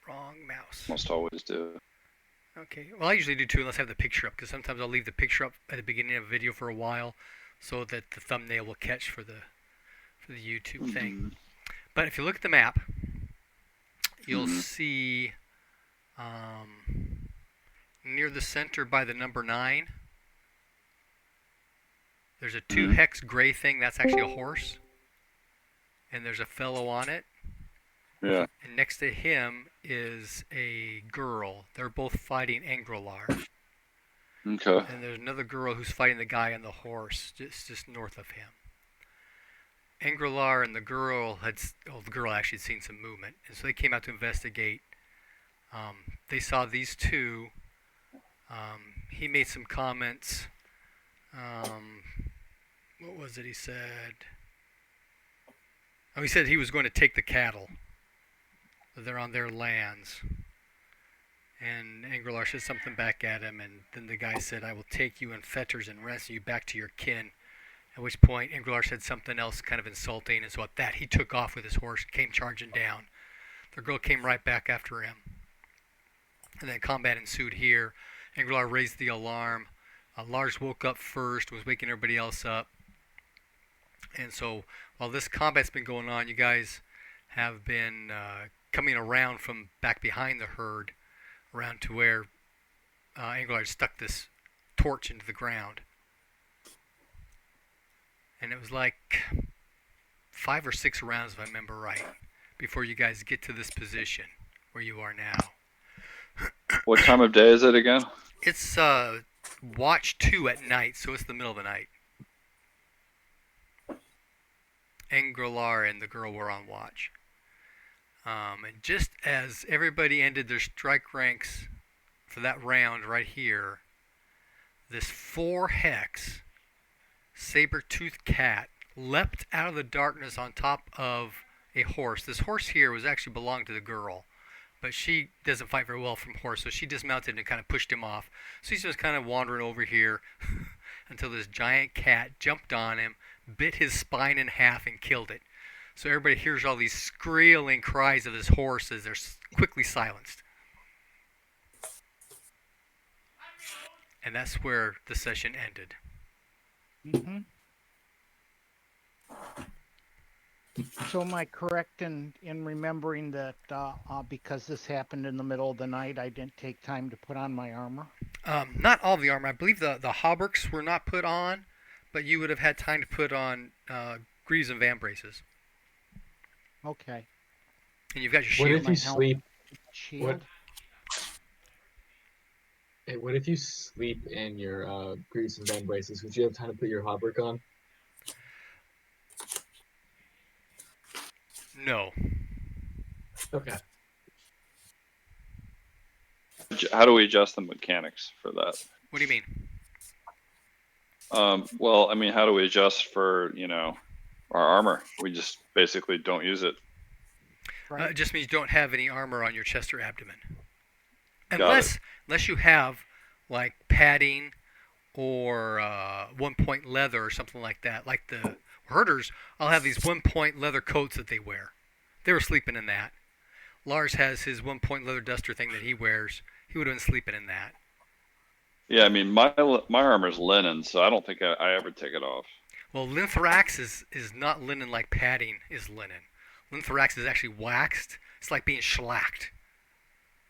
Wrong mouse. Most always do. Okay. Well, I usually do too, unless I have the picture up, because sometimes I'll leave the picture up at the beginning of a video for a while, so that the thumbnail will catch for the YouTube thing. But if you look at the map, you'll see near the center by the number 9, there's a 2-hex gray thing. That's actually a horse. And there's a fellow on it. Yeah. And next to him is a girl. They're both fighting Angrelar. Okay. And there's another girl who's fighting the guy on the horse just north of him. Angrelar and the girl the girl actually had seen some movement. And so they came out to investigate. They saw these two. He made some comments. What was it he said? Oh, he said he was going to take the cattle. They're on their lands. And Angrelar said something back at him, and then the guy said, I will take you in fetters and ransom you back to your kin. At which point, Angrelar said something else kind of insulting, and so at that, he took off with his horse, came charging down. The girl came right back after him. And then combat ensued here. Angrelar raised the alarm. Lars woke up first, was waking everybody else up. And so while this combat's been going on, you guys have been coming around from back behind the herd around to where Angrelar stuck this torch into the ground. And it was like 5 or 6 rounds, if I remember right, before you guys get to this position where you are now. What time of day is it again? It's watch 2 at night, so it's the middle of the night. Angrelar and the girl were on watch. And just as everybody ended their strike ranks for that round right here, this 4-hex saber-toothed cat leapt out of the darkness on top of a horse. This horse here was actually belonged to the girl, but she doesn't fight very well from horse, so she dismounted and kind of pushed him off. So he's just kind of wandering over here until this giant cat jumped on him, bit his spine in half, and killed it. So everybody hears all these squealing cries of this horse as they're quickly silenced. And that's where the session ended. Mm-hmm. So am I correct in remembering that because this happened in the middle of the night, I didn't take time to put on my armor? Not all the armor. I believe the hauberks were not put on, but you would have had time to put on greaves and vambraces. Okay. And you've got your shield. What if you sleep? Shield? What if you sleep in your greaves and vambraces? Would you have time to put your hauberk on? No. Okay. How do we adjust the mechanics for that? What do you mean? Well, I mean, how do we adjust for, our armor? We just basically don't use it. Right. It just means you don't have any armor on your chest or abdomen. Unless you have, like, padding or 1-point leather or something like that. Like the herders, I'll have these 1-point leather coats that they wear. They were sleeping in that. Lars has his 1-point leather duster thing that he wears. He would have been sleeping in that. Yeah, I mean, my armor's linen, so I don't think I ever take it off. Well, Linthrax is not linen like padding is linen. Linthrax is actually waxed. It's like being shellacked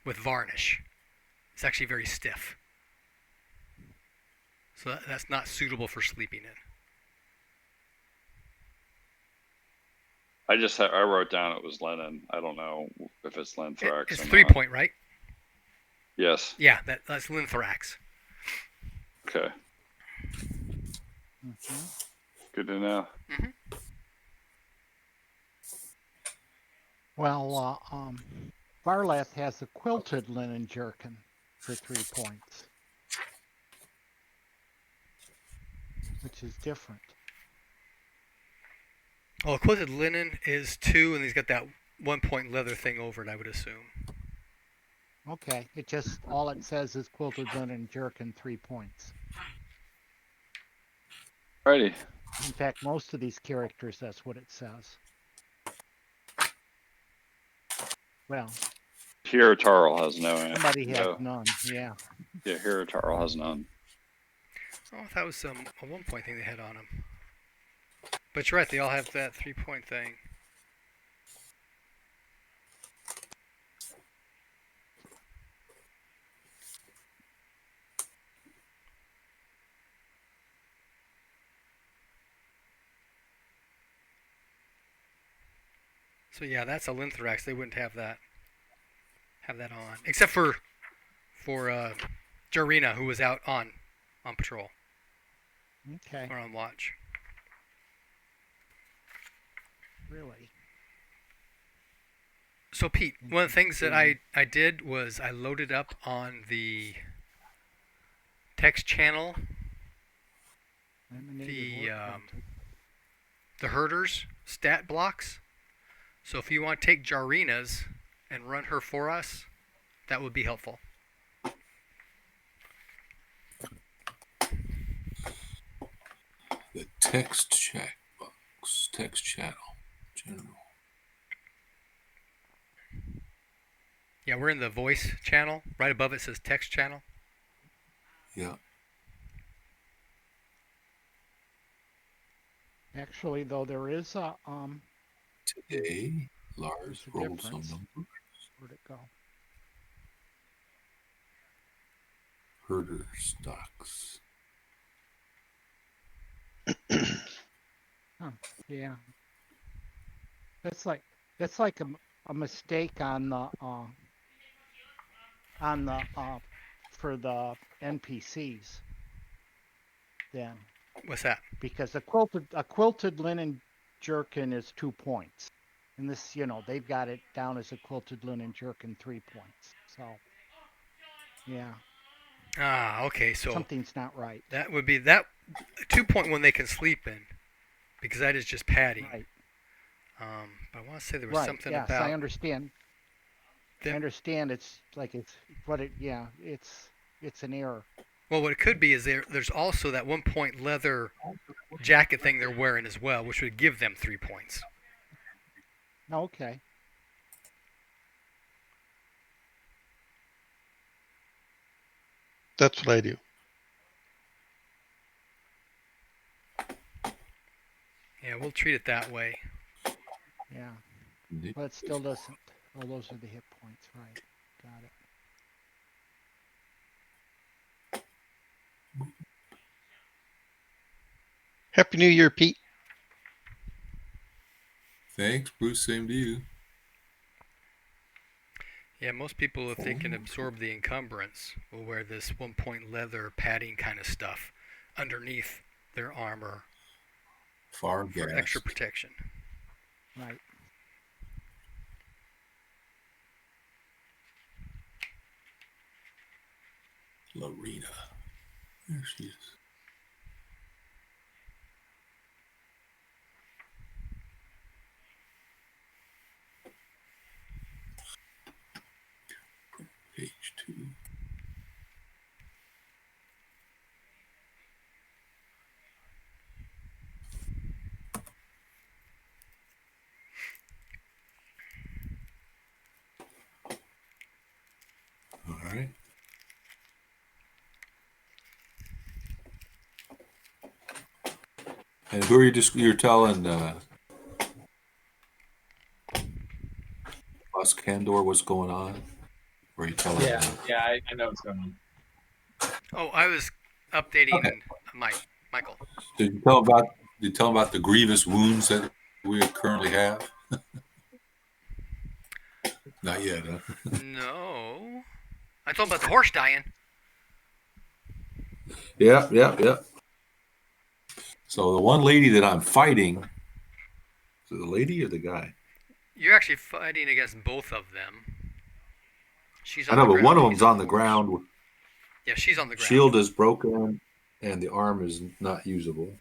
with varnish. It's actually very stiff. So that's not suitable for sleeping in. I wrote down it was linen. I don't know if it's Linthrax. It's or 3-point, right? Yes. Yeah, that's Linthrax. Okay. Mm-hmm. Good to know. Mm-hmm. Well, Varlath has a quilted linen jerkin for 3 points, which is different. Well, quilted linen is 2, and he's got that 1-point leather thing over it, I would assume. Okay, all it says is quilted linen jerkin 3 points. Alrighty. In fact, most of these characters, that's what it says. Well, Hiratarl has no. Somebody has no. none. Yeah. Yeah, Hiratarl has none. Oh, that was a 1 point thing they had on them. But you're right, they all have that 3 point thing. So yeah, that's a Linthrax. They wouldn't have that on, except for Jarina, who was out on patrol Okay. or on watch. Really. So Pete, one of the things that I did was I loaded up on the text channel the herders stat blocks. So if you want to take Jarina's and run her for us, that would be helpful. The text chat box, text channel, general. Yeah, we're in the voice channel. Right above it says text channel. Yeah. Actually, though, there is a Today, Lars there's a rolled some difference. numbers. Where'd it go? Herder stocks. Yeah. That's like a mistake on the for the NPCs. Then What's that? because a quilted linen jerkin is 2 points, and this they've got it down as a quilted linen jerkin 3 points. So yeah. Ah, okay. So Something's not right. that would be that 2 point one they can sleep in, because that is just padding. Right. But I want to say there was Right. something Yes, about. I understand. The- I understand. It's like it's an error. Well, what it could be is there's also that 1 point leather jacket thing they're wearing as well, which would give them 3 points. Okay. That's what I do. Yeah, we'll treat it that way. Yeah. But it still doesn't. Oh, those are the hit points, right? Got it. Happy New Year, Pete. Thanks, Bruce. Same to you. Yeah, most people, if they can absorb the encumbrance, will wear this 1 point leather padding kind of stuff underneath their armor Far for gas. extra protection. Right. Lorena. There she is. Page 2. All right. And who are you you're telling Candor what's going on? Or are you telling Yeah, I know what's going on. Oh, I was updating Okay. Michael. Did you tell him about the grievous wounds that we currently have? Not yet, huh? No. I told him about the horse dying. Yeah. So the one lady that I'm fighting, is it the lady or the guy? You're actually fighting against both of them. She's I on know, the but ground, one of he's them's on the horse. ground. Yeah, she's on the ground. Shield is broken, and the arm is not usable.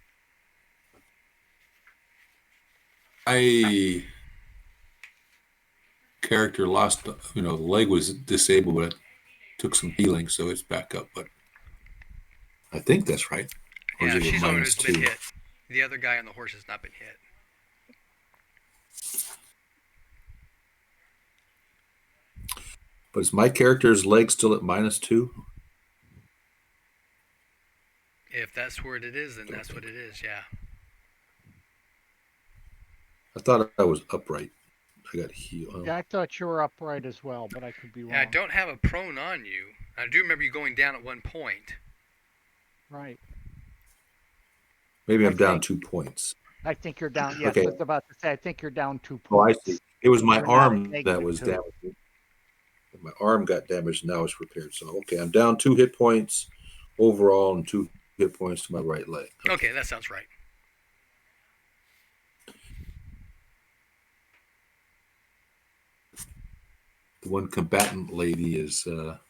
Character lost, the leg was disabled, but it took some healing, so it's back up. But I think that's right. Or Yeah, is it she's the one who's -2? been hit. The other guy on the horse has not been hit. But is my character's leg still at -2? If that's where it is, then that's what it is. Yeah. I thought I was upright. I got healed. Yeah, I thought you were upright as well, but I could be wrong. Yeah, I don't have a prone on you. I do remember you going down at one point. Right. Maybe I I'm down think- 2 points. I think you're down. Yes, Okay. I was about to say. I think you're down 2 Oh, I points. see. It was my You're not arm at that was -2. damaged. My arm got damaged. Now it's repaired. So okay, I'm down 2 hit points overall and 2 hit points to my right leg. Okay, that sounds right. The one combatant lady is down,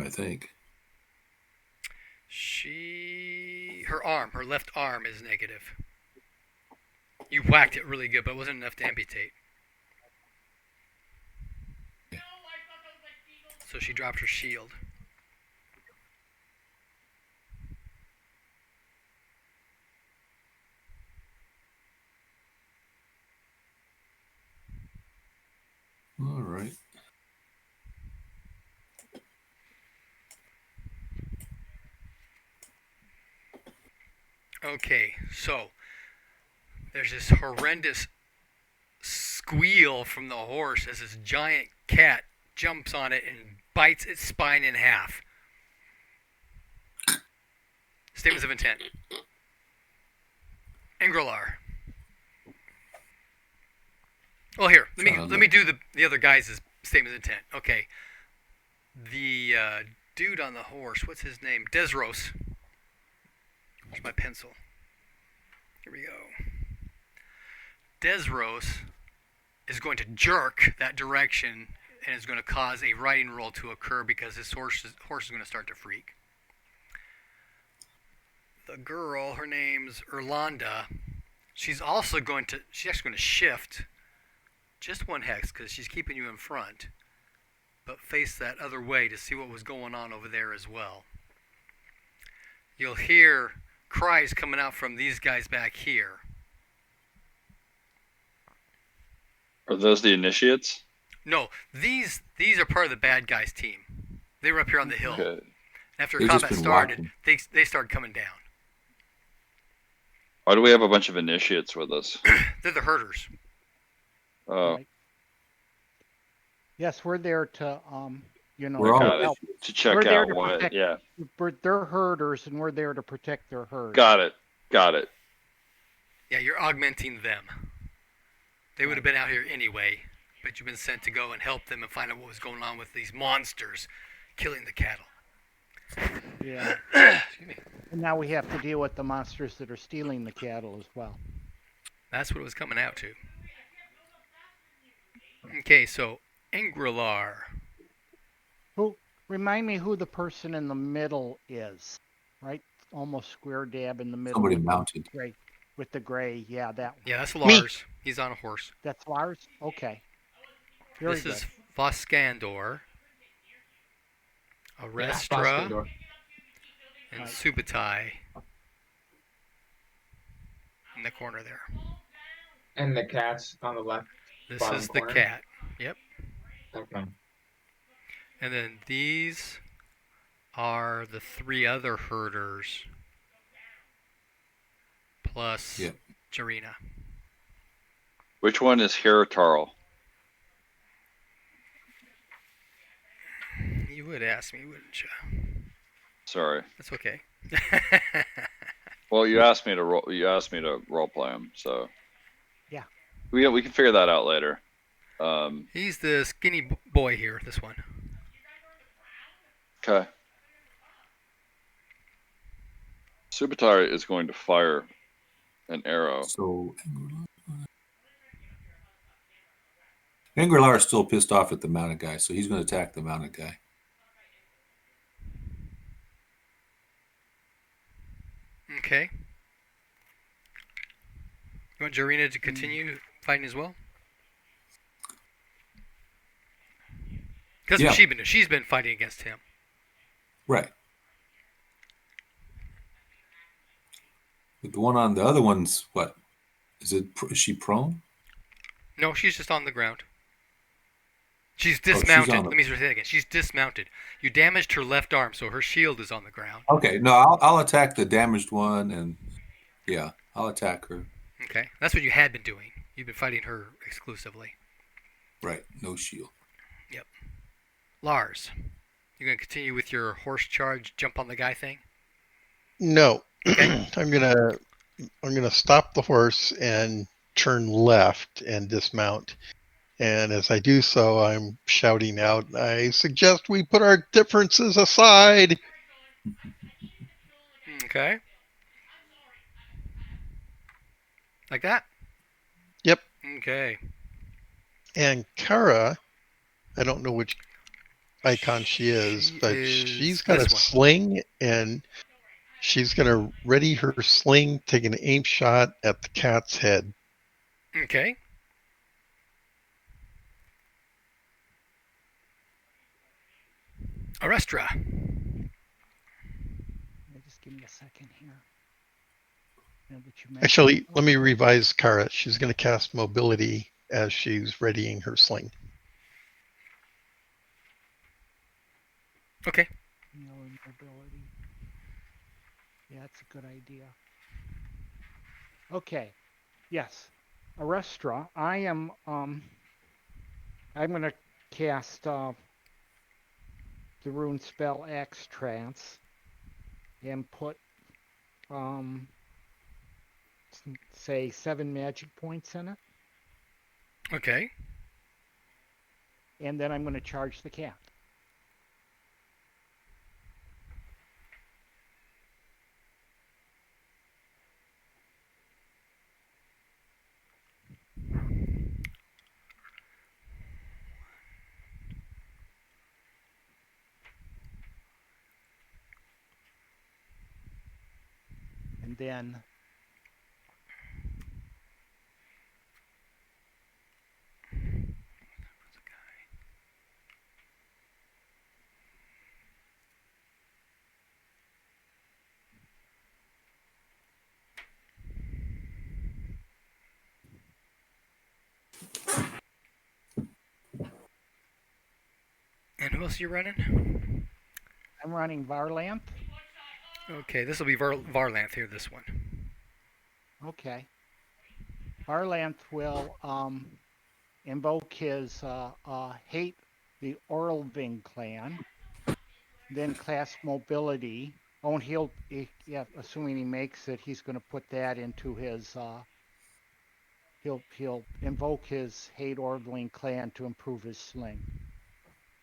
I think. Her left arm is negative. You whacked it really good, but it wasn't enough to amputate. So she dropped her shield. All right. Okay, so there's this horrendous squeal from the horse as this giant cat jumps on it and bites its spine in half. Statements of intent. Ingrilar. Well, here, let me do the other guys' statements of intent. Okay. The dude on the horse, what's his name? Desros. Where's my pencil? Here we go. Desros is going to jerk that direction and is going to cause a riding roll to occur because his horse is going to start to freak. The girl, her name's Erlanda, she's actually going to shift just 1 hex because she's keeping you in front, but face that other way to see what was going on over there as well. You'll hear cries coming out from these guys back here. Are those the initiates? No, these are part of the bad guys' team. They were up here on the hill. Okay. After They've just combat been started, walking. they started coming down. Why do we have a bunch of initiates with us? They're the herders. Oh, Right. Yes, we're there to We're all help. to check We're there out to what. protect- Yeah, They're herders, and we're there to protect their herd. got it. Yeah, you're augmenting them. They would have been out here anyway, but you've been sent to go and help them and find out what was going on with these monsters killing the cattle. Yeah. Excuse me. And now we have to deal with the monsters that are stealing the cattle as well. That's what it was coming out to. Okay, so Ingrilar. Remind me who the person in the middle is, right? Almost square dab in the middle. Somebody with mounted. the gray. With the gray, yeah, that one. Yeah, that's Lars. He's on a horse. That's Lars? Okay. Very This good. is Voskandor, Yeah, Arestra, Foskandor. and Right. Subutai. In the corner there. And the cat's on the left. This Bottom is the corner. cat. Yep. Okay. And then these are the 3 other herders. Plus Yep. Jarina. Which one is Heratarl? You would ask me, wouldn't you? Sorry. That's okay. Well, you asked me to roll. You asked me to role play him, so Yeah. we can figure that out later. He's the skinny boy here, this one. Okay. Subutai is going to fire an arrow. So Angrilar is still pissed off at the mounted guy, so he's going to attack the mounted guy. Okay. You want Jarina to continue fighting as well? Because Yeah. she's been fighting against him. Right. But the one on the other one's what? Is she prone? No, she's just on the ground. She's she's dismounted. on the- Let me say that again. She's dismounted. You damaged her left arm, so her shield is on the ground. Okay, no, I'll attack the damaged one, and yeah, I'll attack her. Okay, that's what you had been doing. You've been fighting her exclusively. Right, no shield. Lars, you gonna continue with your horse charge, jump on the guy thing? No. Okay. I'm gonna stop the horse and turn left and dismount. And as I do so, I'm shouting out, I suggest we put our differences aside. Okay. Like that? Yep. Okay. And Kara, I don't know which icon she is, She but is she's got a this one. sling, and she's going to ready her sling, take an aim shot at the cat's head. Okay. Arestra. Just give me a second here. Now that you mention Actually, it. let me revise Kara. She's going to cast mobility as she's readying her sling. Okay. No mobility. Yeah, that's a good idea. Okay. Yes. Arestra. I'm gonna cast the rune spell X Trance and put say 7 magic points in it, Okay. and then I'm gonna charge the cat. And then And who else are you running? I'm running Varlanth. Okay, this will be Varlanth here, this one. Okay. Varlanth will invoke his hate the Orlving clan, then class mobility. Oh, and yeah, assuming he makes it, he's going to put that into his. He'll invoke his hate Orlving clan to improve his sling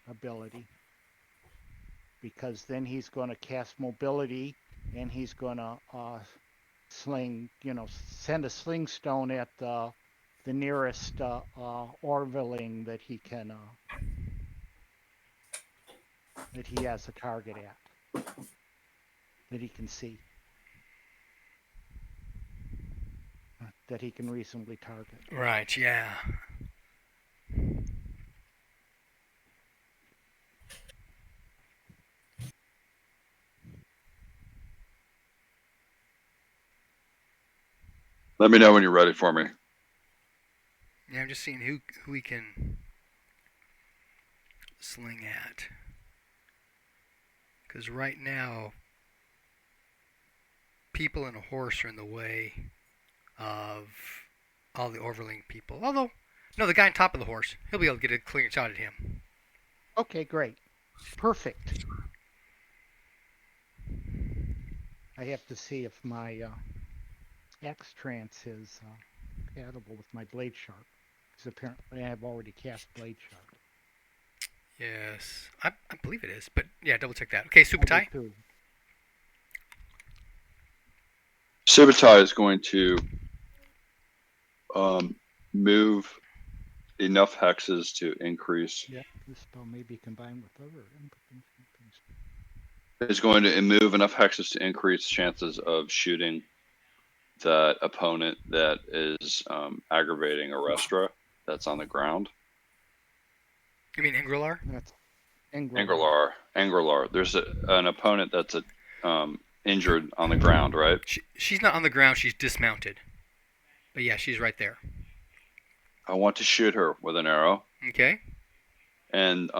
ability, because then he's going to cast mobility, and he's going to sling, send a sling stone at the nearest Orvilling that he can that he has a target at, that he can see, that he can reasonably target. Right, yeah. Let me know when you're ready for me. Yeah, I'm just seeing who we can sling at. Because right now, people and a horse are in the way of all the Overling people. Although, no, the guy on top of the horse, he'll be able to get a clean shot at him. Okay, great. Perfect. I have to see if my X Trance is compatible with my Blade Shark, because apparently I have already cast Blade Shark. Yes, I believe it is, but yeah, double check that. Okay, Subutai. Subutai is going to move enough hexes to increase. Yeah, this spell may be combined with other input. Is going to move enough hexes to increase chances of shooting that opponent that is aggravating Arestra that's on the ground. You mean Ingrilar? That's Ingrilar. Angrilar. There's an opponent that's injured on the ground, right? She's not on the ground. She's dismounted. But yeah, she's right there. I want to shoot her with an arrow. Okay. And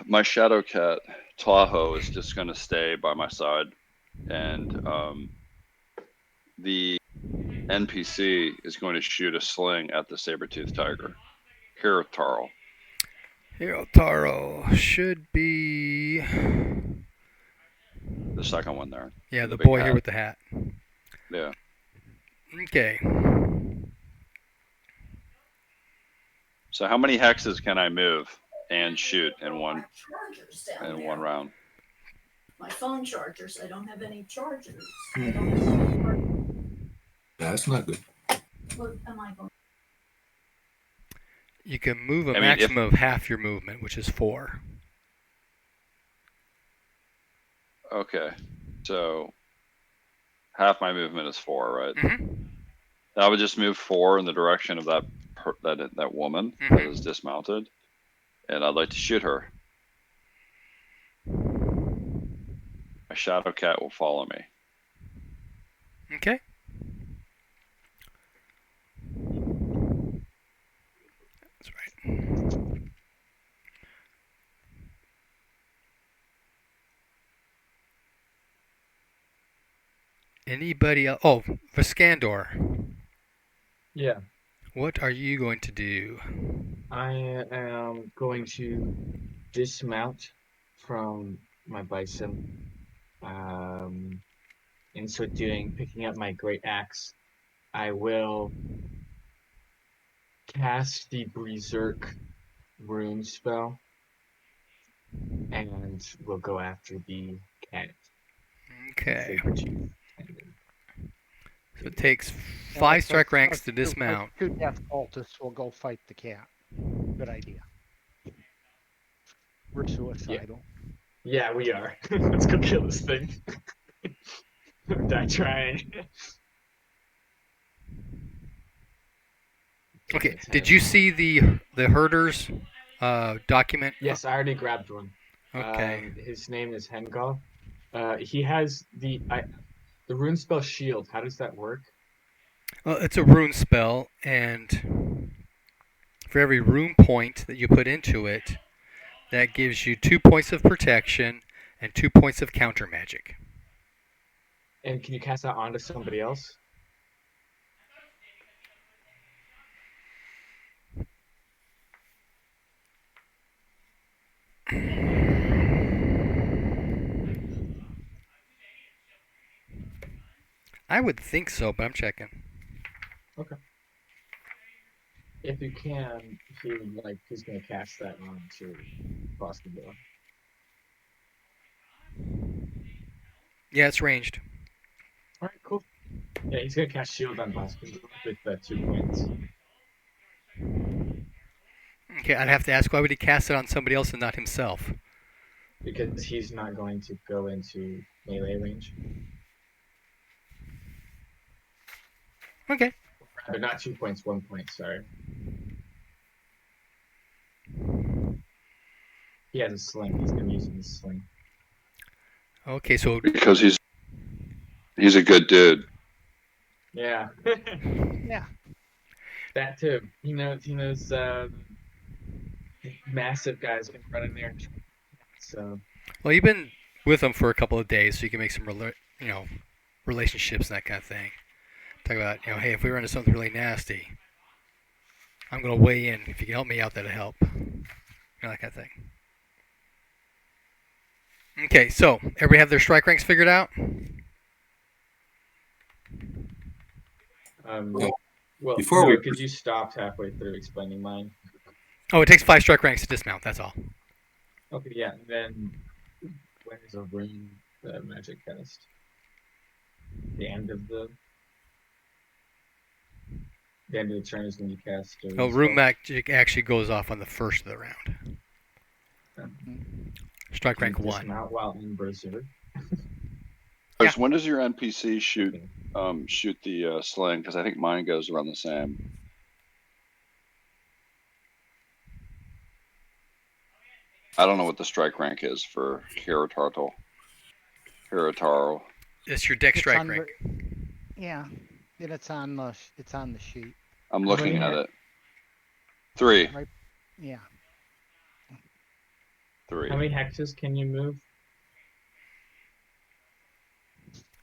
my shadow cat Tahoe is just going to stay by my side, and the NPC is going to shoot a sling at the saber-toothed tiger. Here, Tarl. Hero Taro should be. The second one there. Yeah, With the big boy here hat. with the hat. Yeah. Okay. So how many hexes can I move and shoot in one round? My phone chargers. I don't have any chargers. I don't have any chargers. That's not good. What am I going? You can move a I mean, maximum of half your movement, which is 4. Okay. So half my movement is 4, right? Mm-hmm. I would just move 4 in the direction of that woman that is dismounted, and I'd like to shoot her. My shadow cat will follow me. Okay. That's right. Anybody else? Oh, Vaskandor. Yeah. What are you going to do? I am going to dismount from my bison. In so doing, picking up my great axe, I will cast the Berserk rune spell, and we'll go after the cat. Okay. Saber-tooth. So it takes 5 strike ranks to Our dismount. 2 death cultists will go fight the cat. Good idea. We're suicidal. Yeah, we are. Let's go kill this thing. Die trying. Okay. Did you see the herders document? Yes, I already grabbed one. Okay. His name is Hengal. He has the rune spell shield. How does that work? Well, it's a rune spell, and for every rune point that you put into it, that gives you 2 points of protection and 2 points of counter magic. And can you cast that onto somebody else? I would think so, but I'm checking. Okay. If you can, he's gonna cast that onto Basketball. Yeah, it's ranged. All right, cool. Yeah, he's gonna cast shield on Basketball with 2 points. Okay, I'd have to ask, why would he cast it on somebody else and not himself? Because he's not going to go into melee range. Okay. But not 2 points, 1 point, sorry. He has a sling. He's gonna be using his sling. Okay, so Because he's a good dude. Yeah. Yeah. That too. He knows massive guys can run in there. So well, you've been with him for a couple of days, so you can make some relationships and that kind of thing. Talk about, hey, if we run into something really nasty, I'm gonna weigh in. If you can help me out, that'll help. That kind of thing. Okay, so everybody have their strike ranks figured out? well, Before we- because you stopped halfway through explaining mine. Oh, it takes 5 strike ranks to dismount. That's all. Okay, yeah. Then when is a rune magic cast? The end of the turn is when you cast. Oh, rune magic actually goes off on the first of the round. Strike rank 1. Dismount while in Berserk. Chris, when does your NPC shoot the sling? Because I think mine goes around the same. I don't know what the strike rank is for Hirataro. It's your deck It's strike on rank. Yeah. And it's on the sheet. I'm looking at it. 3. Yeah. 3. How many hexes can you move?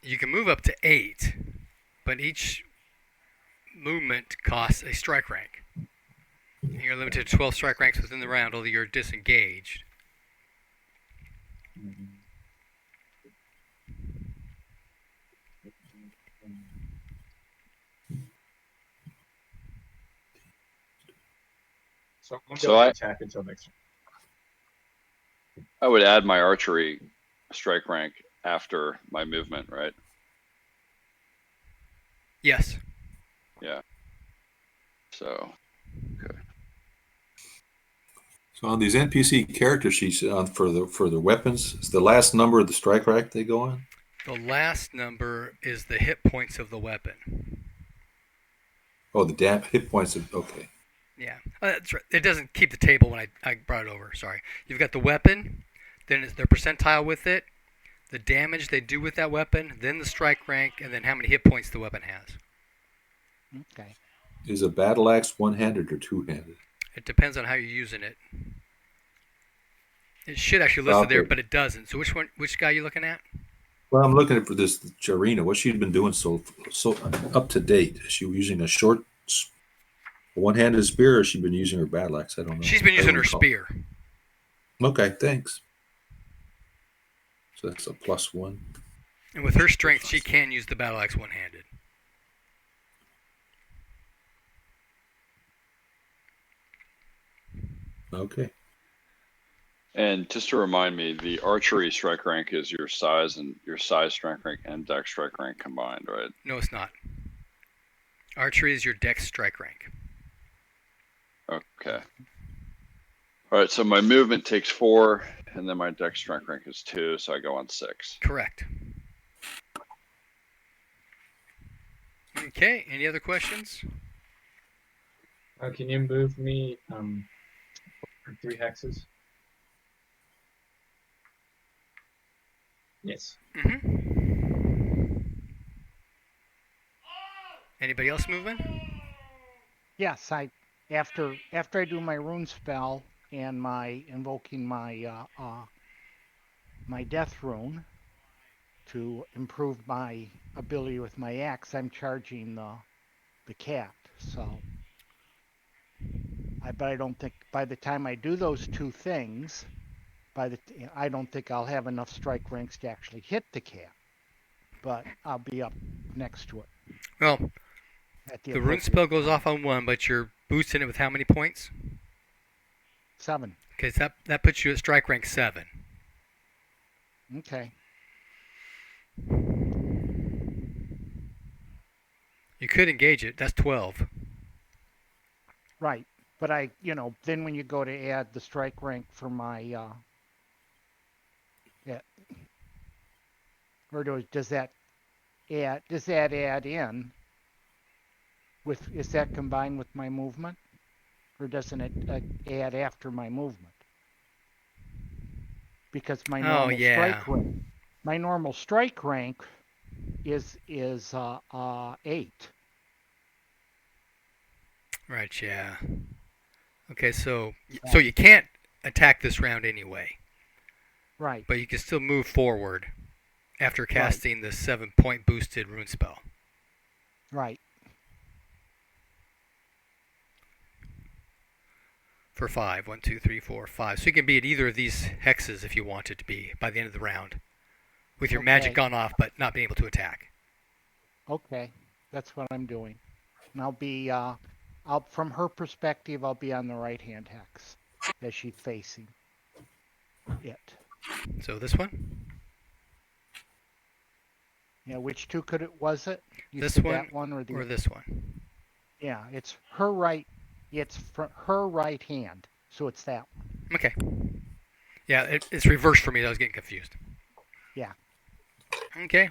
You can move up to 8, but each movement costs a strike rank. You're limited to 12 strike ranks within the round, although you're disengaged. So I won't So be able to I- attack until next turn. I would add my archery strike rank after my movement, right? Yes. Yeah. So, So on these NPC character sheets for the weapons, is the last number of the strike rank they go on? The last number is the hit points of the weapon. Oh, the hit points. Okay. Yeah. That's right. It doesn't keep the table when I brought it over. Sorry. You've got the weapon, then it's their percentile with it, the damage they do with that weapon, then the strike rank, and then how many hit points the weapon has. Okay. Is a battle axe one-handed or two-handed? It depends on how you're using it. It should actually list it there, but it doesn't. So which guy are you looking at? Well, I'm looking for this Jarina. What she'd been doing so up to date? Is she using a short one-handed spear, or has she been using her battle axe? I don't know. She's been I using don't her recall. spear. Okay, thanks. So that's a +1. And with her strength, she can use the battle axe one-handed. Okay. and just to remind me, the archery strike rank is your size strike rank and dex strike rank combined, right? No, it's not. Archery is your dex strike rank. Okay. All right, so my movement takes 4, and then my dex strike rank is 2, so I go on 6. Correct. Okay, any other questions? Can you move me 3 hexes? Yes. Anybody else moving? Yes, after I do my rune spell and my invoking my my death rune to improve my ability with my axe, I'm charging the cat. So but I don't think by the time I do those two things, I don't think I'll have enough strike ranks to actually hit the cat. But I'll be up next to it. Well, the rune spell goes off on 1, but you're boosting it with how many points? 7. Okay, so that puts you at strike rank 7. Okay. You could engage it. That's 12. Right. But then when you go to add the strike rank for my or does that add in is that combined with my movement, or doesn't it add after my movement? Because my normal strike rank is 8. Right, yeah. Okay, so you can't attack this round anyway. Right. But you can still move forward after casting the 7-point boosted rune spell. Right. For 5. 1, 2, 3, 4, 5. So you can be at either of these hexes if you wanted to be by the end of the round. With your magic gone off, but not being able to attack. Okay. That's what I'm doing. And I'll be from her perspective, I'll be on the right-hand hex as she's facing it. So this one? Yeah, which two was it? This one, that one or this one? Yeah, it's her right. It's from her right hand, so it's that one. Okay. Yeah, it's reversed for me. I was getting confused. Yeah. Okay.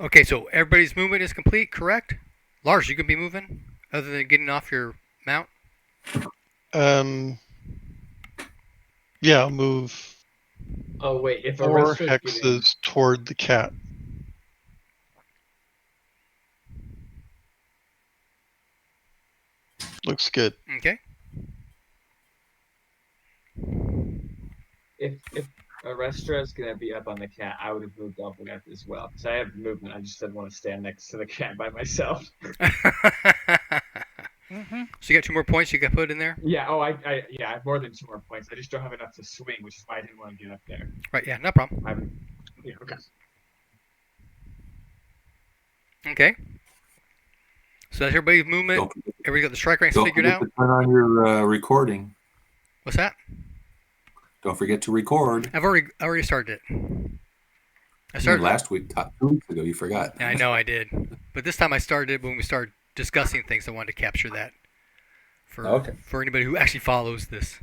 Okay, so everybody's movement is complete, correct? Lars, you can be moving other than getting off your mount? Yeah, I'll move Oh wait, if 4 hexes toward the cat. Looks good. Okay. If Arestra is gonna be up on the cat, I would have moved up with as well. Because I have movement. I just didn't want to stand next to the cat by myself. Mm-hmm. So you got 2 more points you got put in there? Yeah. Oh, I have more than 2 more points. I just don't have enough to swing, which is why I didn't want to get up there. Right, yeah, no problem. Yeah. Okay. Okay. So that's everybody's movement. Don't, Everybody got the strike ranks don't figured forget out? to turn on your recording. What's that? Don't forget to record. I already started it. I You started last week, 2 weeks ago, you forgot. Yeah, I know I did. But this time I started when we started discussing things. I wanted to capture that for anybody who actually follows this,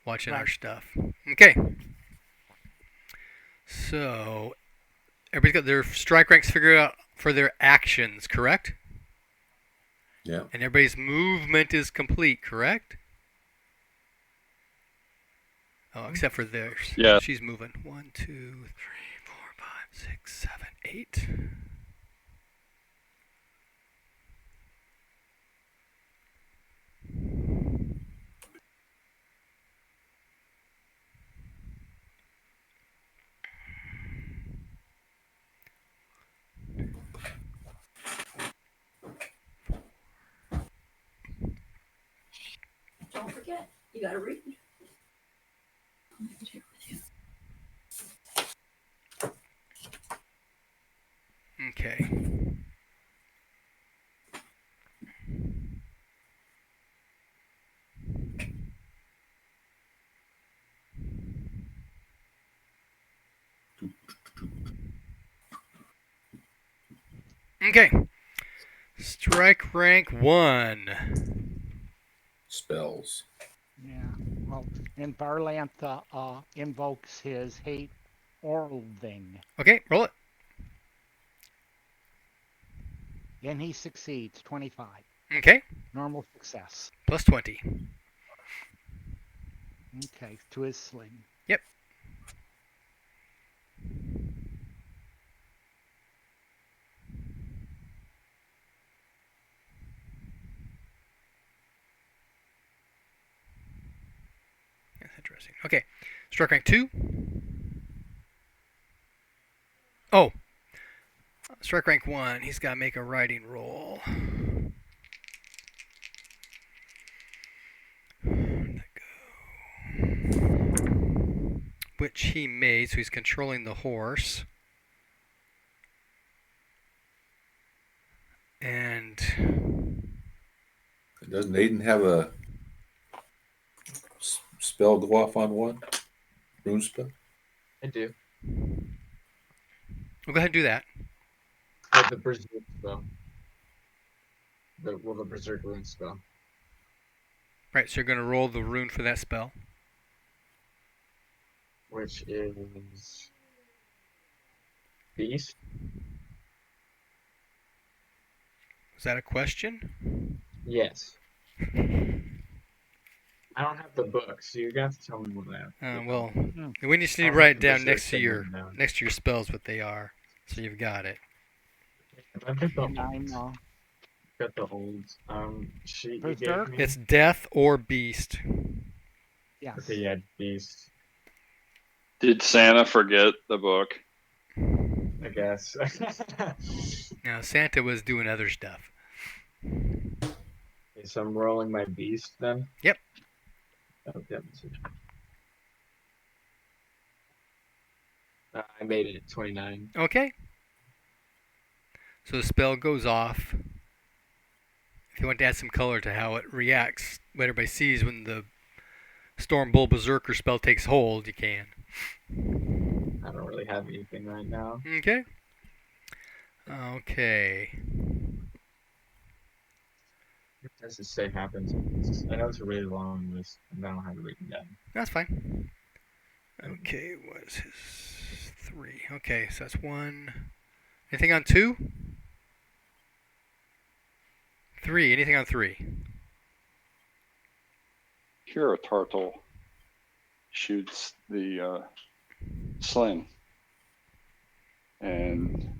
watching our stuff. Okay. So everybody's got their strike ranks figured out for their actions, correct? Yeah. And everybody's movement is complete, correct? Oh, except for theirs. Yeah. She's moving. 1, 2, 3, 4, 5, 6, 7, 8. Don't forget, you gotta read. Okay. Okay. Strike rank 1. Spells. Yeah. Well, and Glorantha invokes his hate Orlding, Okay, roll it. and he succeeds 25. Okay, Normal success. plus 20. Okay, to his sling. Yep. That's interesting. Okay, strike rank 2. Oh, strike rank 1. He's got to make a riding roll. Which he made, so he's controlling the horse. And Doesn't Aiden have a spell go off on one? Rune spell? I do. we'll go ahead and do that. Oh, the Berserk spell. The Berserk rune spell. Right, so you're going to roll the rune for that spell. Which is Beast. Is that a question? Yes. I don't have the book, so you're gonna have to tell me what I have. Well, Hmm. we just need to write it down next to your spells what they are, so you've got it. I've got the And I'm old sheet you gave Berserk? me. It's death or beast. yes. Okay, yeah, Beast, Did Santa forget the book? I guess. Now Santa was doing other stuff. Okay, so I'm rolling my Beast then? Yep. Oh, yep. I made it at 29. Okay. So the spell goes off. If you want to add some color to how it reacts, what everybody sees when the Storm Bull Berserker spell takes hold, you can. I don't really have anything right now. Okay. Okay. As this say happens, I know it's a really long list, and I don't have it written down. That's fine. Okay, what is his 3? Okay, so that's 1. Anything on 2? 3. Anything on 3? Here, a turtle shoots the sling and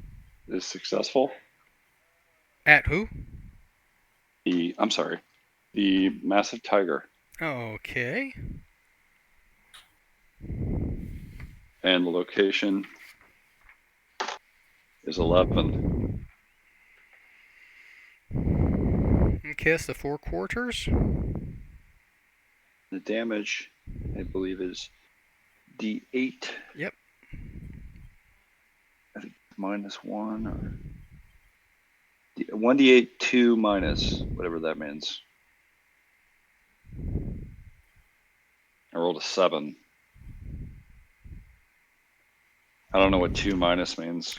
is successful. At who? I'm sorry. The massive tiger. Okay. And the location is 11. Okay, that's the 4 quarters. The damage, I believe, is D8. Yep. I think -1 or 1d8 2 minus whatever that means. I rolled a 7. I don't know what 2 minus means.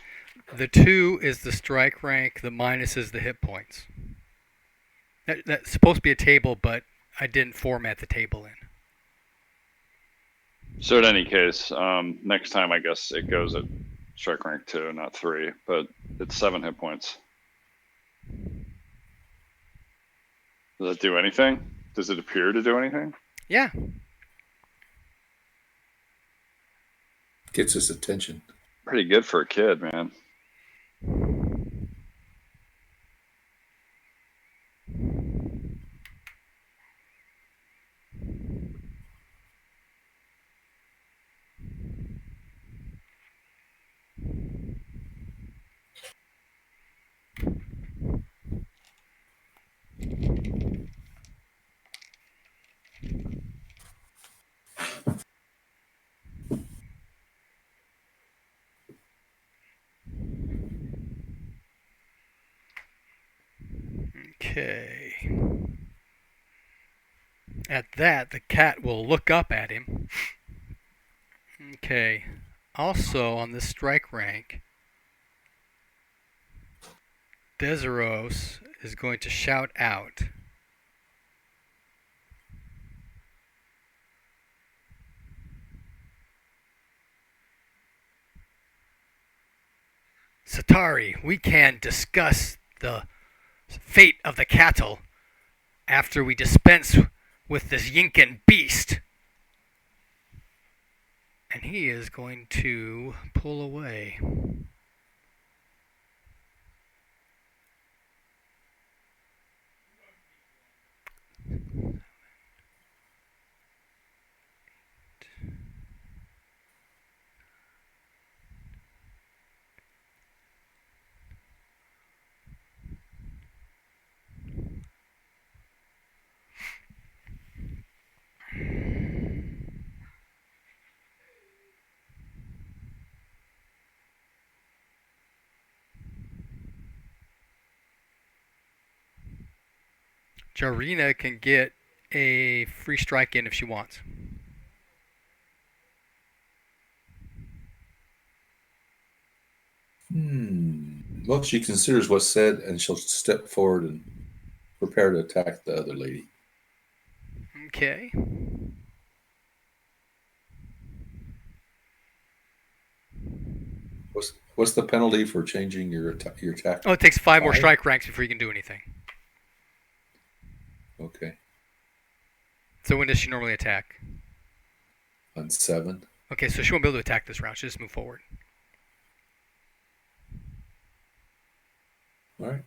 The 2 is the strike rank. The minus is the hit points. That's supposed to be a table, but I didn't format the table in. So in any case, next time I guess it goes at strike rank 2, not 3, but it's 7 hit points. Does it do anything? Does it appear to do anything? Yeah. Gets his attention. Pretty good for a kid, man. Okay. At that, the cat will look up at him. Okay. Also, on this strike rank, Desiros is going to shout out. Satari, we can discuss the fate of the cattle after we dispense with this Yinkan beast. And he is going to pull away. Jarina can get a free strike in if she wants. Well, she considers what's said, and she'll step forward and prepare to attack the other lady. Okay. What's the penalty for changing your attack? Oh, it takes 5 more 5? strike ranks before you can do anything. Okay. So when does she normally attack? On 7. Okay, so she won't be able to attack this round. She'll just move forward. All right.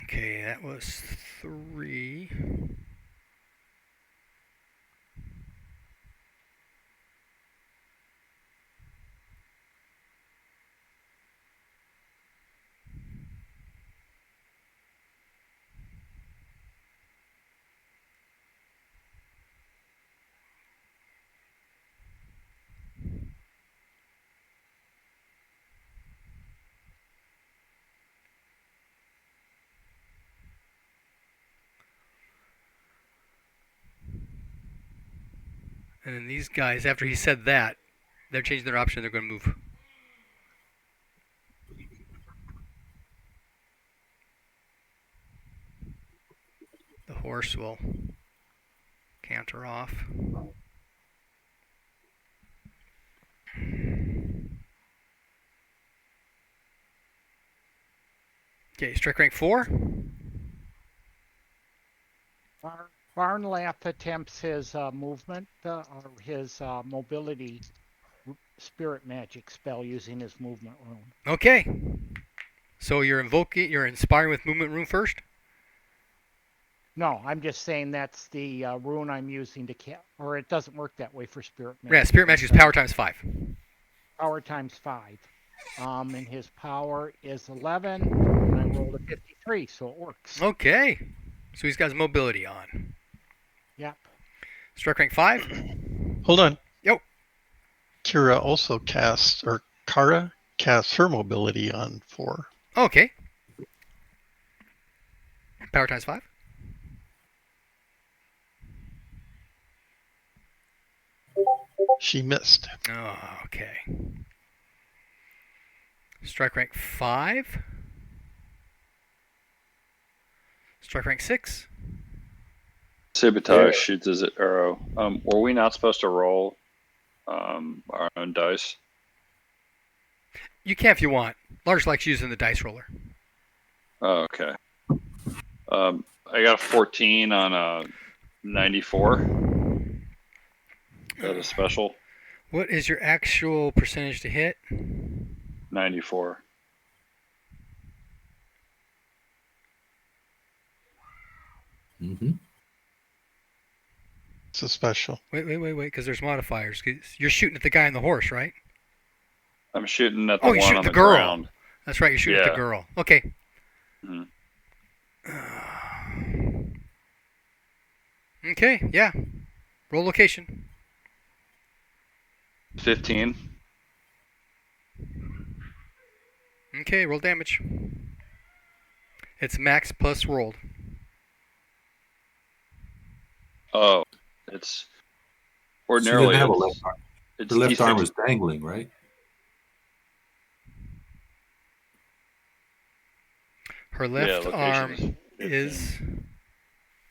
Okay, that was 3. And then these guys, after he said that, they're changing their option. They're going to move. The horse will canter off. Okay, strike rank 4. Barnlath attempts his movement or his mobility spirit magic spell using his movement rune. Okay. So you're inspiring with movement rune first? No, I'm just saying that's the rune I'm using to cast, or it doesn't work that way for spirit magic. Yeah, spirit magic is power times 5. Power times 5. And his power is 11, and I rolled a 53, so it works. Okay. So he's got his mobility on. Yep. Strike rank 5? Hold on. Yo. Kara also casts, or Kara casts her mobility on 4. Okay. Power times 5? She missed. Oh, okay. Strike rank 5? Strike rank 6? Sabotage shoots his arrow. Were we not supposed to roll our own dice? You can if you want. Lars likes using the dice roller. Oh, okay. I got a 14 on a 94. Is that a special? What is your actual percentage to hit? 94. Mm-hmm. It's a special. Wait, because there's modifiers. 'Cause you're shooting at the guy on the horse, right? I'm shooting at the Oh, you're one shooting on the the girl. ground. That's right, you're shooting at the Yeah. girl. Okay. Mhm. Okay, yeah. Roll location. 15. Okay, roll damage. It's max plus rolled. Oh, it's She ordinarily didn't have a it's, left arm. it's Her left D6. arm was dangling, right? Her left location arm is 15. is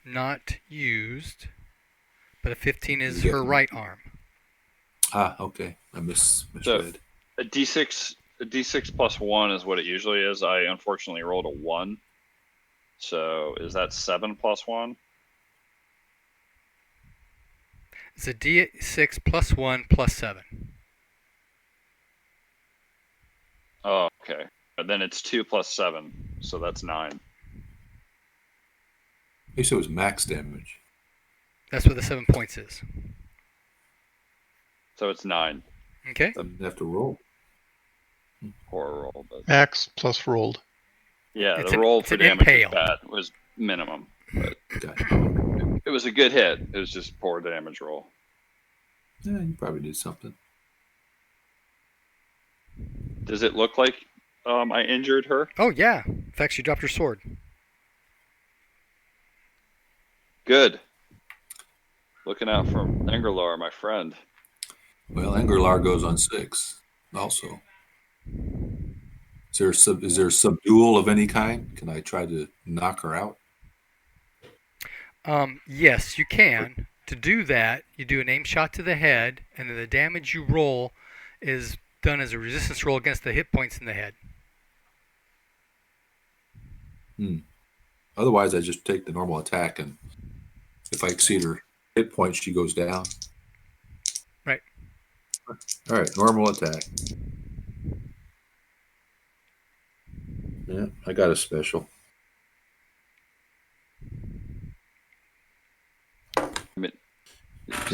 not used, but a 15 is Yeah. her right arm. Ah, okay. I misread. A D6 plus 1 is what it usually is. I unfortunately rolled a 1. So is that 7 plus 1? It's a D6 plus 1 plus 7. Oh, okay. But then it's 2 plus 7. So that's 9. He said it was max damage. That's what the 7 points is. So it's 9. Okay? Doesn't have to roll. Poor roll. But Max plus rolled. yeah, It's the an- roll it's for an damage impale. was bad. It was minimum. But Okay. it was a good hit. It was just poor damage roll. Yeah, you probably did something. Does it look like I injured her? Oh, yeah. In fact, she dropped her sword. Good. Looking out for Engerlar, my friend. Well, Engerlar goes on 6 also. Is there a subdual of any kind? Can I try to knock her out? Yes, you can. To do that, you do an aim shot to the head, and then the damage you roll is done as a resistance roll against the hit points in the head. Otherwise, I just take the normal attack, and if I exceed her hit points, she goes down. Right. All right, normal attack. Yeah, I got a special.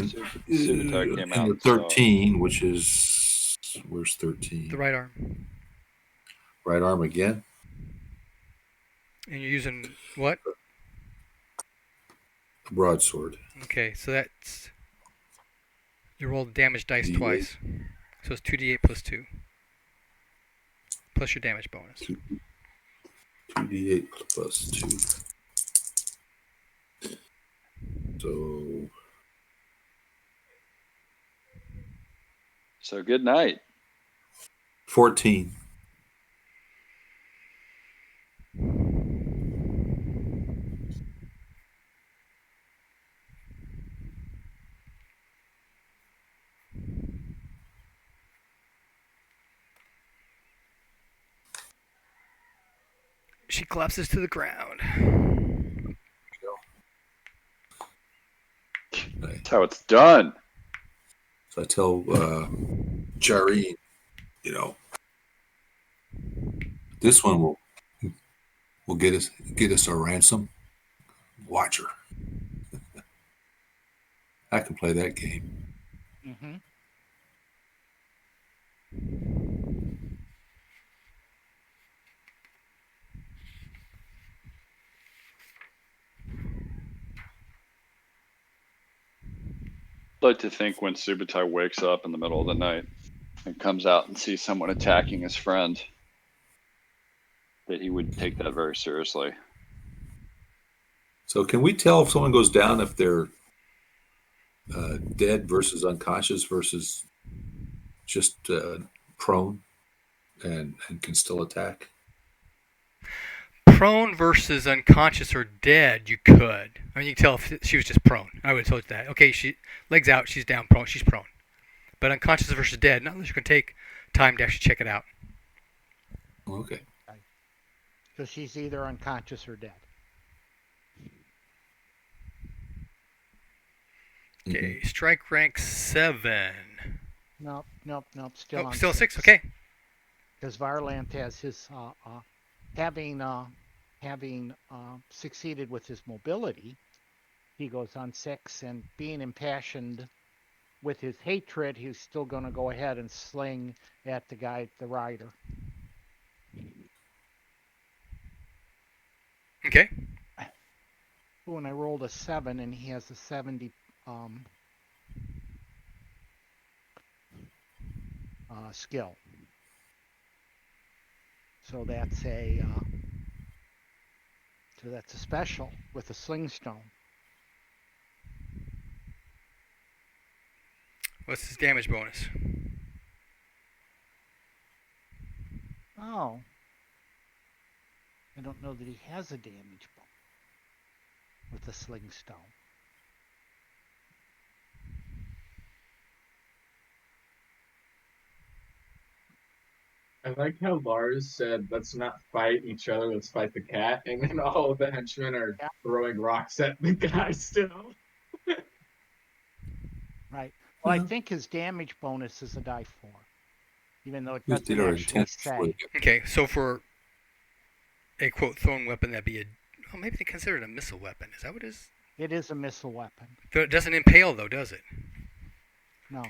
Suit came out. And the 13, which is where's 13? The right arm. Right arm again. And you're using what? A broadsword. Okay, so that's... You roll the damage dice D8. twice. So it's 2d8 plus 2. Plus your damage bonus. 2d8 plus 2. So So good night. 14. She collapses to the ground. That's how it's done. So I tell Jareen, this one will get us our ransom. Watch her. I can play that game. Mm-hmm. I'd like to think when Subutai wakes up in the middle of the night and comes out and sees someone attacking his friend, that he would take that very seriously. So can we tell if someone goes down if they're dead versus unconscious versus just prone and can still attack? Prone versus unconscious or dead, you could. I mean, you can tell if she was just prone. I would have told you that. Okay, she legs out, she's down, prone, she's prone. But unconscious versus dead, not unless you can take time to actually check it out. Okay. So she's either unconscious or dead. Okay, strike rank 7. Nope. Still Oh, on still 6. 6. Okay. Because Varlant has his having succeeded with his mobility, he goes on 6, and being impassioned with his hatred, he's still going to go ahead and sling at the rider. Okay. Oh, and I rolled a 7, and he has a 70 skill. So that's a special with a sling stone. What's his damage bonus? Oh. I don't know that he has a damage bonus with the sling stone. I like how Lars said, let's not fight each other, let's fight the cat. And then all of the henchmen are throwing rocks at the guy still. Right. Well, I think his damage bonus is a die 4. Even though it We doesn't did our actually intent before say. Okay, so for a quote thrown weapon, that'd be maybe they consider it a missile weapon. Is that what it is? It is a missile weapon. But it doesn't impale though, does it? No.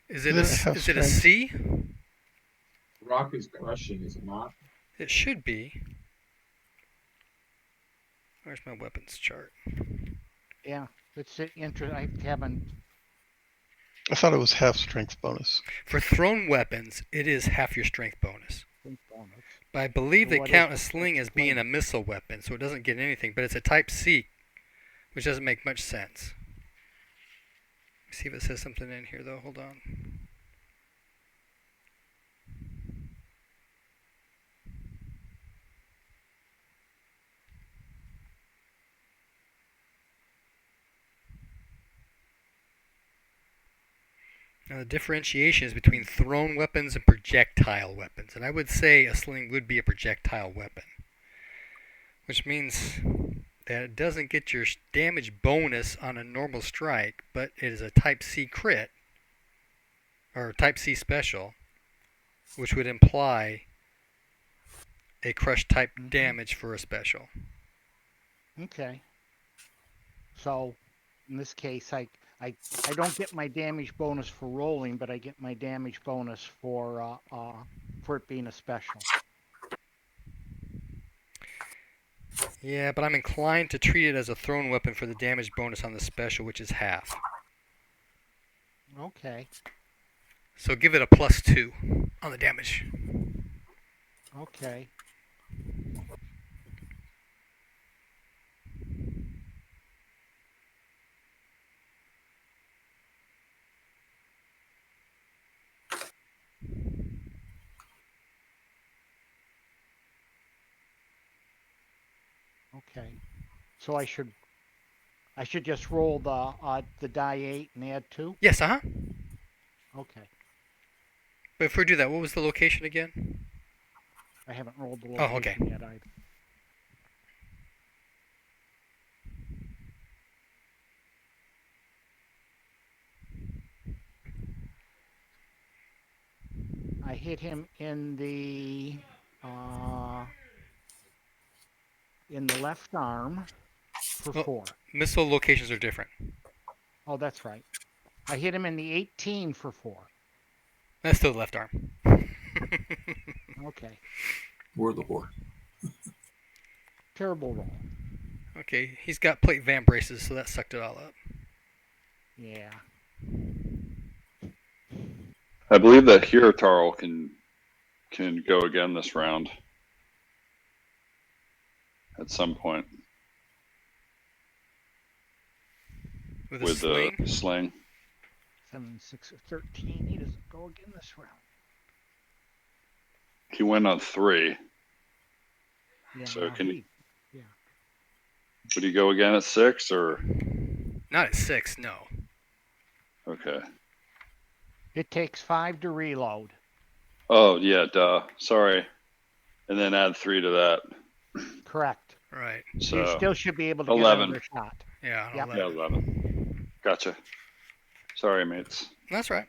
Is it Does it have is it a strength? C? Rock is crushing, is it not? It should be. Where's my weapons chart? Yeah. It's interesting. I haven't. I thought it was half strength bonus. For thrown weapons, it is half your strength bonus. Bonus. But I believe they What count a is sling as being a missile weapon, so it doesn't get anything. But it's a type C, which doesn't make much sense. Let's see if it says something in here though. Hold on. Now the differentiation is between thrown weapons and projectile weapons, and I would say a sling would be a projectile weapon, which means that it doesn't get your damage bonus on a normal strike, but it is a type C crit, or type C special, which would imply a crush type damage for a special. Okay. So, in this case, I don't get my damage bonus for rolling, but I get my damage bonus for it being a special. Yeah, but I'm inclined to treat it as a thrown weapon for the damage bonus on the special, which is half. Okay. So give it a +2 on the damage. Okay. Okay. So I should just roll the die 8 and add 2? Yes, Okay. But if we do that, what was the location again? I haven't rolled the Oh, location okay. yet either. I hit him in the left arm for Well- 4. Missile locations are different. Oh, that's right. I hit him in the 18 for 4. That's still the left arm. Okay. We're the whore. Terrible roll. Okay, he's got plate van braces, so that sucked it all up. Yeah. I believe that Hiratarl can go again this round. At some point With a with sling. the sling. 7, 6, 13. He doesn't go again this round. He went on 3. Yeah. So now can he- Would he go again at 6 or? Not at 6, no. Okay. It takes 5 to reload. Oh yeah, duh. Sorry. And then add 3 to that. Correct. Right. So You still should be able to 11. get another shot. Yeah, Yep. yeah, 11. Gotcha. Sorry, mates. That's right.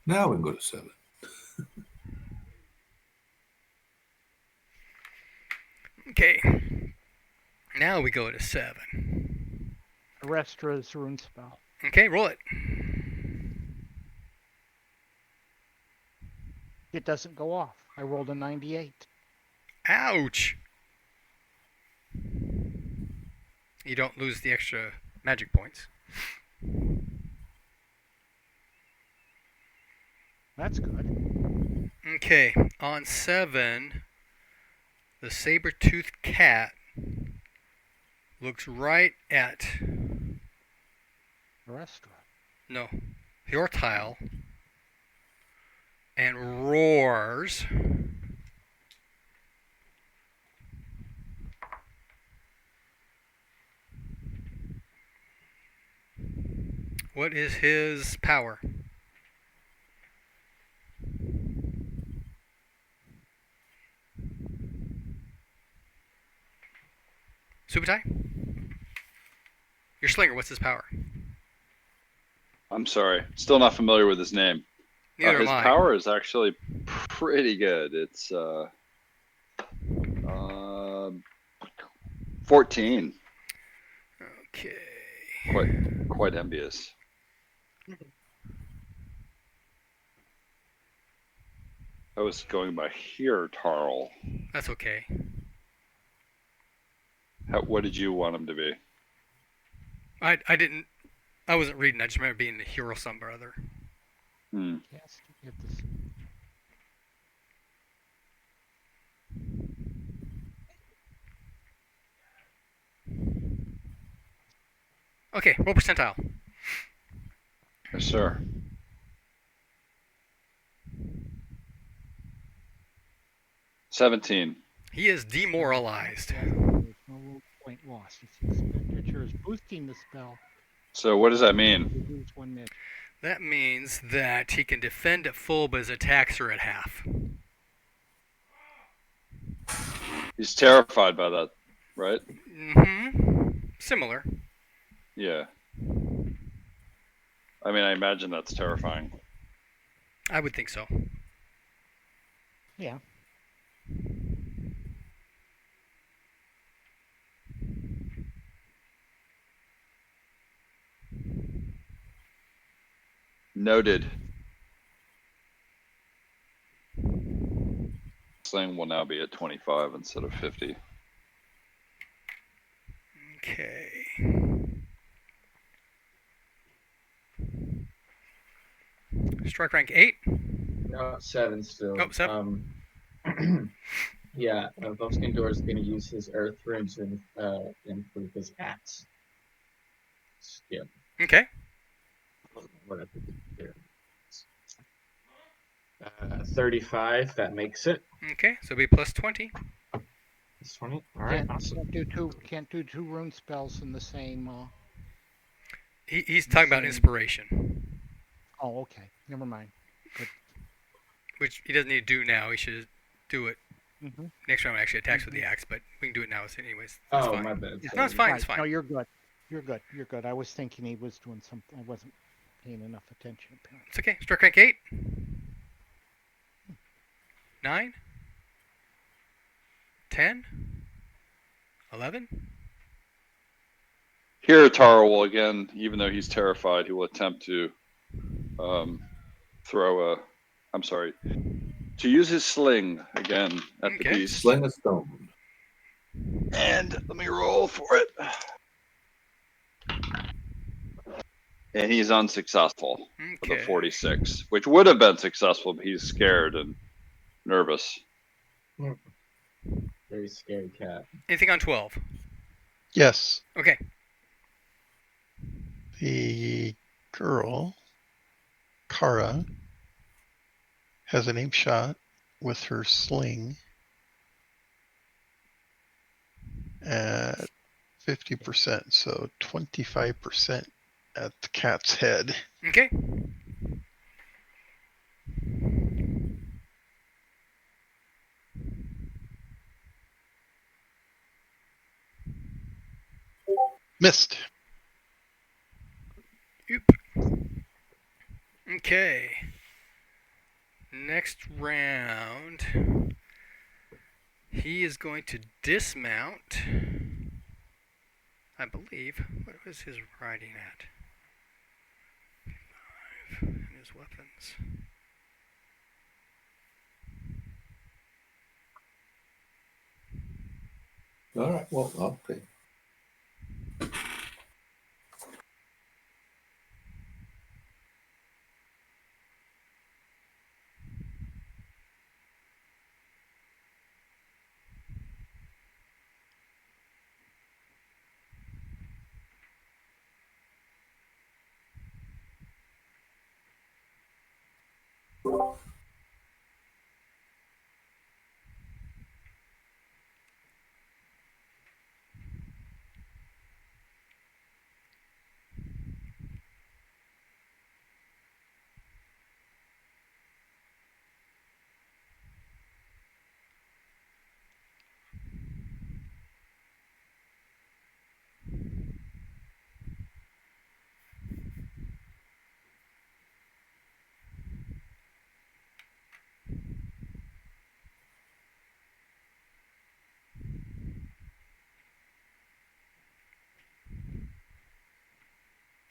Now we can go to 7. Okay. Now we go to 7. Arestra's rune spell. Okay, roll it. It doesn't go off. I rolled a 98. Ouch! You don't lose the extra magic points. That's good. Okay, on 7, the saber-toothed cat looks right at Arestra. your tile and roars. What is his power? Subutai? Your slinger, what's his power? I'm sorry. Still not familiar with his name. Neither His am I. power is actually pretty good. It's 14. Okay. Quite envious. I was going by Hiratarl. That's okay. What did you want him to be? I wasn't reading. I just remember being the hero some or other. Yes, get this. Okay, roll percentile. Yes, sir. $17. He is demoralized. There's no point lost. Its expenditure is boosting the spell. So what does that mean? You lose 1 minute. That means that he can defend at full, but his attacks are at half. He's terrified by that, right? Mm-hmm. Similar. Yeah. I mean, I imagine that's terrifying. I would think so. Yeah. Noted. Sling will now be at 25 instead of 50. Okay. Strike rank 8. No, 7 still. Oh, 7. Yeah, Volskindor is going to use his Earth Rune to improve his axe. Yeah. Okay. What I think here. 35, that makes it. Okay, so it'll be plus 20. It's 20. All right, Can't, awesome. can't do two rune spells in the same. He's talking about Same. inspiration, Oh, okay. Never mind. which he doesn't need to do now. He should do it Mm-hmm. next round when he actually attacks with the axe, but we can do it now anyways. That's Oh, fine. my bad. No, it's fine. Right. It's fine. No, you're good. You're good. You're good. I was thinking he was doing something. I wasn't. paying enough attention, apparently. It's okay. Strike rank 8. 9. 10. 11. Here, Taro will again, even though he's terrified, he will attempt to to use his sling again at the Okay. beast. Sling a stone. And let me roll for it. And he's unsuccessful for the Okay. 46, which would have been successful, but he's scared and nervous. Very scary cat. Anything on 12? Yes. Okay. The girl, Kara, has an aim shot with her sling at 50%, so 25% at the cat's head. Okay. Missed. Oop. Okay. Next round, he is going to dismount. I believe. What was his riding at? 5. And his weapons. All right. Well, okay.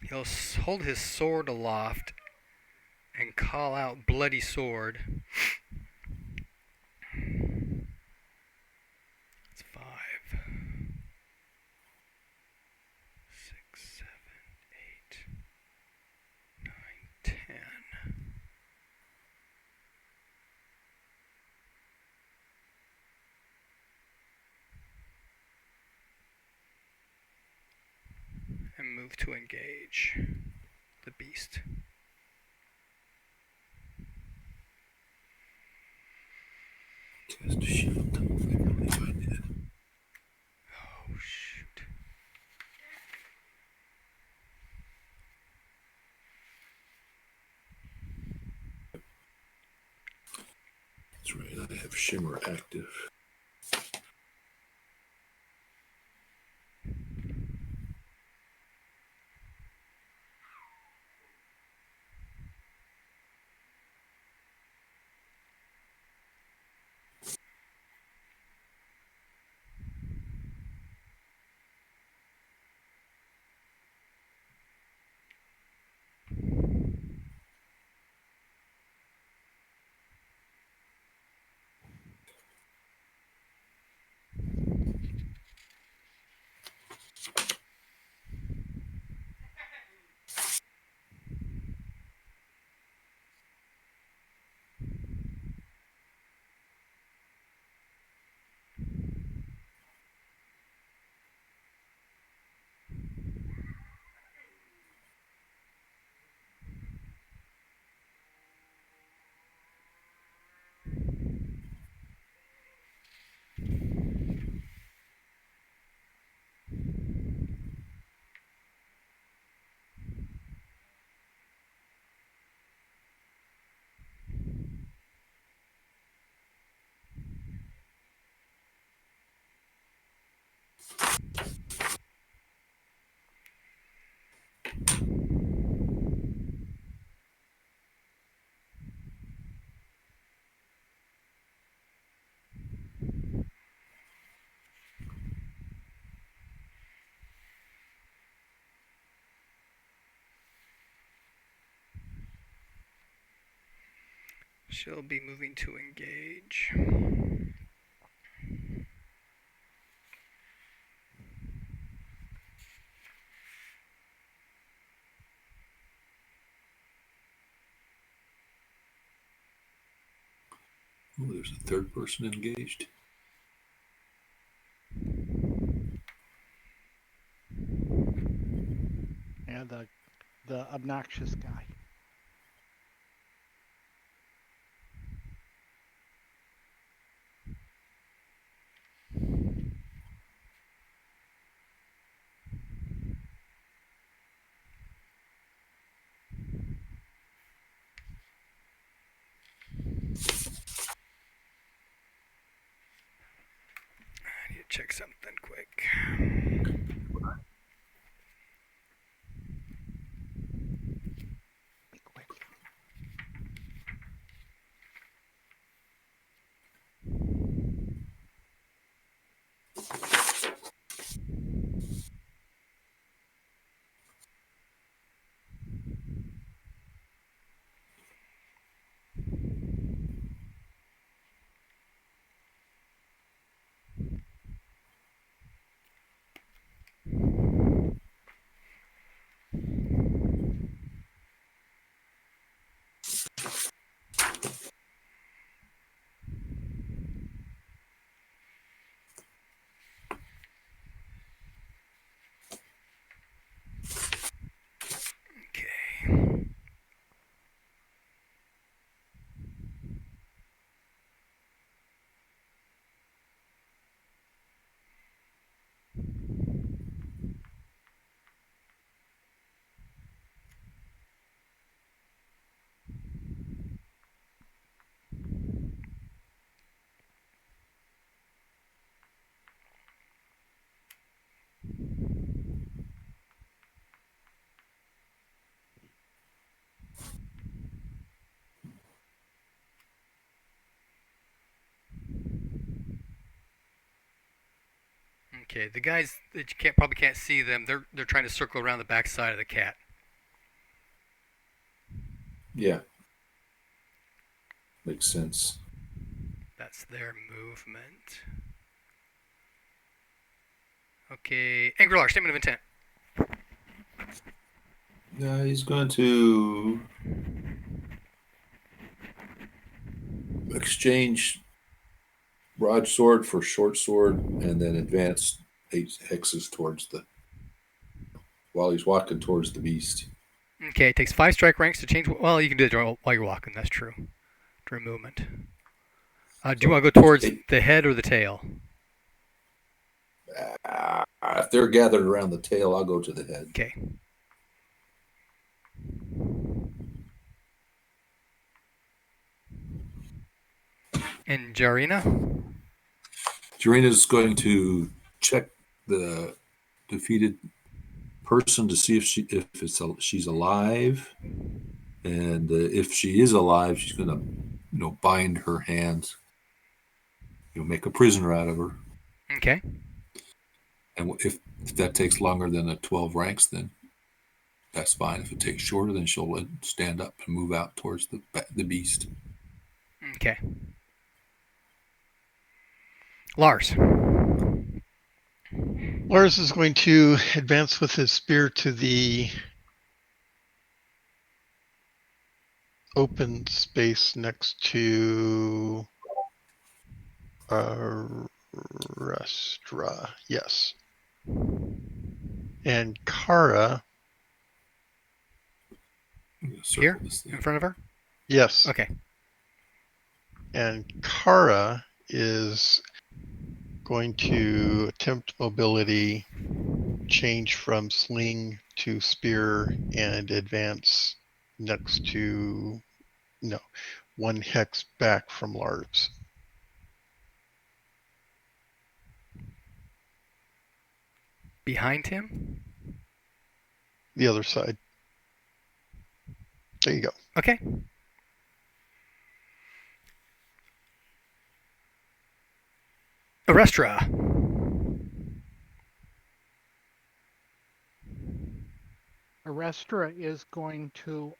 He'll hold his sword aloft and call out bloody sword. It's 5, 6, 7, 8, 9, 10. And move to engage the beast. Cast a shield. I believe I did. Oh, shoot. That's right. I have Shimmer active. She'll be moving to engage. Oh, there's a third person engaged. Yeah, the obnoxious guy. I need to check something quick. Be quick. Okay. Okay, the guys that you probably can't see them. They're trying to circle around the back side of the cat. Yeah. Makes sense. That's their movement. Okay, Angrelar, statement of intent. He's going to exchange broadsword for short sword and then advance 8 hexes towards while he's walking towards the beast. Okay, it takes 5 strike ranks to change. Well, you can do it while you're walking. That's true. During movement. Do you want to go towards the head or the tail? If they're gathered around the tail, I'll go to the head. Okay. And Jarina? Jarina's going to check the defeated person to see if she's alive, and if she is alive, she's going to bind her hands, make a prisoner out of her. Okay. And if that takes longer than 12 ranks, then that's fine. If it takes shorter, then she'll stand up and move out towards the beast. Okay. Lars. Lars is going to advance with his spear to the open space next to Restra. Yes. And Kara. Here? In front of her? Yes. Okay. And Kara is going to attempt mobility, change from sling to spear, and advance next to, 1 hex back from Lars. Behind him? The other side. There you go. Okay. Arestra. Arestra is going to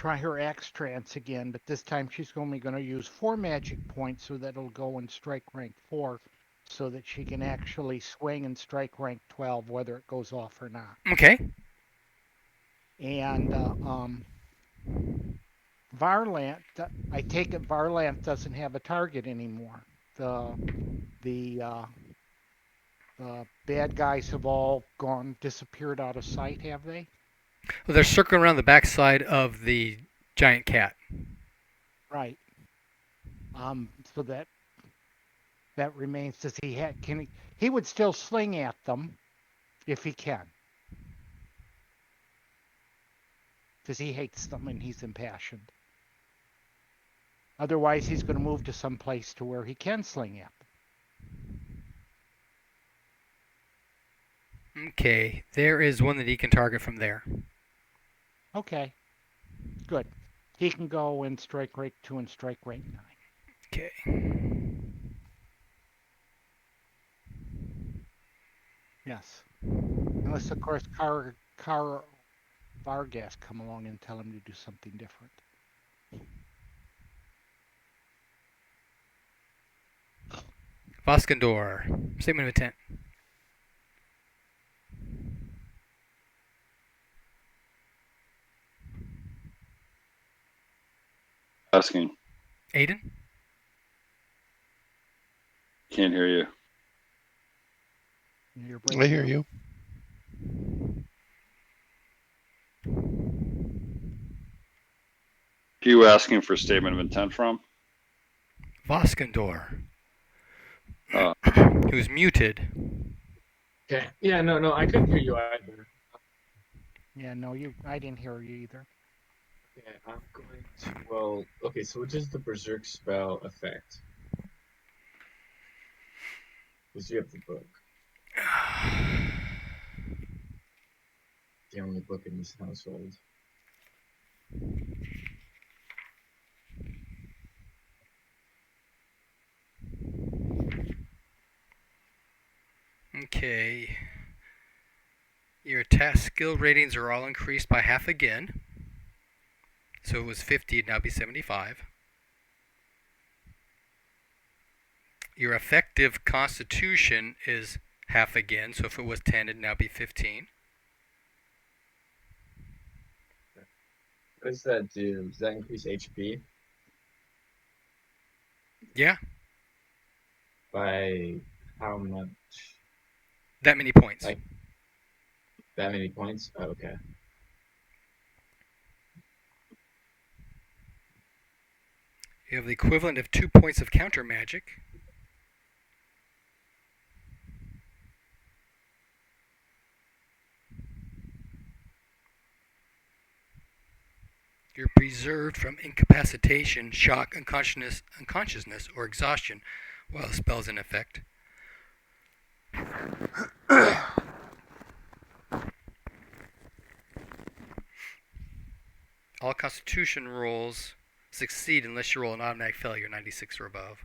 try her Axe Trance again, but this time she's only going to use 4 magic points so that it'll go and strike rank 4 so that she can actually swing and strike rank 12 whether it goes off or not. Okay. And Varlant, I take it Varlant doesn't have a target anymore. The bad guys have all disappeared out of sight, have they? Well, they're circling around the backside of the giant cat. Right. So that remains. Does he would still sling at them if he can. Because he hates them and he's impassioned. Otherwise, he's going to move to some place to where he can sling at them. Okay, there is one that he can target from there. Okay, good. He can go and strike rank 2 and strike rank 9. Okay. Yes. Unless, of course, Vargas come along and tell him to do something different. Voskandor, statement of intent. Asking. Aiden? Can't hear you. I hear you. Who you asking for statement of intent from? Voskandor. Who's muted. Okay. Yeah, no, I couldn't hear you either. Yeah, no, I didn't hear you either. Okay, I'm going to, well, okay, so what does the Berserk spell affect? Because you have the book. The only book in this household. Okay. Your attack skill ratings are all increased by half again. So it was 50, it'd now be 75. Your effective constitution is half again, so if it was 10, it'd now be 15. What does that do? Does that increase HP? Yeah, By how much? that many points. Like, that many points? Oh, okay. You have the equivalent of 2 points of counter magic. You're preserved from incapacitation, shock, unconsciousness, or exhaustion while the spell's in effect. All constitution rolls succeed unless you roll an automatic failure, 96 or above.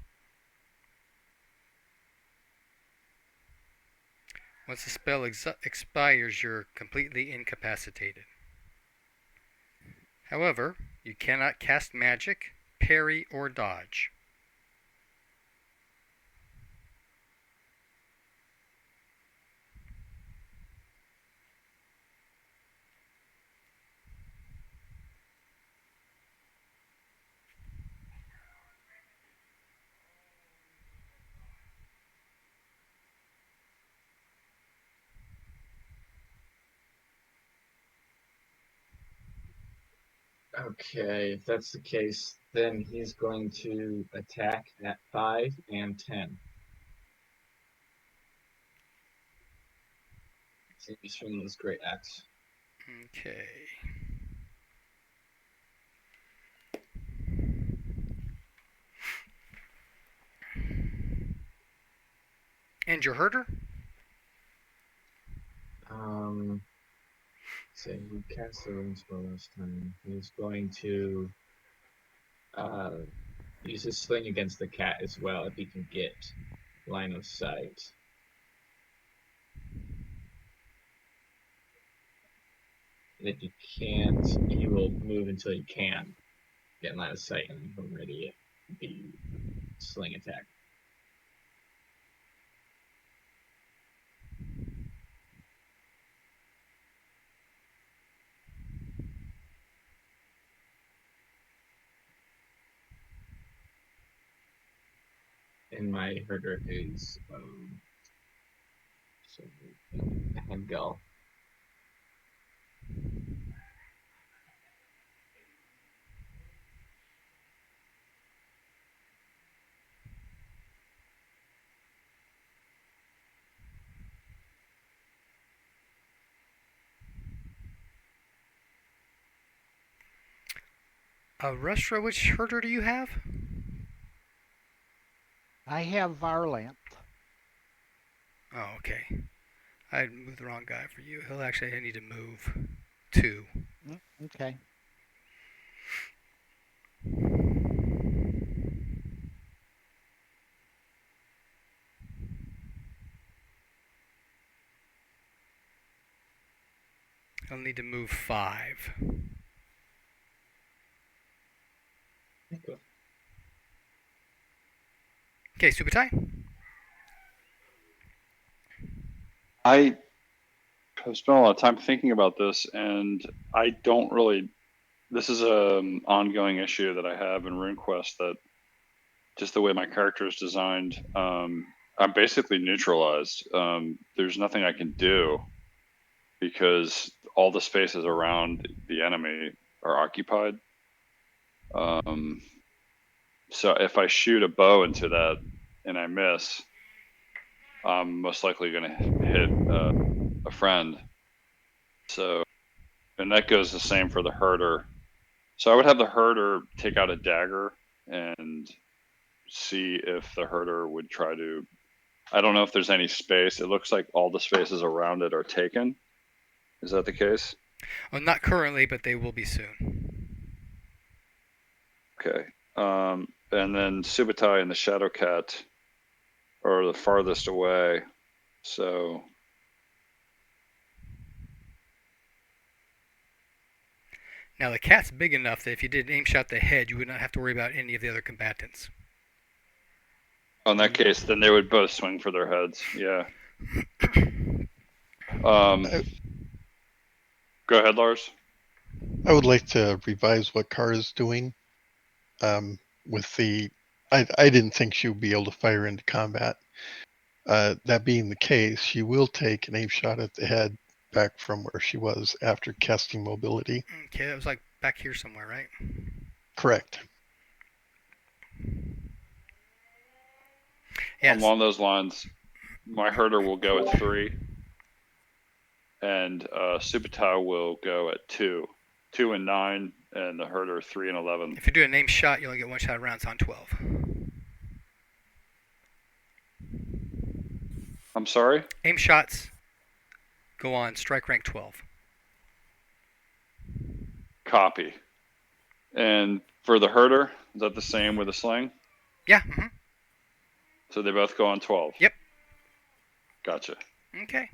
Once the spell expires, you're completely incapacitated. However, you cannot cast magic, parry, or dodge. Okay, if that's the case, then he's going to attack at 5 and 10. See, he's swinging this great axe. Okay. And your herder? Say he cast the ring spell last time. He's going to use his sling against the cat as well if he can get line of sight. And if you can't, he will move until you can get in line of sight and when ready, the sling attack. And my herder is so a Hemgel. Restra, which herder do you have? I have Varlant. Oh, okay. I moved the wrong guy for you. He'll actually need to move 2. Okay. He'll need to move 5. Okay, Subutai. I have spent a lot of time thinking about this, and I don't really. This is an ongoing issue that I have in RuneQuest, that just the way my character is designed, I'm basically neutralized. There's nothing I can do because all the spaces around the enemy are occupied. So if I shoot a bow into that and I miss, I'm most likely going to hit a friend. So, and that goes the same for the herder. So I would have the herder take out a dagger and see if the herder would try to. I don't know if there's any space. It looks like all the spaces around it are taken. Is that the case? Well, not currently, but they will be soon. Okay. And then Subutai and the Shadow Cat are the farthest away. So Now, the cat's big enough that if you did an aim shot the head, you would not have to worry about any of the other combatants. in that case, then they would both swing for their heads. Yeah. Go ahead, Lars. I would like to revise what Kara's doing. With the, I didn't think she would be able to fire into combat. That being the case, she will take an aim shot at the head back from where she was after casting mobility. Okay, that was like back here somewhere, right? Correct. Yes. Along those lines, my herder will go at 3, and Subutai will go at 2. 2 and 9, and the herder 3 and 11. If you do a name shot, you only get one shot rounds on 12. I'm sorry? Aim shots go on strike rank 12. Copy. And for the herder, is that the same with the sling? Yeah. Mm-hmm. So they both go on 12? Yep. Gotcha. Okay.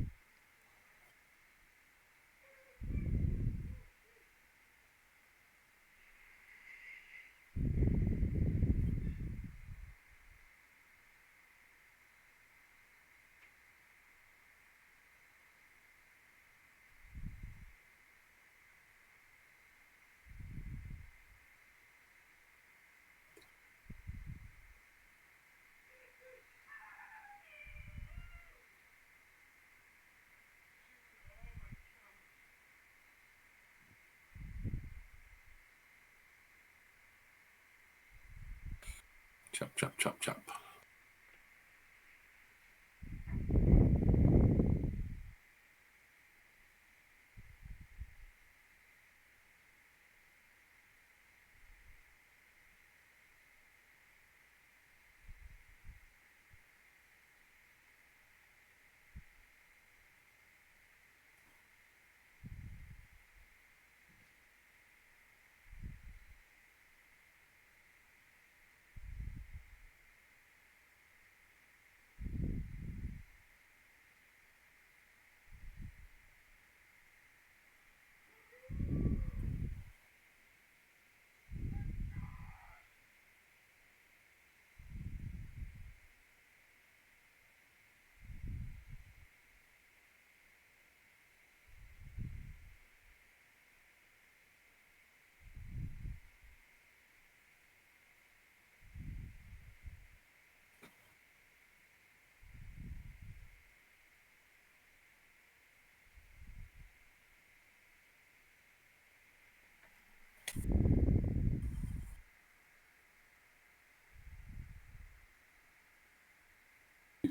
Chop, chop, chop, chop.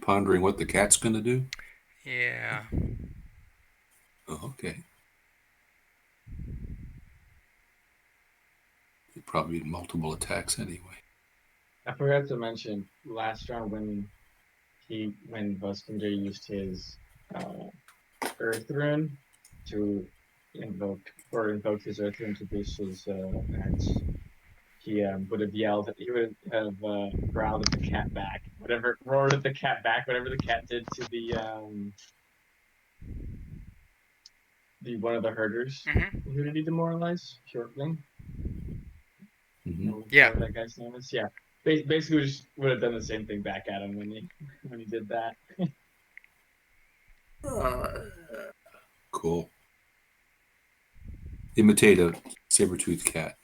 pondering what the cat's going to do? Yeah. Oh, okay. It'd probably be multiple attacks anyway. I forgot to mention last round when Buskinger used his Earth Rune to invoke his Earth Rune to boost his axe. He would have yelled. He would have growled at the cat back. Whatever, roared at the cat back. Whatever the cat did to the one of the herders. Mm-hmm. Who did he demoralize? Shortling. Mhm. Yeah. Whatever that guy's name is. Yeah. Basically, just would have done the same thing back at him when he did that. Cool. Imitate a saber-toothed cat.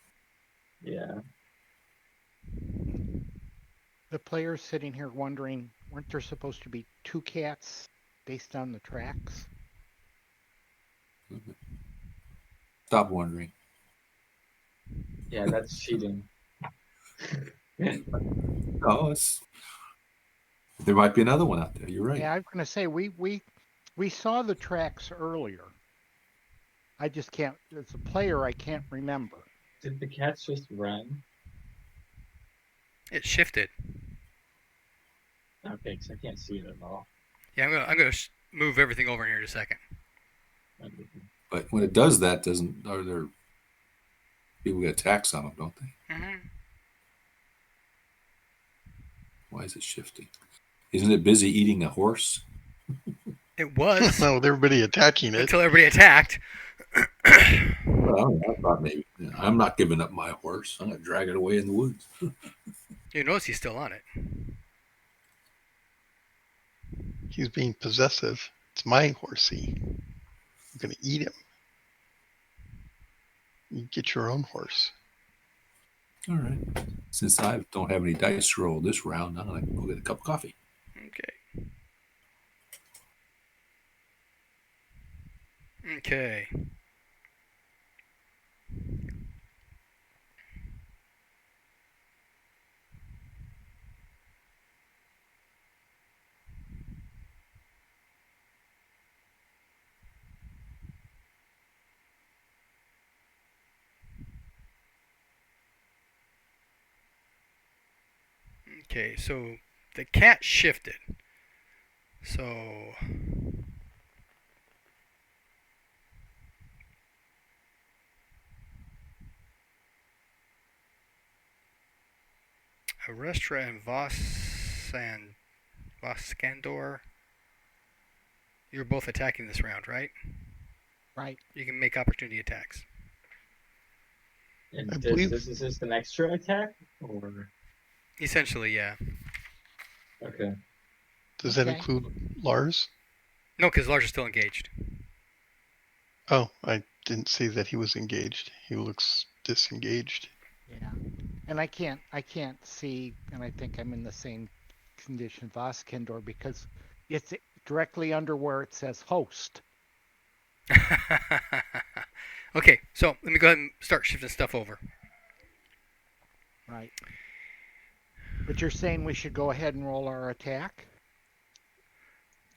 Yeah. The players sitting here wondering, weren't there supposed to be 2 cats based on the tracks? Stop wondering. Yeah, that's cheating. Oh, there might be another one out there. You're right. Yeah, I'm going to say we saw the tracks earlier. I just can't, as a player, I can't remember. Did the cats just run? It shifted. Okay, because I can't see it at all. Yeah, I'm gonna move everything over here in a second. But when it does that, are there people get attacks on them, don't they? Mm-hmm. Why is it shifting? Isn't it busy eating a horse? It was No, with everybody attacking it. until everybody attacked. Well, I thought maybe. I'm not giving up my horse. I'm going to drag it away in the woods. You notice he's still on it. He's being possessive. It's my horsey. I'm going to eat him. You get your own horse. All right. Since I don't have any dice to roll this round, I'm going to go get a cup of coffee. Okay. Okay. Okay, so the cat shifted. So Arestra and Voskandor, you're both attacking this round, right? Right. You can make opportunity attacks. And I this believe- is just an extra attack, or Essentially, yeah. okay. Does that Okay. include Lars? No, because Lars is still engaged. Oh, I didn't see that he was engaged. He looks disengaged. Yeah. And I can't see, and I think I'm in the same condition Voskendor because it's directly under where it says host. Okay, so let me go ahead and start shifting stuff over. Right. But you're saying we should go ahead and roll our attack?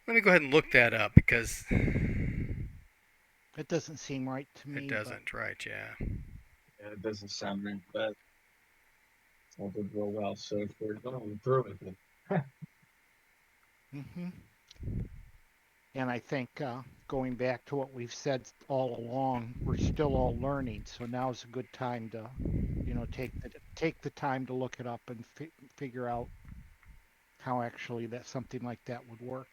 Let me go ahead and look that up because It doesn't seem right to me. it doesn't, right? Yeah. Yeah, it doesn't sound right, but all did real well. So if we're going through with it, Mm-hmm. And I think going back to what we've said all along, we're still all learning. So now's a good time to, take the time to look it up and figure out how actually something like that would work.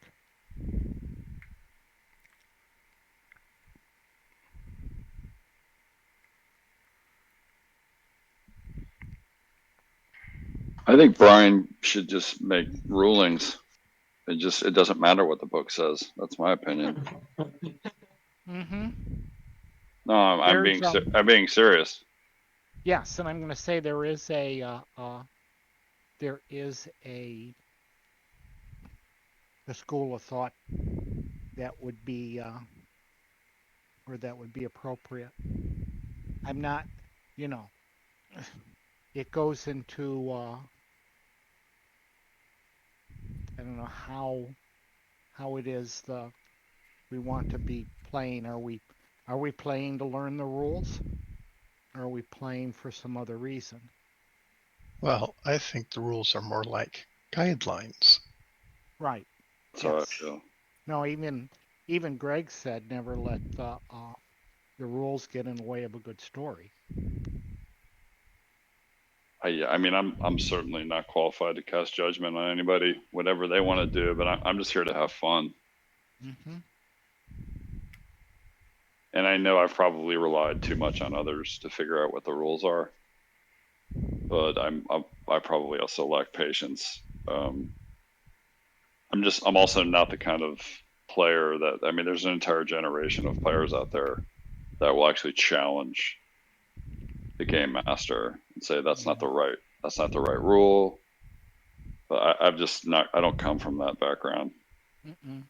I think Brian should just make rulings. It doesn't matter what the book says. That's my opinion. Mm-hmm. No, I'm being serious. Yes, and I'm going to say there is a school of thought that would be or that would be appropriate. I'm not, it goes into and don't know how it is we want to be playing. Are we playing to learn the rules? Or are we playing for some other reason? Well, I think the rules are more like guidelines. Right. That's how I Yes. feel. No, even Greg said never let the rules get in the way of a good story. I mean, I'm certainly not qualified to cast judgment on anybody, whatever they want to do, but I'm just here to have fun. Mm-hmm. And I know I've probably relied too much on others to figure out what the rules are, but I probably also lack patience. I'm also not the kind of player that, I mean, there's an entire generation of players out there that will actually challenge the game master and say that's not the right rule. But I've just not, I don't come from that background. Mm-mm.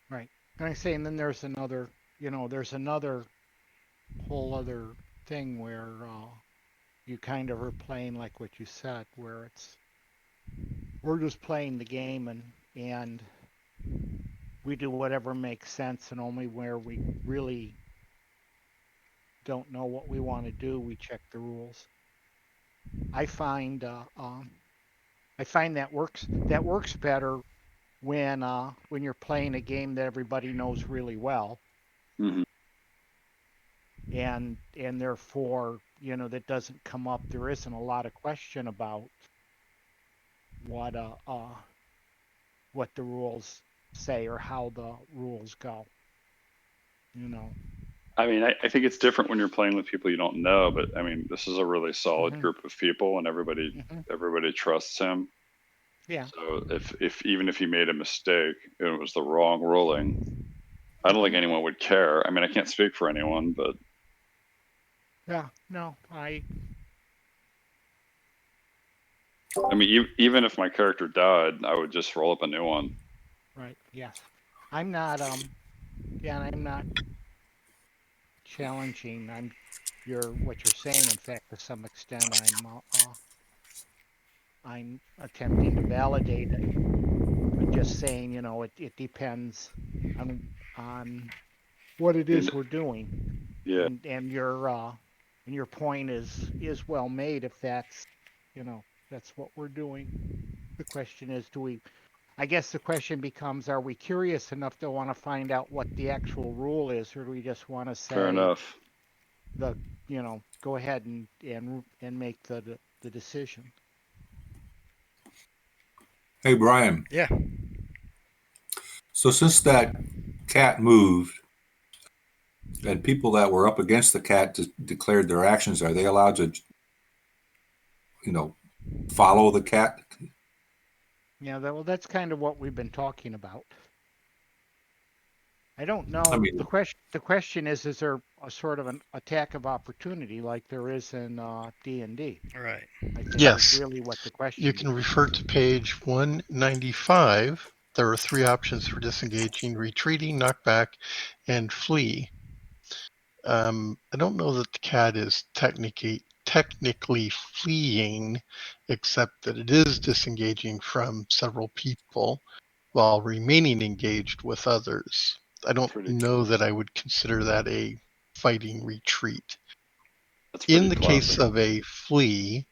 Right. And I say, and then there's another, there's another whole other thing where you kind of are playing like what you said, where we're just playing the game and we do whatever makes sense, and only where we really don't know what we want to do, we check the rules. I find that works better when you're playing a game that everybody knows really well, Mm-hmm. and therefore that doesn't come up. There isn't a lot of question about what the rules say or how the rules go. I mean, I think it's different when you're playing with people you don't know, but I mean, this is a really solid Mm-hmm. group of people, and everybody trusts him. Yeah. So if even if he made a mistake and it was the wrong ruling, I don't think anyone would care. I mean, I can't speak for anyone, but yeah, no, I mean, even if my character died, I would just roll up a new one. right, yes. I'm not I'm not challenging. What you're saying. In fact, to some extent, I'm attempting to validate it. I'm just saying, it depends on what it is And, we're doing, yeah, and your point is well made. If that's what we're doing. The question is, I guess the question becomes, are we curious enough to want to find out what the actual rule is, or do we just want to fair say enough. go ahead and make the decision? Hey, Brian. Yeah. So since that cat moved and people that were up against the cat declared their actions, are they allowed to, follow the cat? Yeah, that's kind of what we've been talking about. I don't know. I mean, The question is there a sort of an attack of opportunity like there is in D&D? Right. I think Yes. is really what the question You can becomes. refer to page 195. There are 3 options for disengaging: retreating, knockback, and flee. I don't know that the cat is technically fleeing, except that it is disengaging from several people while remaining engaged with others. I don't know that I would consider that a fighting retreat. That's pretty In the classic. case of a flee,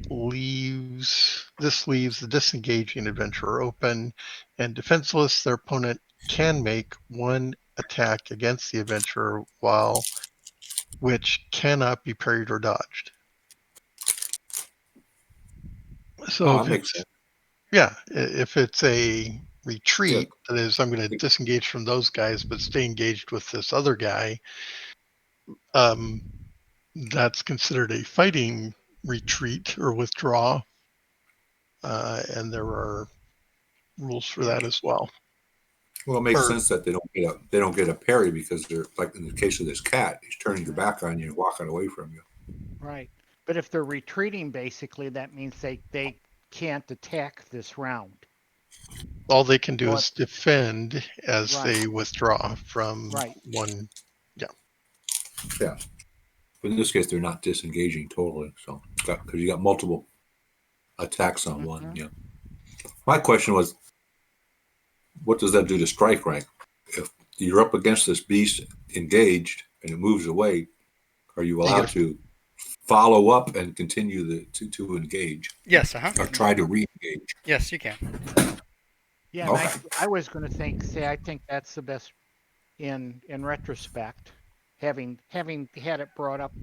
leaves the disengaging adventurer open and defenseless. Their opponent can make one attack against the adventurer, which cannot be parried or dodged. So that makes sense. if it's a retreat, Yeah. that is, I'm going to disengage from those guys but stay engaged with this other guy, that's considered a fighting retreat or withdraw, and there are rules for that as well. Well, it makes sense that they don't get a parry because they're, like in the case of this cat, he's turning their back on you and walking away from you. Right. But if they're retreating, basically, that means they can't attack this round. All they can do Well, is defend as Right. they withdraw from Right. one. But in this case, they're not disengaging totally. So, because you got multiple attacks on one. Mhm. Yeah. My question was, what does that do to strike rank? If you're up against this beast engaged and it moves away, are you You allowed get a- to follow up and continue to engage Yes, or try to re-engage? Yes, you can. Yeah, and Okay. I was going to say I think that's the best in retrospect, having had it brought up.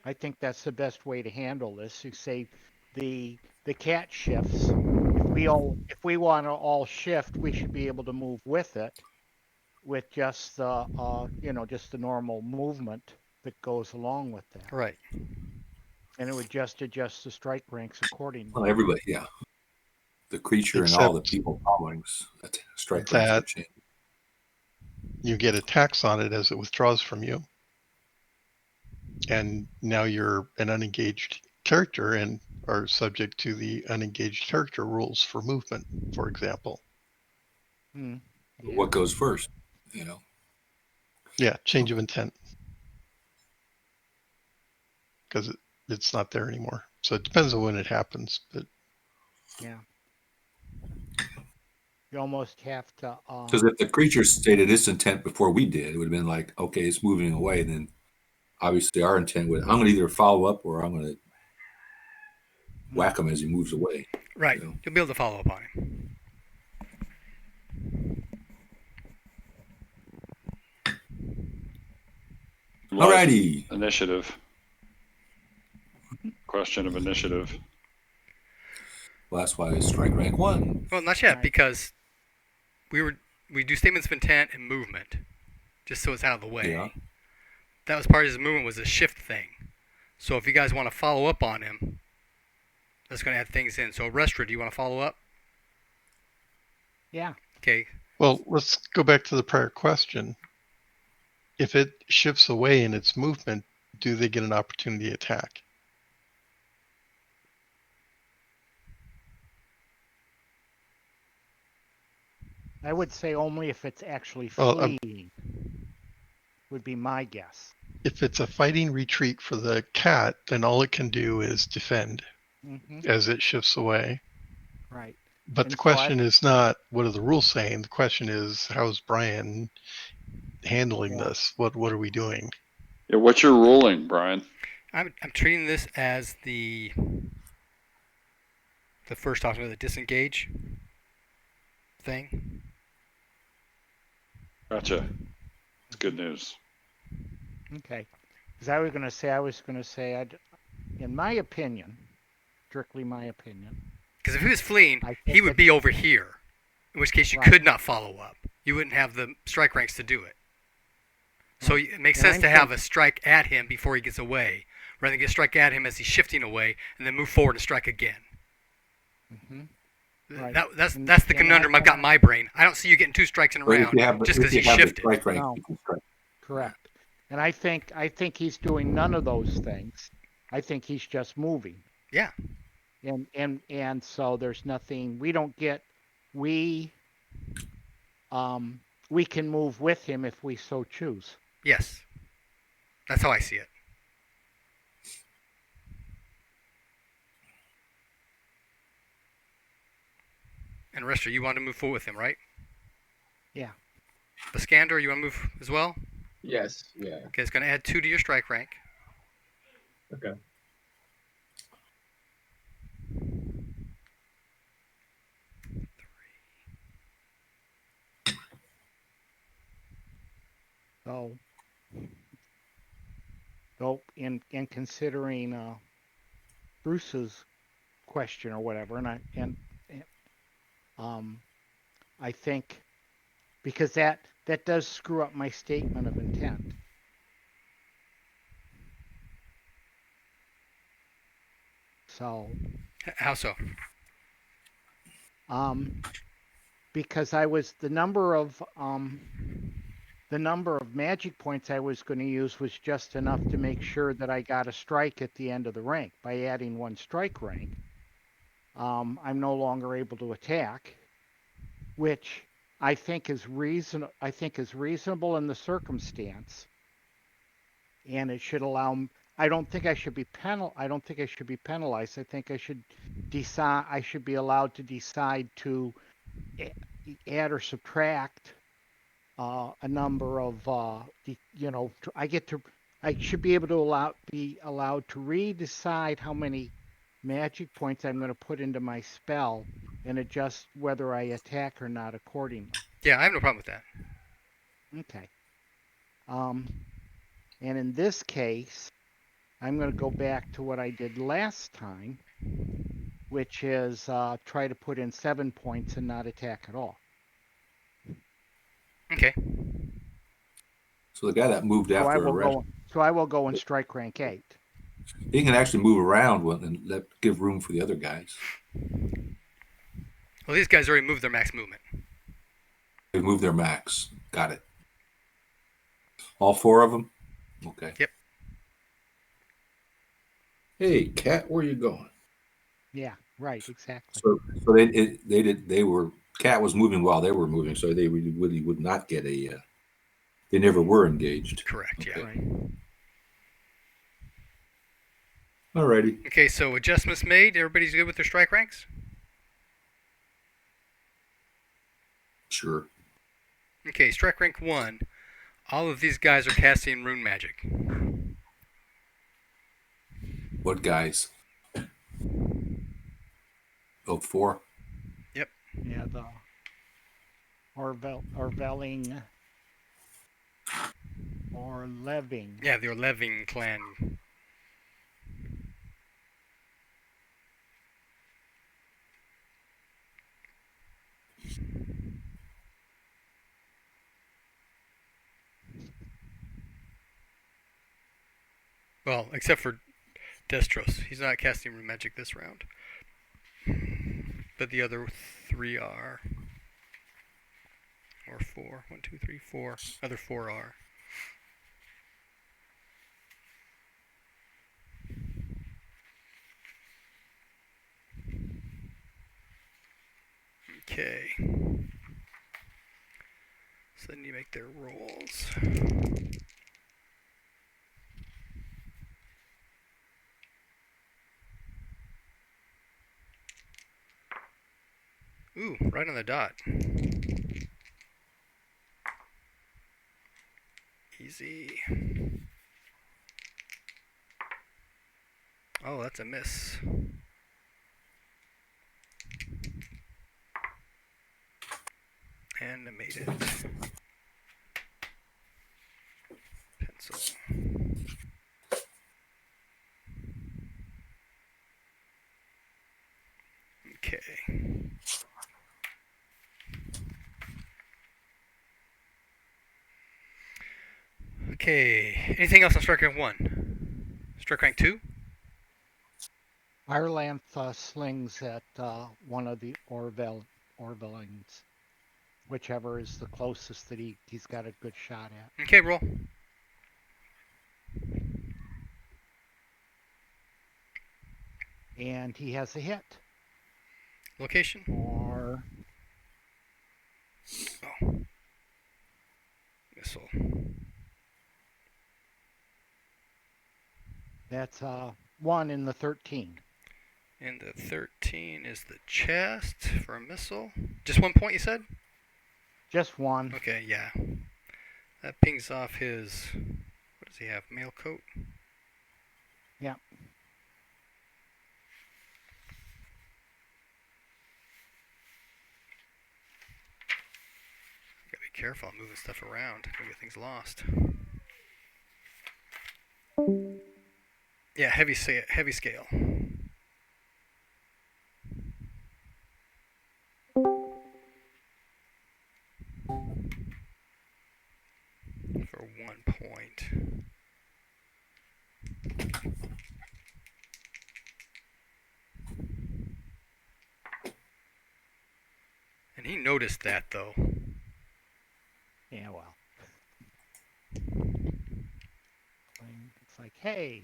I think that's the best way to handle this. You say the cat shifts. If we want to all shift, we should be able to move with it, with just the just the normal movement that goes along with that, Right. and it would just adjust the strike ranks accordingly. Well, everybody, yeah. The creature and all the Except people following strike ranks that would change. you get attacks on it as it withdraws from you. And now you're an unengaged character and are subject to the unengaged character rules for movement, for example. Yeah. What goes first? You know. Yeah, change of intent. Because it's not there anymore. So it depends on when it happens. But Yeah. You almost have to. Because if the creature stated its intent before we did, it would have been like, okay, it's moving away. Then obviously our intent would, I'm going to either follow up or I'm going to whack him as he moves away. Right. You know? You'll be able to follow up on him. Alrighty. Initiative. Question of initiative. Well, that's why it's strike rank 1. Well, not yet, Right. because we do statements of intent and movement, just so it's out of the way. Yeah. That was part of his movement, was a shift thing. So if you guys want to follow up on him, that's going to add things in. So Restra, do you want to follow up? Yeah. Okay. well, let's go back to the prior question. If it shifts away in its movement, do they get an opportunity attack? I would say only if it's actually Well, fleeing. Would be my guess. If it's a fighting retreat for the cat, then all it can do is defend as it shifts away. Right. But And the so question is not, what are the rules saying? The question is, how's Brian handling Yeah. this? What are we doing? Yeah, what's your ruling, Brian? I'm treating this as the first option, the disengage thing. Gotcha. That's good news. Okay. Because I was going to say, in my opinion, strictly my opinion. Because if he was fleeing, I he think would be over here. In which case you Right. could not follow up. You wouldn't have the strike ranks to do it. So it makes And sense I'm to have a strike at him before he gets away, rather than get a strike at him as he's shifting away, and then move forward and strike again. Right. That's And- the and conundrum I've got in my brain. I don't see you getting 2 strikes in a But if round you have, just if because you he have the shifted. strike rank, No. you can strike. Correct. And I think he's doing none of those things. I think he's just moving. Yeah. And so there's nothing, we can move with him if we so choose. Yes. That's how I see it. And Rester, you want to move forward with him, right? Yeah. Iskander, you want to move as well? Yes. Yeah. Okay, it's going to add 2 to your strike rank. Okay. So in considering Bruce's question or whatever, and I think because that does screw up my statement of intent. So How so? because I was the number of magic points I was going to use was just enough to make sure that I got a strike at the end of the rank. By adding 1 strike rank, I'm no longer able to attack, which I think is reasonable in the circumstance, and it should allow. I don't think I should be penalized. I think I should decide. I should be allowed to decide to add or subtract a number of. I should be able to be allowed to redecide how many magic points I'm going to put into my spell and adjust whether I attack or not accordingly. Yeah, I have no problem with that. Okay. And in this case, I'm going to go back to what I did last time, which is try to put in 7 points and not attack at all. Okay. So the guy that moved So after arrest, I will go and strike rank 8. he can actually move around and give room for the other guys. Well, these guys already moved their max movement. They move their max. Got it. All 4 of them? Okay. Yep. Hey, Cat, where you going? Yeah, right, exactly. So they were Cat was moving while they were moving, so they really would not get a. They never were engaged. Correct. Okay. Yeah. Right. Alrighty. Okay. So adjustments made. Everybody's good with their strike ranks. Sure. Okay. Strike rank 1. All of these guys are casting rune magic. What guys? Oh, 4. Yep. Yeah, the Orvelling or Leving. Yeah, the Orleving clan. Well, except for Destros. He's not casting rune magic this round. But the other 3 are. Or 4. 1, 2, 3, 4. Other 4 are. Okay. So then you make their rolls. Ooh, right on the dot. Easy. Oh, that's a miss. And I made it. Pencil. Okay. Okay. Anything else on strike rank 1? Strike rank 2? Glorantha slings at one of the Orvellings, whichever is the closest that he's got a good shot at. Okay, roll. And he has a hit. Location? Or Oh. Missile. that's 1 in the 13. And the 13 is the chest for a missile. Just 1 point, you said? Just 1. Okay, yeah. That pings off his... What does he have? Mail coat? Yeah. Gotta be careful moving stuff around. Don't get things lost. Yeah, heavy scale. For 1 point. And he noticed that, though. Yeah, well. It's like, hey.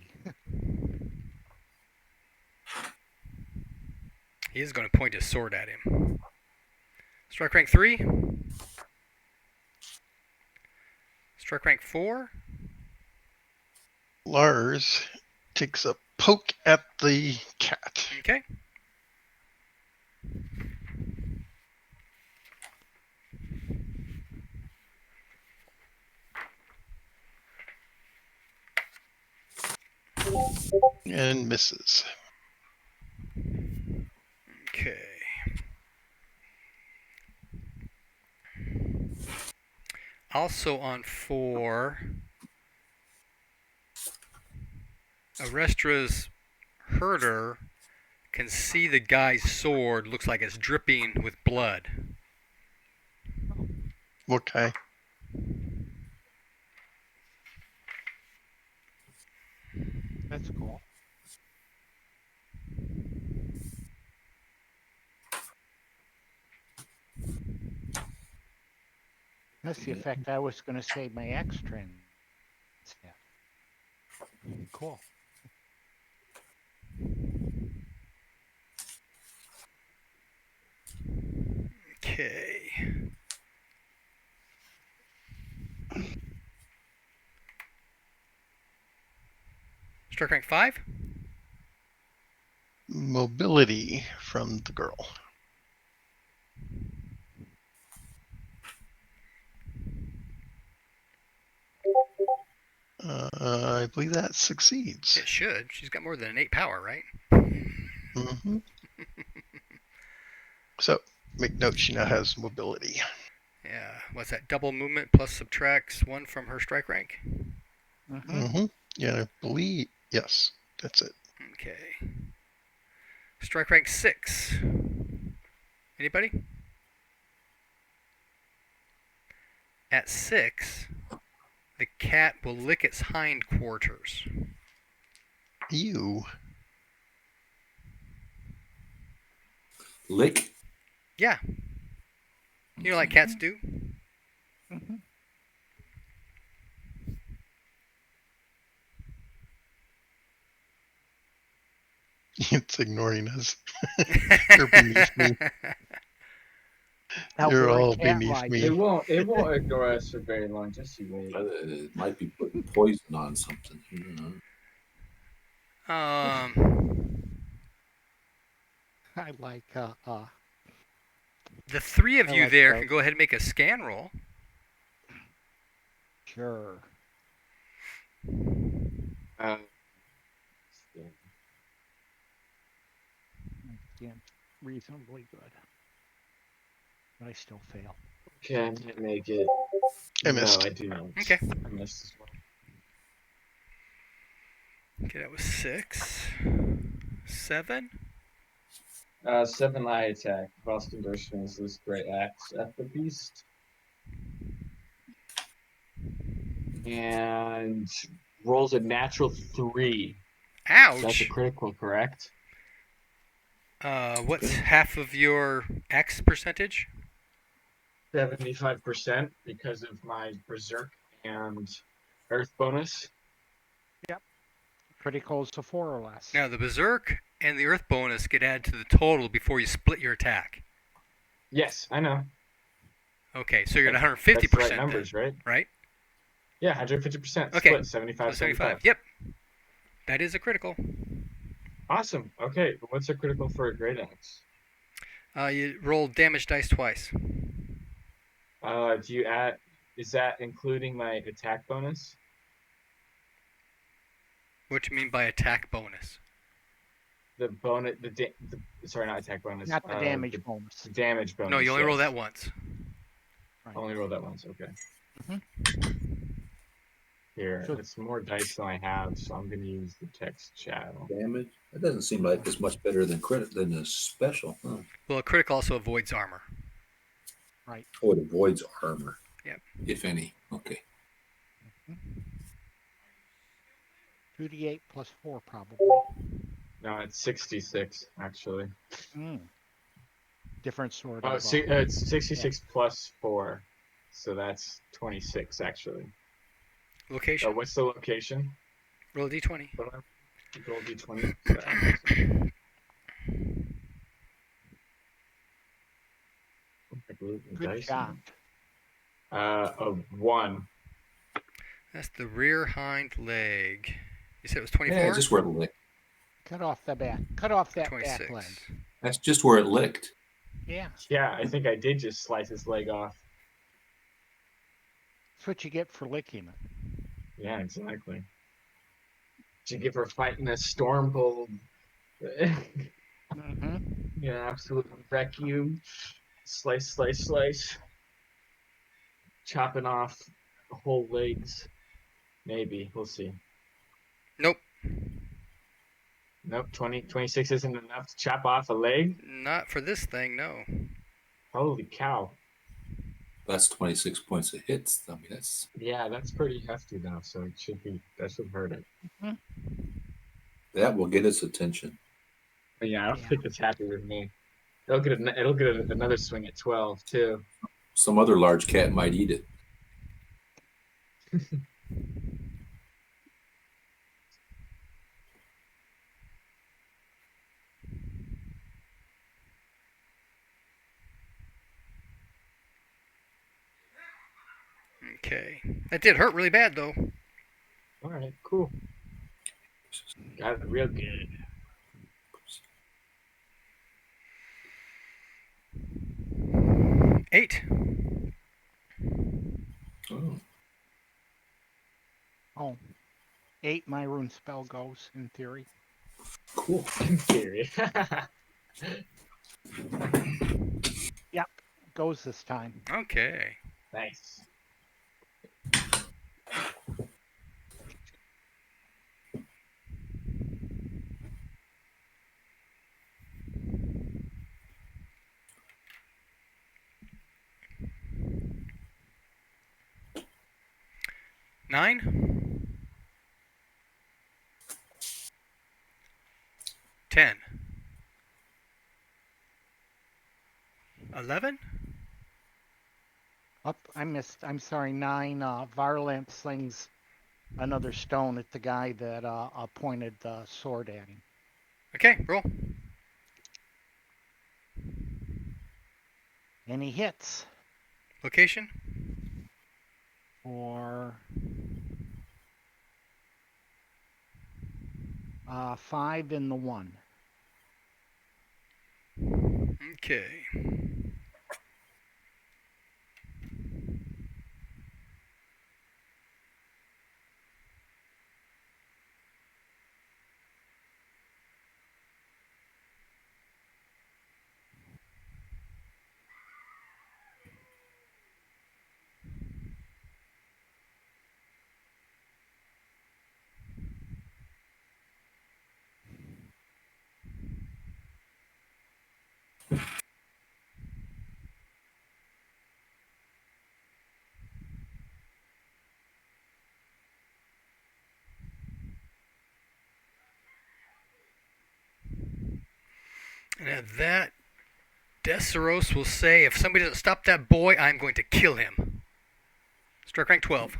He is going to point his sword at him. Strike rank 3. Strike rank 4. Lars takes a poke at the cat. Okay. And misses. Okay. Also on 4, Arestra's herder can see the guy's sword. Looks like it's dripping with blood. What guy? That's cool. That's the effect I was going to say my X trend. Cool. Okay. Strike rank 5. Mobility from the girl. I believe that succeeds. It should. She's got more than an 8 power, right? Mm-hmm. So, make note she now has mobility. Yeah. What's that? Double movement plus subtracts 1 from her strike rank. Mm-hmm. Yeah, I believe, yes, that's it. Okay. Strike rank 6. Anybody? At 6, the cat will lick its hindquarters. Ew. Lick? Yeah. You know, like cats do? Mm-hmm. It's ignoring us. You're beneath me. You're all beneath me. It won't ignore us for very long. Just you wait. It might be putting poison on something. You know? I like The 3 of I you like there those. can go ahead and make a scan roll. sure. Yeah, reasonably good. But I still fail. Okay, I might make it. I missed. No, I do not. Okay. I missed as well. Okay, that was 6. 7. 7 eye attack. Cross conversion is this great axe at the beast. And rolls a natural 3. Ouch! That's a critical, correct? What's half of your X percentage? 75% because of my berserk and earth bonus. Critical is a 4 or less. Now, the Berserk and the Earth bonus get added to the total before you split your attack. Yes, I know. Okay, so you're at 150%. That's the right numbers, right? Right? Yeah, 150%. Okay. Split 75, So 75. Yep. That is a critical. Awesome. Okay, what's a critical for a great axe? You roll damage dice twice. Do you add? Is that including my attack bonus? What do you mean by attack bonus? The bonus, sorry, not attack bonus. Not the damage the bonus. damage bonus. No, you only roll yes. that once. Right. Only roll that once. Okay. Mhm. Here, So- it's more dice than I have, so I'm going to use the text channel. Damage? That doesn't seem like it's much better than a special. Huh? Well, a critical also avoids armor. Right. Oh, it avoids armor. Yep. If any. Okay. 2d8 plus 4 probably. No, it's 66 actually. Different sort Oh, of. it's 66 plus 4, so that's 26 actually. Location. What's the location? Roll a d20. Roll d20. gluten Good dice. job. Of 1. That's the rear hind leg. You said it was Yeah, 24? just where it licked. Cut off the back. Cut off that 26. back leg. That's just where it licked. Yeah. Yeah, I think I did just slice his leg off. That's what you get for licking it. Yeah, exactly. To give her fighting a storm cold. Mm-hmm. Yeah, absolutely wreck you. Slice, slice, slice. Chopping off whole legs. Maybe. We'll see. Nope. Nope, 26 isn't enough to chop off a leg? Not for this thing, no. Holy cow. That's 26 points of hits. I mean, that's Yeah, that's pretty hefty now, so it should be, that should hurt it. that will get its attention. But yeah, I don't Yeah. think it's happy with me. It'll get another swing at 12, too. Some other large cat might eat it. Okay. That did hurt really bad, though. Alright, cool. Got it real good. Eight. Oh, Oh. 8, my rune spell goes, in theory. cool. In theory. Yep. Goes this time. Okay. Nice. Nine. 10. 11. Up, I missed. I'm sorry. 9. Varlamp slings another stone at the guy that pointed the sword at him. Okay, roll. And he hits Location. for 5 in the 1. Okay. And at that, Desiros will say, if somebody doesn't stop that boy, I'm going to kill him. Strike rank 12.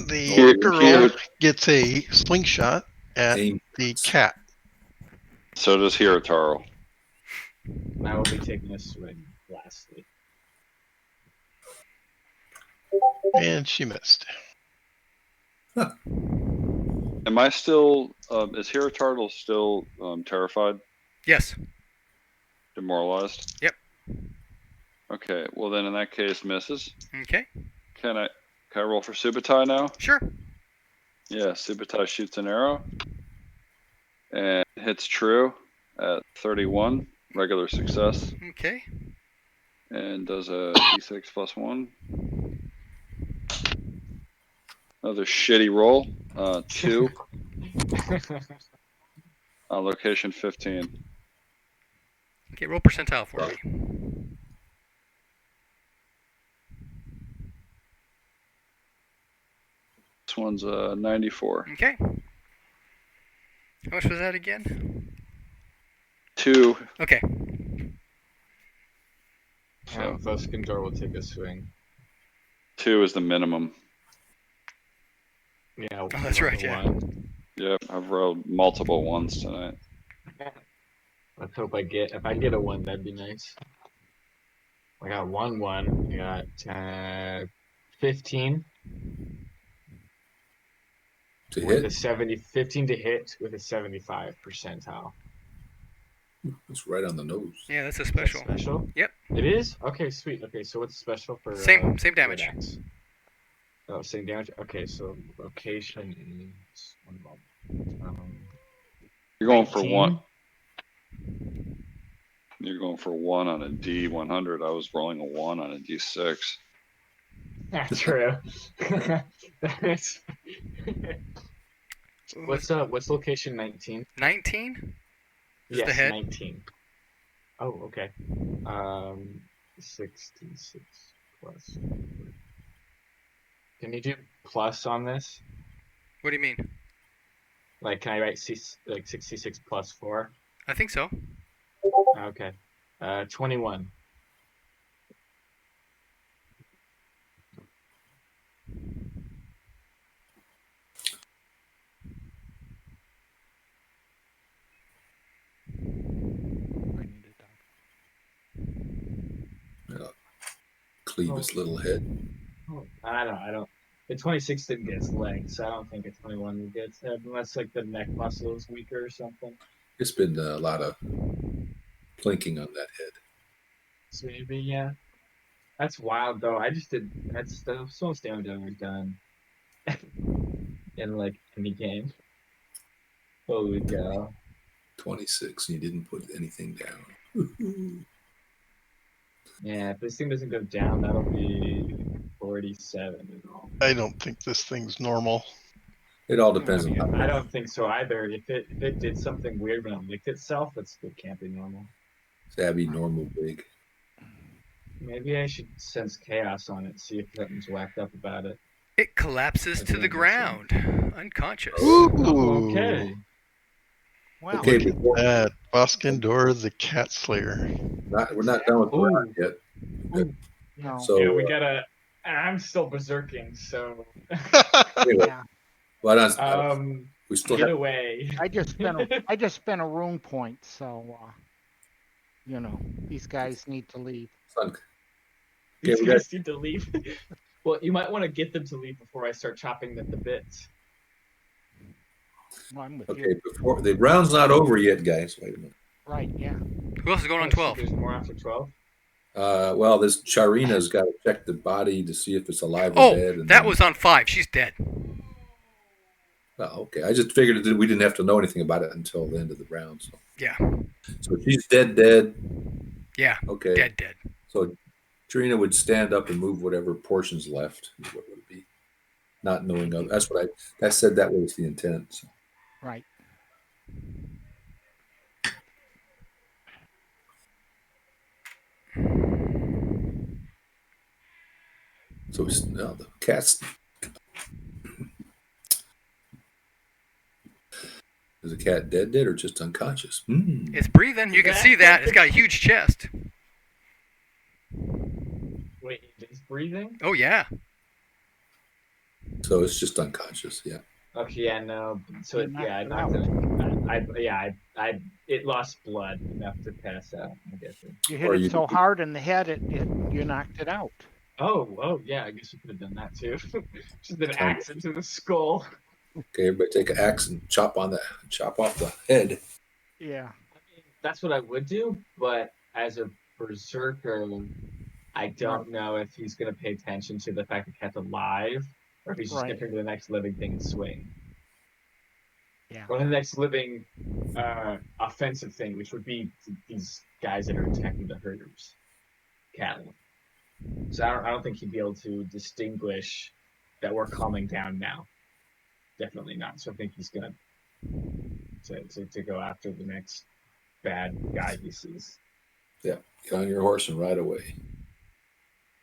The girl gets a slingshot at Aim. the cat. So does Hirotaro. And I will be taking a swing, lastly. And she missed. Am I still, is Hirotaro still terrified? Yes. Demoralized? Yep. Okay, well then in that case, misses. Okay. Can I roll for Subutai now? Sure. Yeah, Subutai shoots an arrow. And hits true at 31. Regular success. Okay. And does a d6 plus 1. Another shitty roll. 2. On location 15. Okay, roll percentile for me. This one's 94. Okay. How much was that again? 2. Okay. So Voskindor will take a swing. 2 is the minimum. Yeah. Oh, that's right, yeah. One. Yep, I've rolled multiple ones tonight. Let's hope if I get a 1, that'd be nice. I got 1-1. I got 15 To with hit? 15 to hit with a 75 percentile. It's right on the nose. Yeah, that's a Is that special. special? Yep. It is? Okay, sweet. Okay, so what's special for Same Red damage. Axe? Oh, same damage. Okay, so location is 1 moment. You're going for 19? one. You're going for 1 on a D100. I was rolling a 1 on a D6. That's true. That's... What's location 19? 19? Is Yes, the head? 19. Oh, okay. 66 plus. Can you do plus on this? What do you mean? Like, can I write 66 plus 4? I think so. Okay. 21. Cleave his little head. I don't. The 26 didn't get its legs, so I don't think a 21 would get its head, unless like the neck muscle is weaker or something. It's been a lot of plinking on that head. So maybe, yeah. That's wild, though. That's the most damage I've ever done in like any game. Holy cow. 26, and you didn't put anything down. Yeah, if this thing doesn't go down, that'll be 47 and all. I don't think this thing's normal. It all depends on. I don't think so either. If it did something weird when it licked itself, it can't be normal. Savvy, normal, big. Maybe I should sense chaos on it, see if something's whacked up about it. It collapses to the ground, unconscious. Ooh. Okay. Wow. Okay, Look at that. Boskendor the Cat Slayer. we're not done with Glorantha yet. No. So Yeah, we gotta. I'm still berserking, so. anyway, Yeah. well, we still Get have. away. I just spent a rune point, so these guys need to leave. These we guys need to leave. Well, you might want to get them to leave before I start chopping them to bits. Well, I'm with Okay, you. before the round's not over yet, guys. Wait a minute. Right, yeah. Who else is going on So 12? there's more after 12. Well, this Charina's got to check the body to see if it's alive or Oh, dead. And that then, was on 5. She's dead. oh, okay. I just figured that we didn't have to know anything about it until the end of the round. So, Yeah. so she's dead. Yeah. Okay. Dead. So Charina would stand up and move whatever portions left. What would it be? Not knowing of. That's what I said. That was the intent. So. Right. So now the cat's. Is the cat dead or just unconscious? It's breathing. You can see that. It's got a huge chest. Wait, it's breathing? Oh, yeah. So it's just unconscious. Yeah. Okay, yeah, no. So You knocked I it knocked out. it. It lost blood enough to pass out. I guess. You hit it so hard in the head, you knocked it out. Oh, yeah. I guess we could have done that too. Just an axe into the skull. Okay, everybody take an axe and chop off the head. Yeah. That's what I would do, but as a berserker, I don't know if he's going to pay attention to the fact that the cat's alive, or if he's just going to turn to the next living thing and swing. Yeah. Or the next living offensive thing, which would be these guys that are attacking the herders' cattle. So I don't think he'd be able to distinguish that we're calming down now. Definitely not. So I think he's going to go after the next bad guy he sees. Yeah, get on your horse and ride away.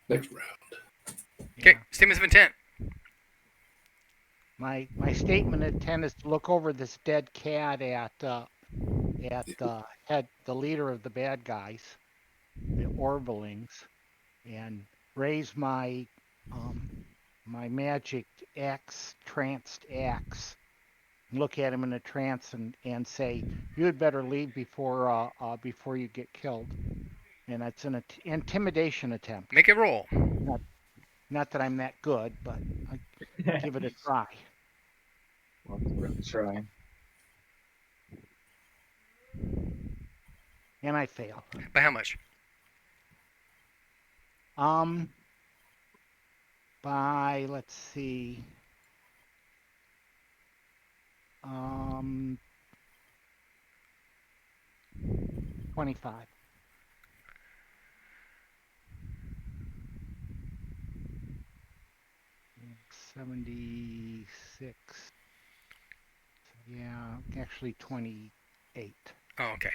Next round. Okay, statements of intent. My statement of intent is to look over this dead cat at the leader of the bad guys, the Orblings, and raise my my magic axe, tranced axe, look at him in a trance and say, "You had better leave before you get killed." And that's an intimidation attempt. Make it roll. Not that I'm that good, but I give it a try. Well, it's worth a try. And I fail. By how much? By, let's see, 25. And 76. Yeah, actually 28. Oh, okay.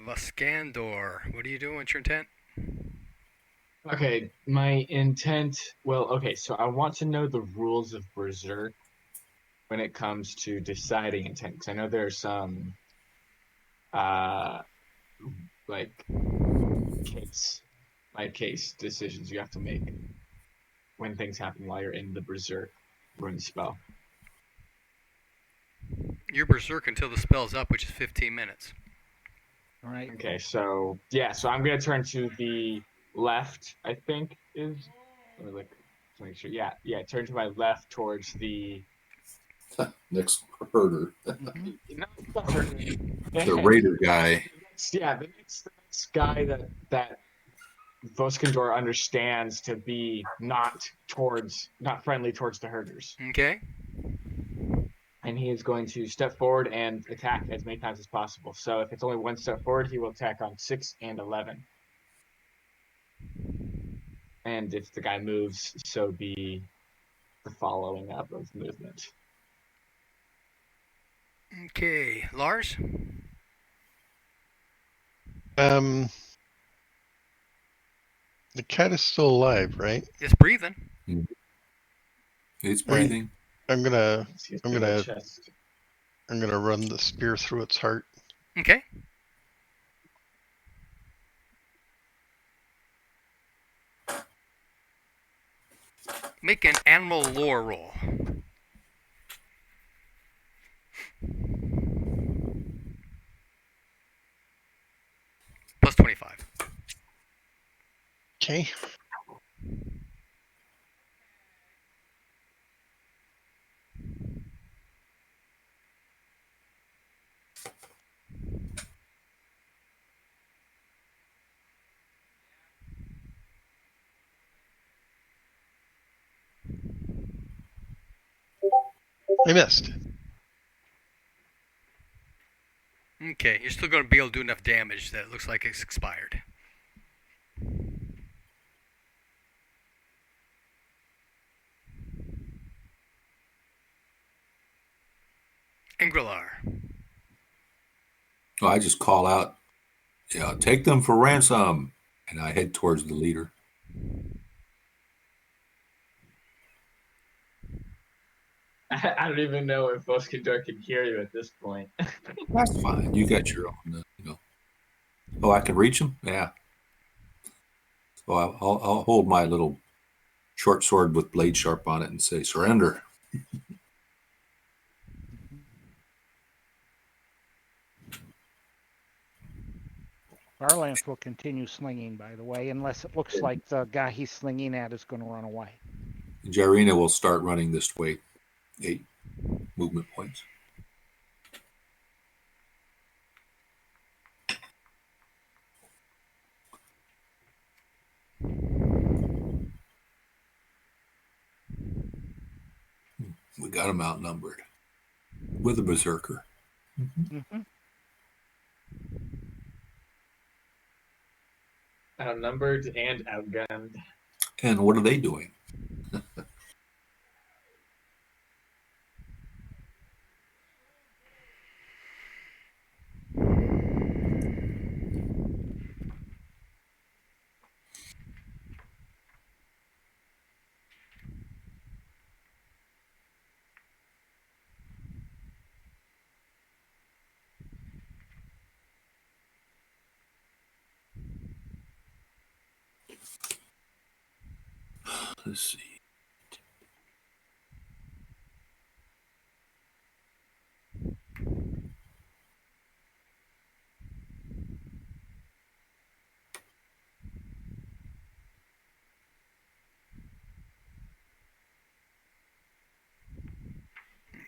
Vaskandor, what are you doing? What's your intent? Okay, my intent. Well, okay, so I want to know the rules of Berserk when it comes to deciding intent, because I know there's some, like case decisions you have to make when things happen while you're in the Berserk rune spell. You're berserk until the spell's up, which is 15 minutes. All right. Okay, so yeah, so I'm gonna turn to the left. I think is, let me look to make sure. Yeah, turn to my left towards the Next herder, not herder. the raider guy. The next guy that Voskandor understands to be not friendly towards the herders. Okay. And he is going to step forward and attack as many times as possible. So if it's only one step forward, he will attack on 6 and 11. And if the guy moves, so be the following up of movement. Okay. Lars? The cat is still alive, right? It's breathing. It's breathing. I'm gonna I'm run the spear through its heart. Okay. Make an animal lore roll. Plus 25. Okay. I missed. Okay, you're still going to be able to do enough damage that it looks like it's expired. Ingrilar. So I just call out, take them for ransom, and I head towards the leader. I don't even know if Voskandor can hear you at this point. That's fine. You got your own, Oh, I can reach him? Yeah. So I'll hold my little short sword with blade sharp on it and say, surrender. Varlance will continue slinging, by the way, unless it looks like the guy he's slinging at is going to run away. Jarina will start running this way. 8 movement points. We got him outnumbered with a berserker. Mm-hmm. Outnumbered and outgunned. And what are they doing? Let's see.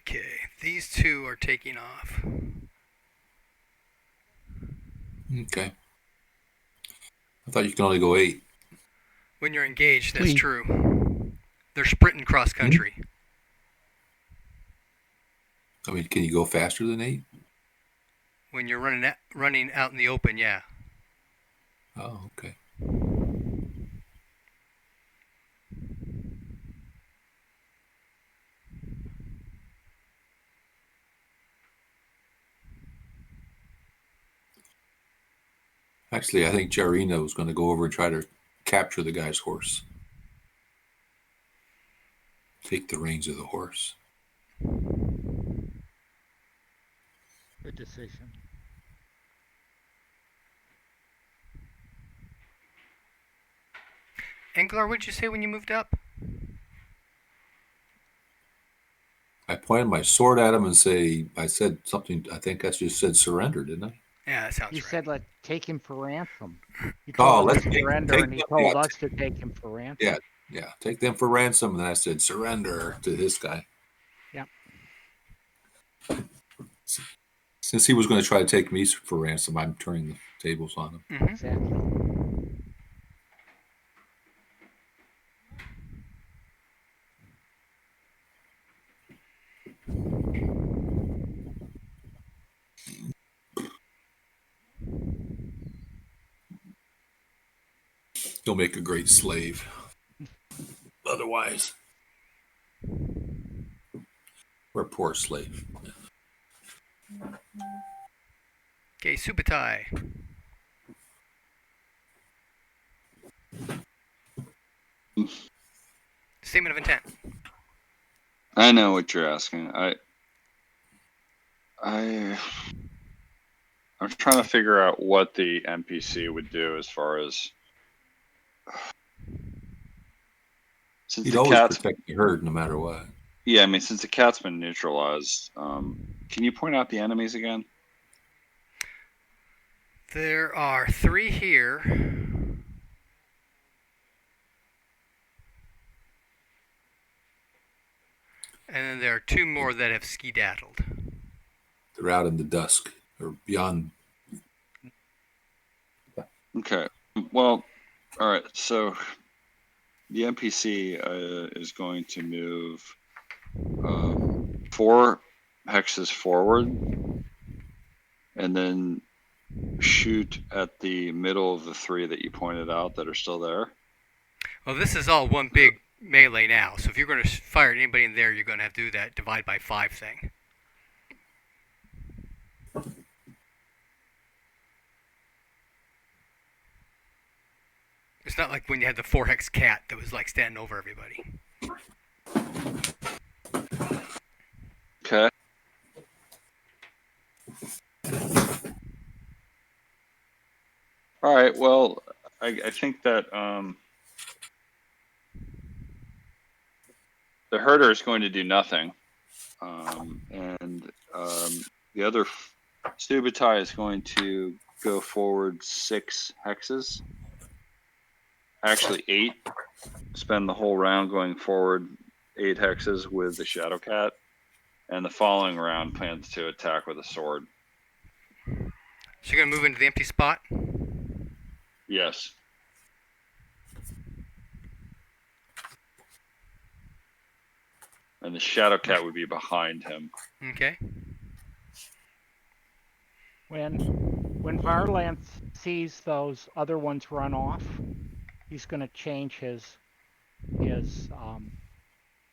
Okay, these two are taking off. Okay. I thought you could only go 8. When you're engaged, that's Clean. true. They're sprinting cross country. I mean, can you go faster than 8? When you're running out in the open, yeah. Oh, okay. Actually, I think Jarina was going to go over and try to capture the guy's horse. Take the reins of the horse. Good decision. Anglar, what'd you say when you moved up? I pointed my sword at him and I said something, I think I just said surrender, didn't I? Yeah, that sounds You right. said let's take him for ransom. You Oh, told him let's to take surrender, and he them, told yeah, us to take him for ransom. Yeah, yeah. Take them for ransom. And then I said surrender to this guy. Yeah. Since he was going to try to take me for ransom, I'm turning the tables on him. Mm-hmm. Exactly. He'll make a great slave. Otherwise, we're a poor slave. Okay, Subutai. Statement of intent. I know what you're asking. I'm trying to figure out what the NPC would do as far as since He'd the always cat's protect the herd no matter what. yeah. I mean, since the cat's been neutralized, can you point out the enemies again? There are 3 here. And then there are 2 more that have skedaddled. They're out in the dusk or beyond. Okay. Well, all right. So the NPC is going to move 4 hexes forward, and then shoot at the middle of the 3 that you pointed out that are still there. Well, this is all one big melee now, so if you're going to fire at anybody in there, you're going to have to do that divide by 5 thing. It's not like when you had the 4-hex cat that was like standing over everybody. Okay. All right. Well, I think that the herder is going to do nothing, and the other Subutai is going to go forward 6 hexes. Actually, 8. Spend the whole round going forward 8 hexes with the Shadow Cat, and the following round plans to attack with a sword. So you're going to move into the empty spot? Yes. And the Shadow Cat would be behind him. Okay. When Varlanth sees those other ones run off, he's going to change his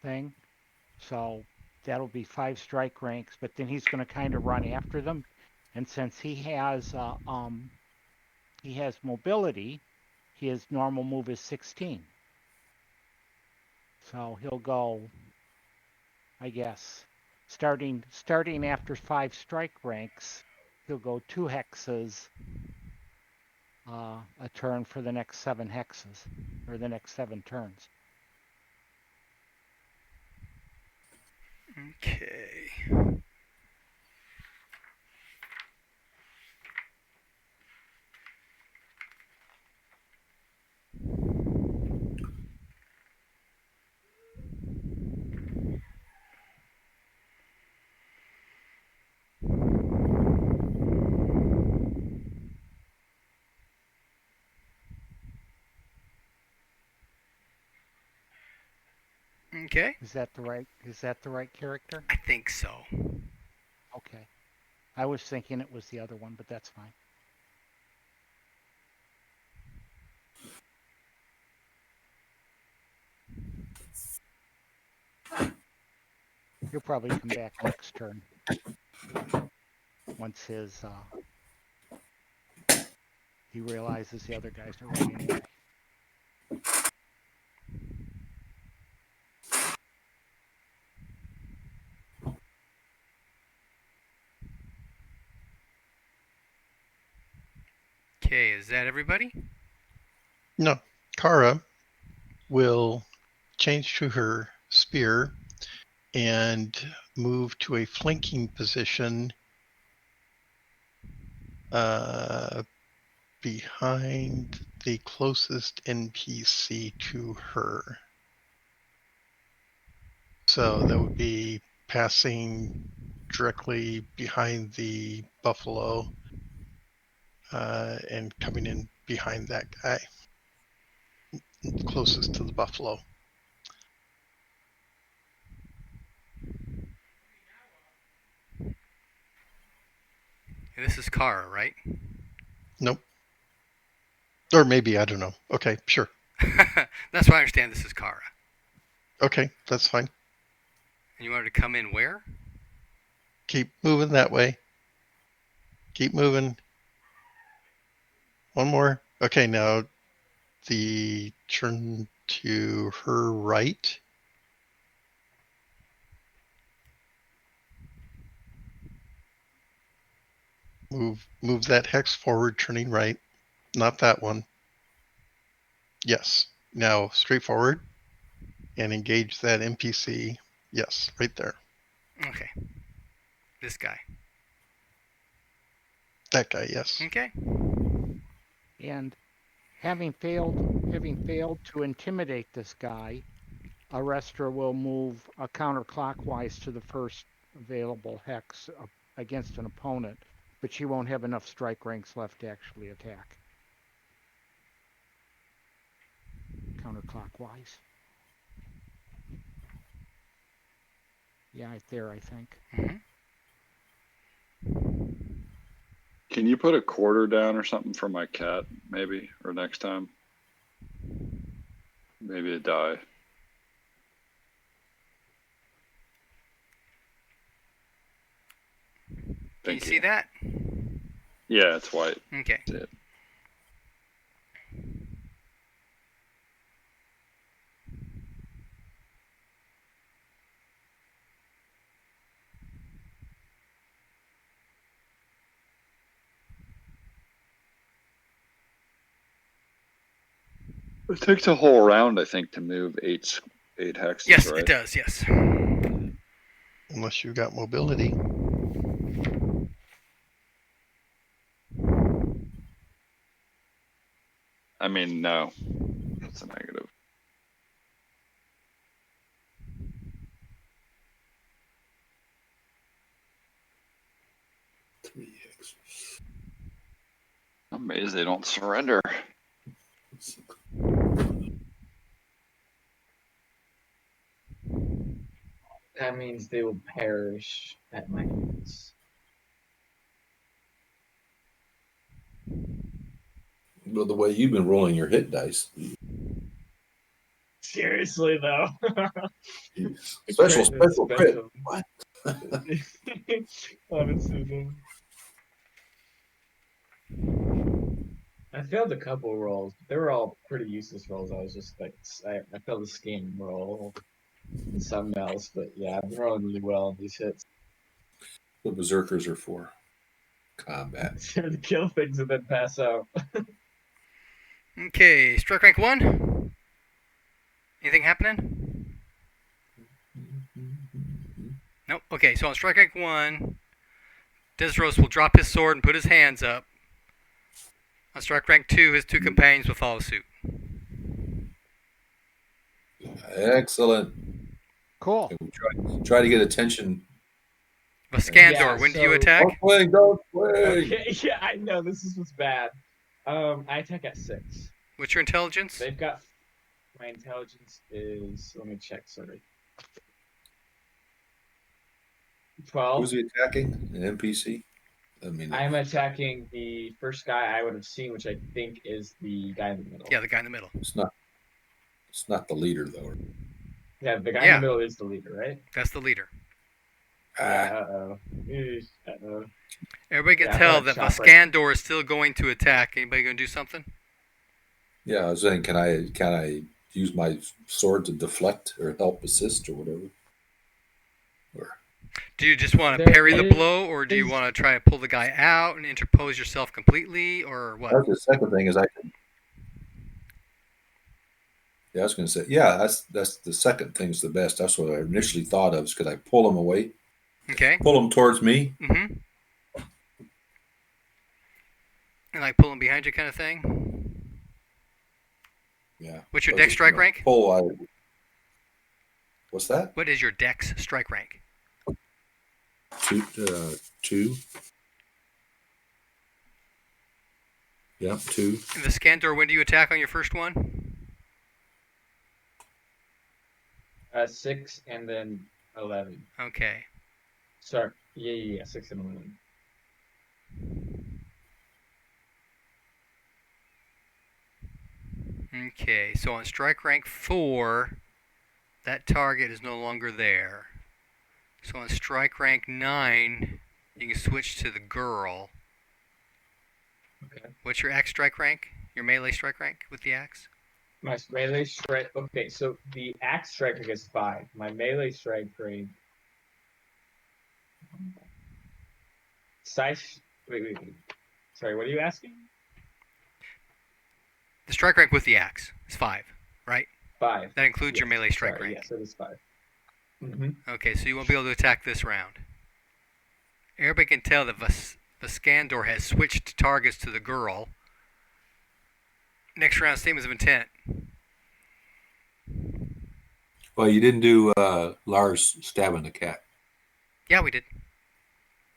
thing. So that'll be 5 strike ranks, but then he's going to kind of run after them. And since he has mobility, his normal move is 16. So he'll go, I guess, starting after 5 strike ranks, he'll go 2 hexes a turn for the next 7 hexes, or the next 7 turns. Okay. Okay. Is that the right character? I think so. Okay. I was thinking it was the other one, but that's fine. He'll probably come back next turn. Once he realizes the other guys are running away. Okay, is that everybody? No, Kara will change to her spear and move to a flanking position behind the closest NPC to her. So that would be passing directly behind the buffalo and coming in behind that guy closest to the buffalo. This is Kara, right? Nope. Or maybe, I don't know. Okay, sure. That's why I understand this is Kara. Okay, that's fine. And you wanted to come in where? Keep moving that way. Keep moving. One more. Okay, now the turn to her right. Move that hex forward, turning right. Not that one. Yes. Now straight forward and engage that NPC. Yes, right there. Okay. This guy. That guy, yes. Okay. And having failed to intimidate this guy, Arrestra will move counterclockwise to the first available hex against an opponent, but she won't have enough strike ranks left to actually attack. Counterclockwise. Yeah, right there, I think. Mm-hmm. Can you put a quarter down or something for my cat, maybe, or next time? Maybe a die. Can you Thank see that? Yeah, it's white. Okay. That's it. It takes a whole round, I think, to move eight hexes, Yes, right? it does. Yes. Unless you got mobility. I mean, no. That's a negative. Three hexes. I'm amazed they don't surrender. That means they will perish at my hands. Well, the way you've been rolling your hit dice. Seriously, though. Special That's crit. What? Honestly, though. I failed a couple rolls, but they were all pretty useless rolls. I was just like, I failed a scheme roll and something else, but yeah, I've been rolling really well on these hits. What berserkers are for? Combat. To kill things and then pass out. Okay, strike rank 1. Anything happening? Nope. Okay, so on strike rank 1, Desros will drop his sword and put his hands up. On strike rank 2, his 2 companions will follow suit. Excellent. Cool. Okay, we'll try to get attention. Vaskandor, Yeah, when do you so- attack? Don't swing, don't swing. Okay, yeah, I know this is what's bad. I attack at 6. What's your intelligence? They've got my intelligence is. Let me check. Sorry. 12. Who's he attacking? An NPC? I mean, I'm attacking the first guy I would have seen, which I think is the guy in the middle. Yeah, the guy in the middle. it's not the leader though. Yeah, the guy Yeah. in the middle is the leader, right? That's the leader. Yeah. Uh-oh. Everybody can Yeah, tell that's that chopper. Vaskandor is still going to attack. Anybody going to do something? Yeah, I was saying, can I use my sword to deflect or help assist or whatever? Do you just want to There parry the is- blow, or do you is- want to try to pull the guy out and interpose yourself completely, or what? That's the second thing is I can. Yeah, I was going to say, yeah, that's the second thing's the best. That's what I initially thought of. Is could I pull him away, Okay. pull him towards me? Mm-hmm. And like pull him behind you kind of thing? Yeah. What's your Or dex just, strike rank? Pull. What's that? What is your dex strike rank? 2. Yeah, 2. And Vaskandor, when do you attack on your first one? 6 and then 11. Okay. Sorry. Yeah. 6 and 11. Okay, so on strike rank 4, that target is no longer there. So on strike rank 9, you can switch to the girl. Okay. What's your axe strike rank? Your melee strike rank with the axe? My melee strike. Okay, so the axe strike rank is 5. My melee strike rank. Size. Wait. Sorry, what are you asking? The strike rank with the axe is 5, right? 5. That includes your Yes, melee strike sorry, rank. Yes, it is 5. Mm-hmm. Okay, so you won't be able to attack this round. Everybody can tell that Vaskandor has switched targets to the girl. Next round, statements of intent. Well, you didn't do Lars stabbing the cat. Yeah, we did.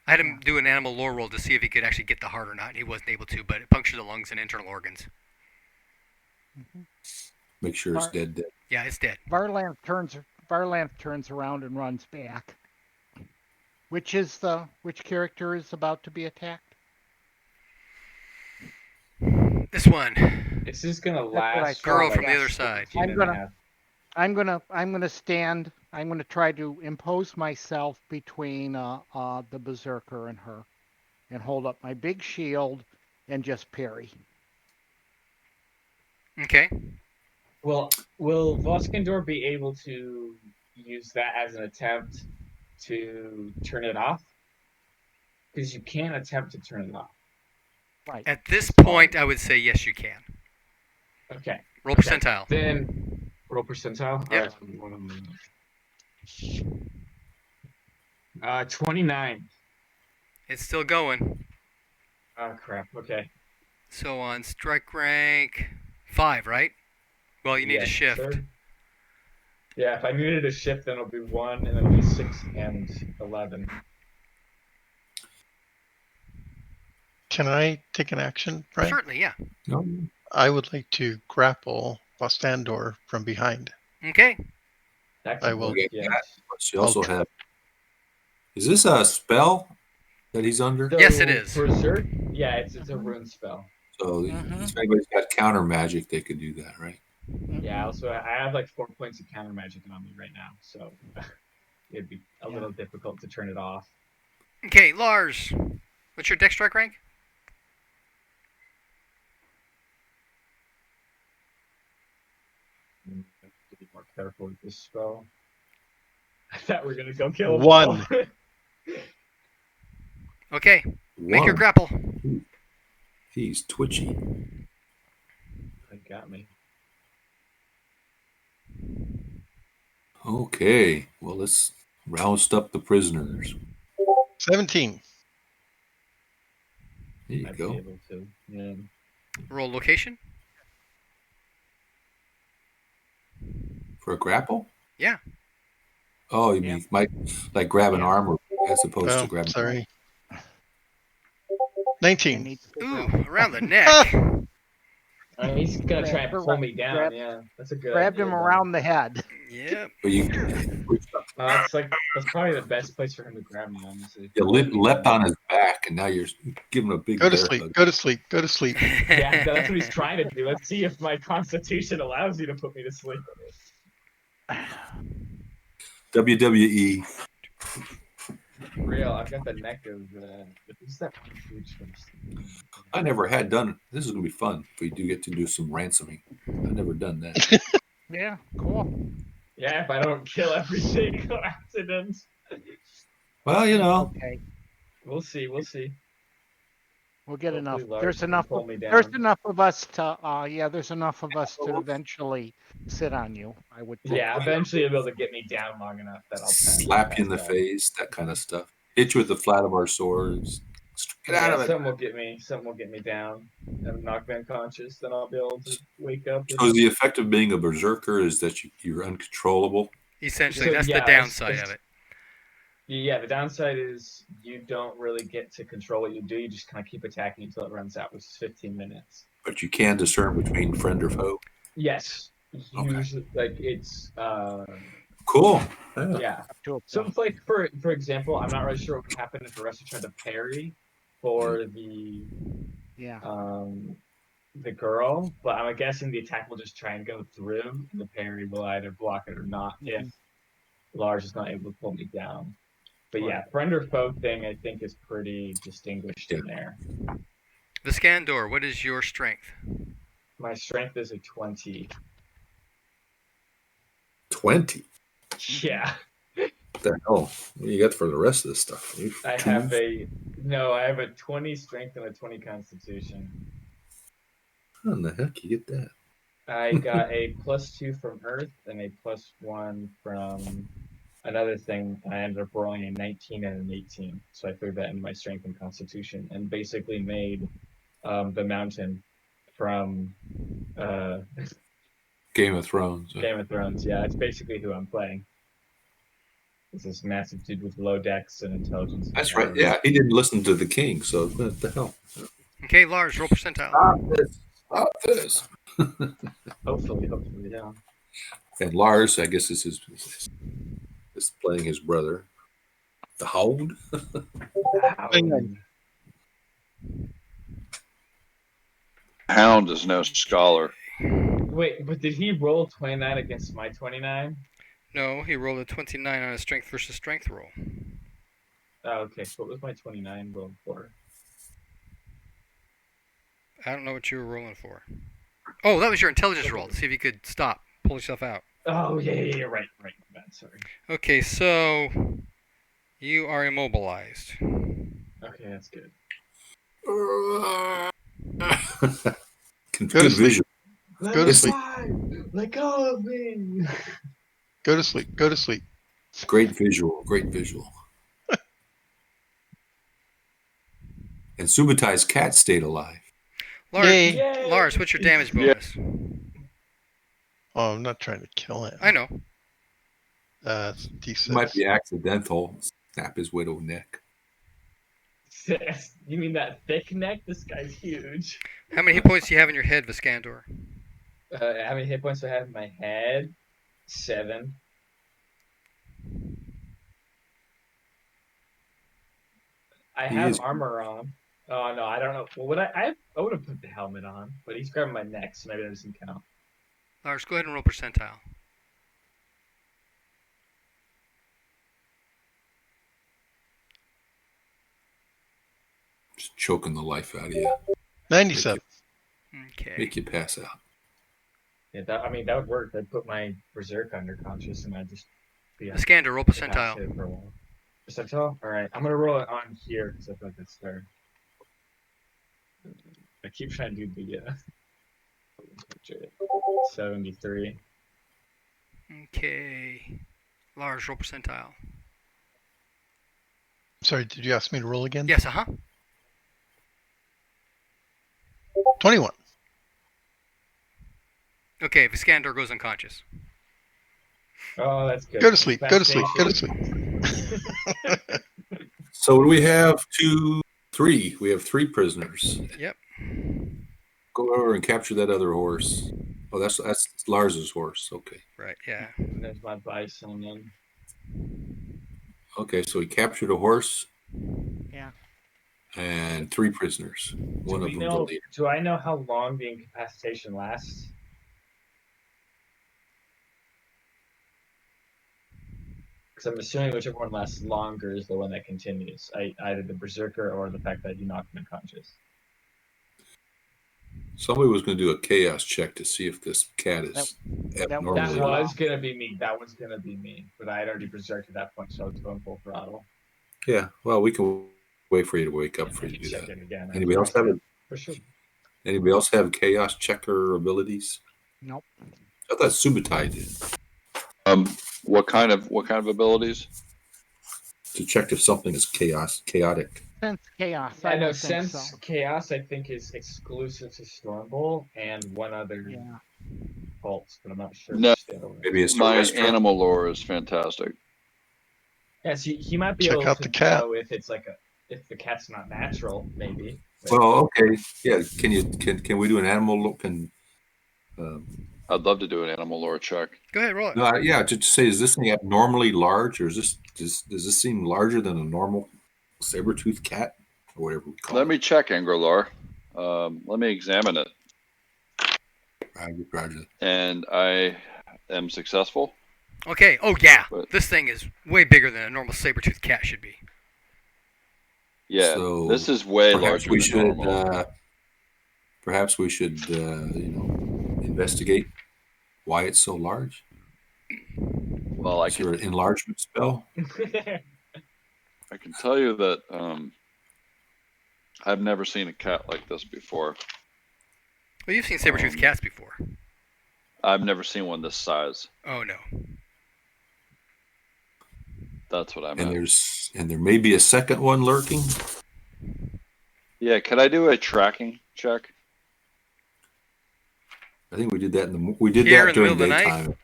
I had him do an animal lore roll to see if he could actually get the heart or not. He wasn't able to, but it punctured the lungs and internal organs. Make sure it's Mar- dead. Yeah, it's dead. Varlanth turns around and runs back. Which character is about to be attacked? This one. This is gonna what I last. thought. Girl for from like the other side. 15 I'm and a gonna- half. I'm gonna stand. I'm gonna try to impose myself between the berserker and her, and hold up my big shield and just parry. Okay. Well, will Voskandor be able to use that as an attempt to turn it off? Because you can attempt to turn it off. Right. At this It's fine. point, I would say yes, you can. Okay. Roll Okay. percentile. Then roll percentile. Yeah. 29. It's still going. Oh crap. Okay. So on strike rank 5, right? Well, you need Yes, to shift. sir. Yeah, if I needed a shift, then it'll be 1, and then it'll be 6 and 11. Can I take an action, Frank? Certainly, yeah. No, I would like to grapple Vastandor from behind. Okay. That I could will work, get yes. that. But she also had. Is this a spell that he's under? Yes, it is. Berserk? Yeah, it's a rune spell. So Mhm. if anybody's got counter magic, they could do that, right? Yeah, also I have like 4 points of counter magic on me right now, so it'd be a little difficult to turn it off. Okay, Lars. What's your dex strike rank? Have to be more careful with this spell. I thought we were gonna go kill him. 1. Okay. Make your One. grapple. He's twitchy. got me. Okay, well, let's roust up the prisoners. 17. There you Might go. be able to. Yeah. Roll location? For a grapple? Yeah. Oh, you Yeah. mean like grab an Yeah. arm as opposed to Oh, grab. sorry. I 19. need to figure Ooh, out- around the neck. He's gonna try and Grab- pull me down. grab- Yeah, that's a good Grabbed idea. him though. around the head. Yep. But you That's probably the best place for him to grab me, honestly. leapt on his back, and now you're giving him a big Go to bear sleep. hug. Go to sleep. Go to sleep. Yeah, that's what he's trying to do. Let's see if my constitution allows you to put me to sleep. WWE. Real, I've got the neck of who's that one huge first? I never had done it. This is gonna be fun if we do get to do some ransoming. I've never done that. Yeah, cool. Yeah, if I don't kill every single accident. Well, you know, Okay, We'll see. we'll get Hopefully enough. Lars There's can enough. pull me There's down. enough of us to. There's enough of us to eventually sit on you. I would think. Yeah, eventually you'll be able to get me down long enough that I'll slap you in the pass out. face, that kind of stuff. Hit you with the flat of our swords. Get out Yeah, of it. something will get me down and knock me unconscious. Then I'll be able to wake up. So the effect of being a berserker is that you're uncontrollable. Essentially, So, that's yeah, the downside of it. Yeah, the downside is you don't really get to control what you do. You just kind of keep attacking until it runs out, which is 15 minutes. But you can discern between friend or foe. Yes, Okay. usually like it's Cool. yeah. To a So point. it's like for example, I'm not really sure what would happen if the rest tried to parry for Yeah. the girl, but I'm guessing the attack will just try and go through, and the parry will either block it or not if Lars is not able to pull me down. But yeah, friend or foe thing I think is pretty distinguished in there. The Scandor, what is your strength? My strength is a 20. 20. Yeah. What the hell? What do you got for the rest of this stuff? I have a 20 strength and a 20 constitution. How in the heck you get that? I got a +2 from Earth and a +1 from another thing. I ended up rolling a 19 and an 18. So I threw that in my strength and constitution and basically made the mountain from Game of Thrones. Game of Thrones. Yeah, it's basically who I'm playing. It's this massive dude with low dex and intelligence. That's right. Yeah, he didn't listen to the king, so what the hell? Okay, Lars, roll percentile. Stop this. Hopefully, yeah. And Lars, I guess, is playing his brother. The Hound? Hound is no scholar. Wait, but did he roll 29 against my 29? No, he rolled a 29 on a strength versus strength roll. Oh, okay. So what was my 29 roll for? I don't know what you were rolling for. Oh, that was your intelligence roll to see if you could stop, pull yourself out. Oh, yeah, right. Bad, sorry. Okay, so you are immobilized. Okay, that's good. Good vision. Go to sleep. Let go of me. Go to sleep. Go to sleep. Great visual. And Subatai's cat stayed alive. Lars, Yay. Lars, what's your damage bonus? Oh, I'm not trying to kill him. I know. It's D6. It might be accidental. Snap his widow neck. You mean that thick neck? This guy's huge. How many hit points do you have in your head, Viscandor? How many hit points do I have in my head? 7. I have armor on. Oh no, I don't know. Well, would I would have put the helmet on, but he's grabbing my neck, so maybe that doesn't count. Lars, go ahead and roll percentile. Just choking the life out of you. 97. Okay. Make you pass out. Yeah, that would work. I'd put my berserk under conscious, and I'd just be Viscandor, roll percentile. for a while. Percentile? All right, I'm gonna roll it on here because I feel like that's fair. I keep trying to do the 73. Okay. Large roll percentile. Sorry, did you ask me to roll again? Yes, uh huh. 21. Okay, Viscandor goes unconscious. Oh, that's good. Go to sleep. Go to sleep. Go to sleep. So we have three. We have 3 prisoners. Yep. Go over and capture that other horse. Oh, that's Lars's horse. Okay. Right, yeah. And there's my bison. And Okay, so he captured a horse Yeah. and 3 prisoners. One of them the leader. do I know how long the incapacitation lasts? Because I'm assuming whichever one lasts longer is the one that continues. Either the berserker or the fact that you knocked him unconscious. Somebody was going to do a chaos check to see if this cat is That abnormally. was- was gonna be me. That was gonna be me. But I had already berserked at that point, so I was going full throttle. Yeah, well, we can wait for you to wake up for I you to can do check that. it again. Anybody else have it? For sure. Anybody else have chaos checker abilities? Nope. I thought Subutai did What kind of abilities? to check if something is chaotic. Sense chaos. I know would think Sense so. Chaos I think is exclusive to Stormbolt and one other Yeah. cult, but I'm not sure No. which the other one is. Maybe it's a My restaurant. animal lore is fantastic. Yes, he might be Check able out to the cat. know if it's if the cat's not natural, maybe. But Well, okay, yeah. Can we do an animal look? I'd love to do an animal lore check. Go ahead, roll it. No, yeah, to say, is this thing abnormally large, or does this seem larger than a normal saber-toothed cat, or whatever we call Let it? me check Angrelor. Let me examine it, Roger. and I am successful. Okay, oh yeah. But- This thing is way bigger than a normal saber-toothed cat should be. Yeah, So this is way Perhaps larger we than should. normal. Perhaps we should, investigate why it's so large. Well, I Is there can an enlargement spell? tell you that I've never seen a cat like this before. Well, you've seen saber-toothed Um, cats before. I've never seen one this size. Oh no. That's what I And meant. there may be a second one lurking. Yeah, could I do a tracking check? I think we did that during Here in the middle of the daytime.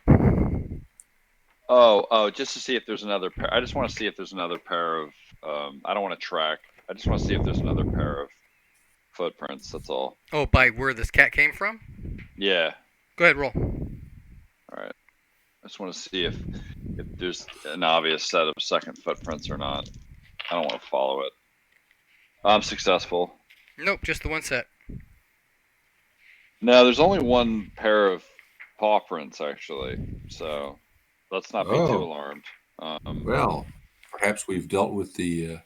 Oh, just to see if there's another pair. I just want to see if there's another pair of. I don't want to track. I just want to see if there's another pair of footprints. That's all. Oh, by where this cat came from? Yeah. Go ahead, roll. All right. I just want to see if there's an obvious set of second footprints or not. I don't want to follow it. I'm successful. Nope, just the one set. No, there's only one pair of paw prints actually, so let's not be too Oh. alarmed. Well, perhaps we've dealt with the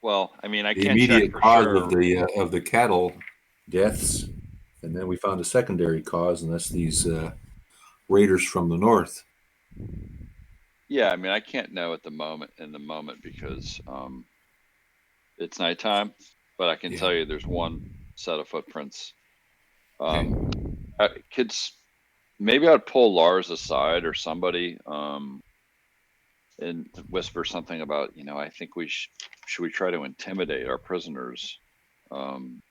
Well, I mean, I the can't immediate check for cause sure. of the cattle deaths, and then we found a secondary cause, and that's these raiders from the north. Yeah, I mean, I can't know in the moment because it's nighttime, but I can Yeah. tell you there's one set of footprints. Okay. Kids, maybe I'd pull Lars aside or somebody and whisper something about, I think should we try to intimidate our prisoners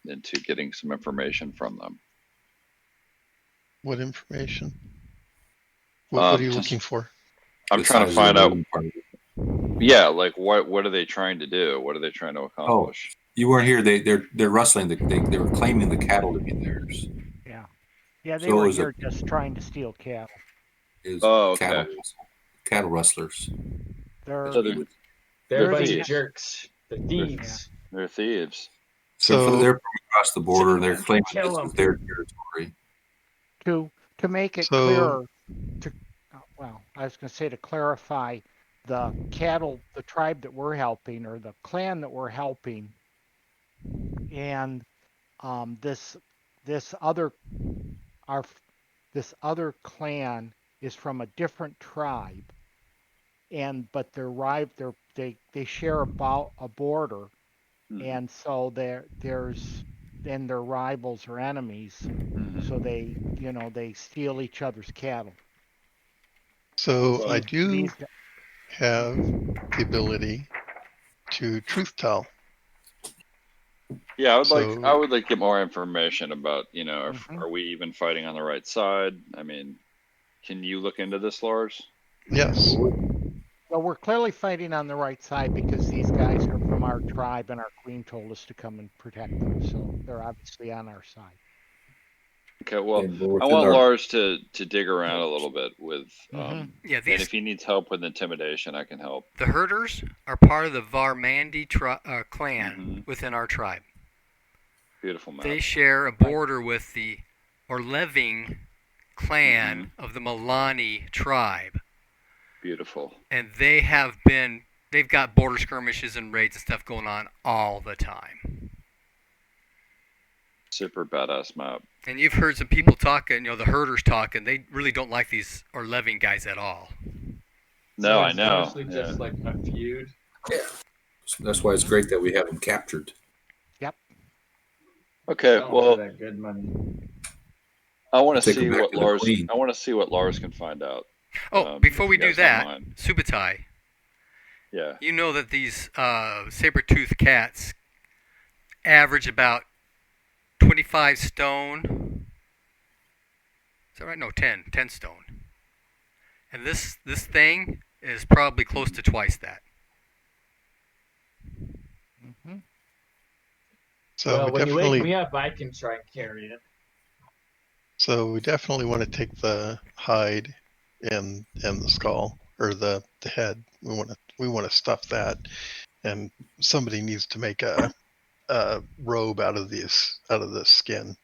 into getting some information from them. What information? What are you just- looking for? I'm The trying to size of find the out, moving part. yeah, like what are they trying to do? What are they trying to accomplish? You weren't here. They're rustling. They were claiming the cattle to be theirs. Yeah, they So were is it- here just trying to steal cattle. Is Oh, okay. cattle rustlers. They're So they're They're a bunch thieves. of jerks. They're thieves. They're thieves. So So they're from across the border. They're claiming Kill this 'em. is their territory. to make it So- clearer. I was going to say to clarify, the tribe that we're helping, or the clan that we're helping, and this other clan is from a different tribe, but they share a border, Mhm. and so there's and they're rivals or enemies, so they they steal each other's cattle. So I These- do these- have the ability to truth tell. Yeah, I would So- like to get more information about, if, Mhm. are we even fighting on the right side? I mean, can you look into this, Lars? Yes. Well, we're clearly fighting on the right side because these guys are from our tribe, and our queen told us to come and protect them. So they're obviously on our side. Okay, well, And we're I within want our- Lars to dig around a little bit with, Mhm. Yeah, and these if he needs help with intimidation, I can help. the herders are part of the Varmandi clan Mhm. within our tribe. Beautiful map. They share a border with the Orleving clan Mm-hmm. of the Milani tribe, Beautiful. and they've got border skirmishes and raids and stuff going on all the time. Super badass map. And you've heard some people talking, the herders talking. They really don't like these Orleving guys at all. No, So I it's know. mostly just like a feud. That's why it's great that we have them captured. Okay, Selling well, for that good money. I want to Take 'em see back what to the Lars. queen. I want to see what Lars can find out. Oh, before if we you do guys don't that, mind. Subutai, Yeah. you know that these saber-toothed cats average about 25 stone. Is that right? No, 10 stone. And this thing is probably close to twice that. Mhm. So Well, we when you definitely wake me up, I can try and carry it. So we definitely want to take the hide and the skull or the head. We want to stuff that, and somebody needs to make a robe out of this skin.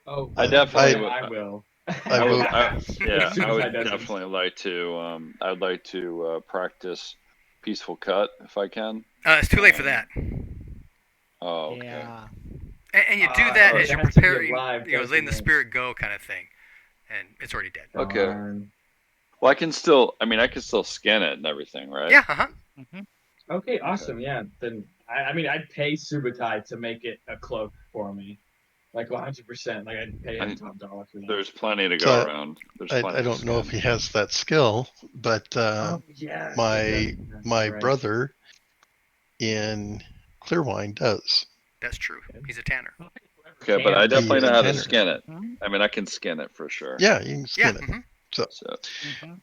Oh, I definitely would- I will. I will- Yeah, As soon I as would doesn't. definitely like to. I'd like to practice peaceful cut if I can. It's too late for that. Oh, okay. Yeah. And you do that as it you're has to be preparing, alive, letting the doesn't it? spirit go kind of thing. And it's already dead. Okay. Darn. Well, I can still skin it and everything, right? Yeah, uh-huh. Mhm. Okay, awesome. Yeah, then I'd pay Subutai to make it a cloak for me, like 100%. Like I'd pay him top dollar for that. There's plenty to go So, around. There's I plenty don't to know if skin. he has that skill, but Oh yeah. my Right. brother in Clearwine does. That's true. He's a tanner. Okay, but I definitely He's know a how to tanner. skin it. Mhm. I mean, I can skin it for sure. Yeah, you can Yeah. skin it. mhm. So Mhm.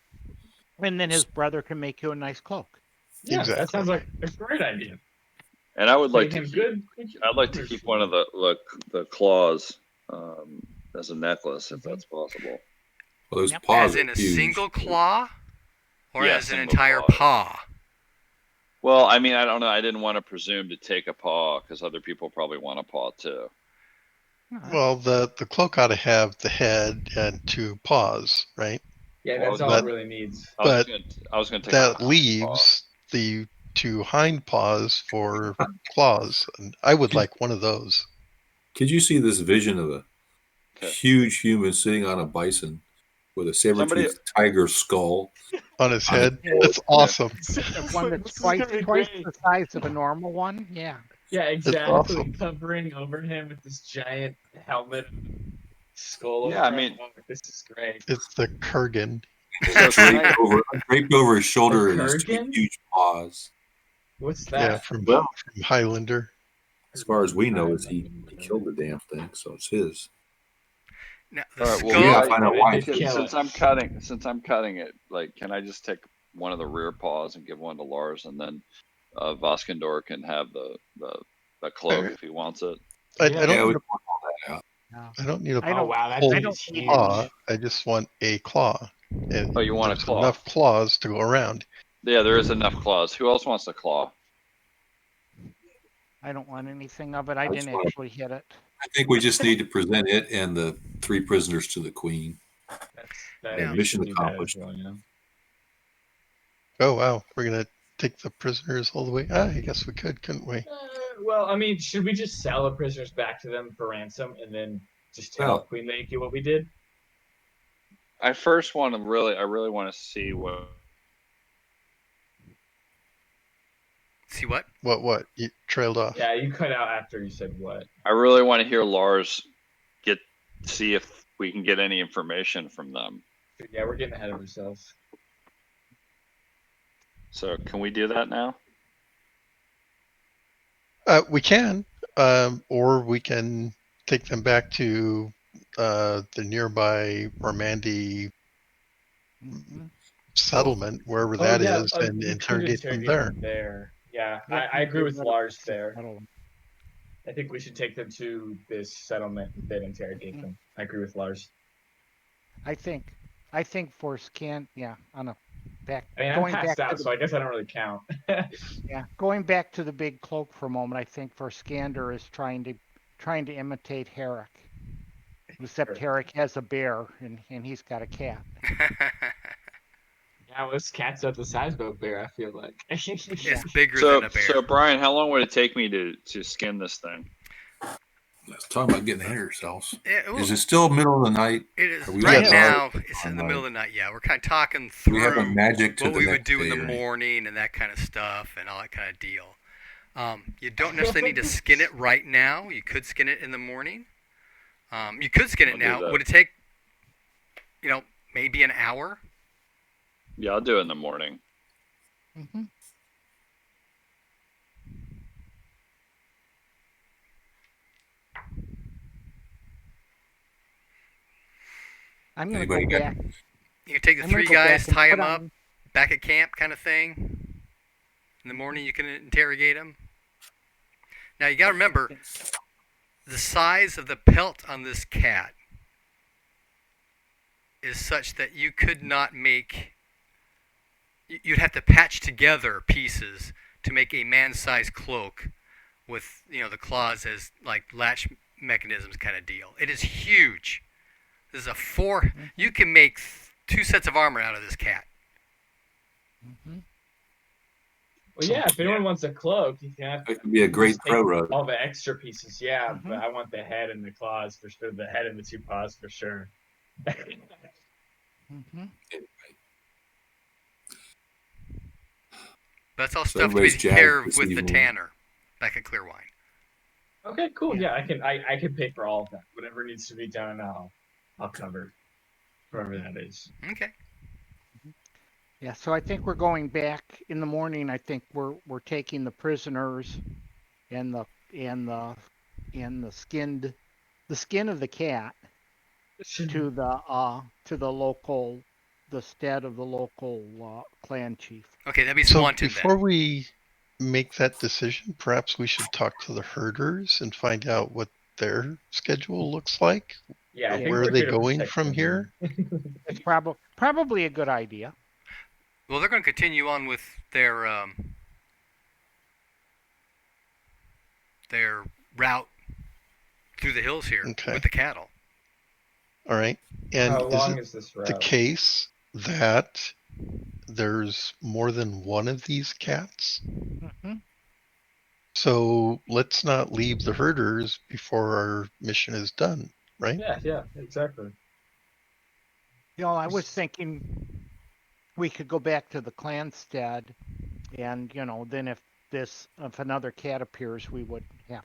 And then his brother can make you a nice cloak. Yeah, Exactly. that sounds like a great idea. and I would like Pay to him keep, I'd like to keep one of the claws as a necklace if Mhm. that's possible. Well, those Yep. paws As in are a huge. single claw? Or Yeah, as an single entire claw. paw? Well, I mean, I don't know. I didn't want to presume to take a paw because other people probably want a paw too. Well, the cloak ought to have the head and two paws, right? Yeah, Well, that's all but- it really needs. I was But gonna take That a leaves the two hind paws for claws, and I would like one of those. Could you see this vision of a Okay. huge human sitting on a bison with a saber-toothed tiger skull? On his On his head. That's awesome. One that's twice the size of a normal one. Yeah. Yeah, exactly. awesome. Covering over him with this giant helmet, skull. Yeah, over I him. mean- Oh, this is great. It's the Kurgan. Draped over his shoulder The are these two Kurgan? huge paws. What's Yeah, that? from Well- Highlander. As far as we know, is he killed the damn thing, so it's his. Now, the All right, skull, well, Yeah, find out why. Kill since it. I'm cutting it, like, can I just take one of the rear paws and give one to Lars, and then Voskendor can have the cloak if he wants it. I Yeah. don't Yeah, need we- a, I don't need a I Oh don't- wow, that whole thing don't is need huge. claw. I just want a claw. And Oh, you want a there's claw? enough claws to go around. Yeah, there is enough claws. Who else wants a claw? I don't want anything of it. I That's didn't fine. actually hit it. I think we just need to present it and the 3 prisoners to the queen. That Yeah. we Mission should do that as accomplished. well, you know? Oh wow, we're gonna take the prisoners all the way. I guess we could, couldn't we? Well, I mean, should we just sell the prisoners back to them for ransom and then just tell Well- Queen Lady what we did? I first want to I really want to see what. See what? What? You trailed off. Yeah, you cut out after you said what. I really want to hear Lars see if we can get any information from them. Yeah, we're getting ahead of ourselves. So can we do that now? We can, or we can take them back to the nearby Ormandy settlement, wherever that is, and we could interrogate them there. there. Yeah, Yeah, I agree with let Lars us there. settle them. I think we should take them to this settlement and then interrogate them. I agree with Lars. I think for scan, yeah, on a back. I mean, I'm going passed back out, to so I guess I don't really count. yeah, going back to the big cloak for a moment. I think for Skander is trying to imitate Herrick, except Sure. Herrick has a bear and he's got a cat. Yeah, well, this cat's at the size of a bear, I feel like. It's bigger So, than a bear. so Brian, how long would it take me to skin this thing? Let's talk about getting ahead of ourselves. well, Is it still middle of the night? it is Are we right gonna now. start It's in on, the like- middle of the night. Yeah, we're kind of talking Do we have a through magic to what the we would next do in day the or anything? morning and that kind of stuff and all that kind of deal. You don't necessarily need to skin it right now. You could skin it in the morning. You could skin it I'll do now. that. Would it take, maybe an hour? Yeah, I'll do it in the morning. Mm-hmm. I'm gonna Anybody go got- back. You can take the I'm gonna three go back guys, and tie put them up, on- back at camp kind of thing. In the morning, you can interrogate them. Now, you got to remember, the size of the pelt on this cat is such that you could not make... You'd have to patch together pieces to make a man-sized cloak with, the claws as, like, latch mechanisms kind of deal. It is huge. This is a 4... You can make 2 sets of armor out of this cat. Mm-hmm. Well, yeah, if anyone wants a cloak, you can have It could be a great just take pro rug. all the extra pieces. Yeah, Mhm. but I want the head and the claws for sure. The head and the 2 paws for sure. Mm-hmm. That's all So stuff to be everybody's taken care of jazzed with this the evening. tanner back at Clearwine. Okay, cool. Yeah. Yeah, I can pay for all of that. Whatever needs to be done, I'll cover whoever that is. Okay. Yeah, so I think we're going back in the morning. I think we're taking the prisoners and the skin of the cat to the stead of the local clan chief. Okay, that'd be So Swanton before then. we make that decision, perhaps we should talk to the herders and find out what their schedule looks like. Yeah, I think Where we're are they here to going protect from them. here? It's probably a good idea. Well, they're going to continue on with their route through the hills here Okay. with the cattle. All right. And How is long it is this the route? case that there's more than one of these cats? Mm-hmm. So let's not leave the herders before our mission is done, right? Yeah, exactly. I was thinking we could go back to the clan stead, and then if another cat appears, we would have,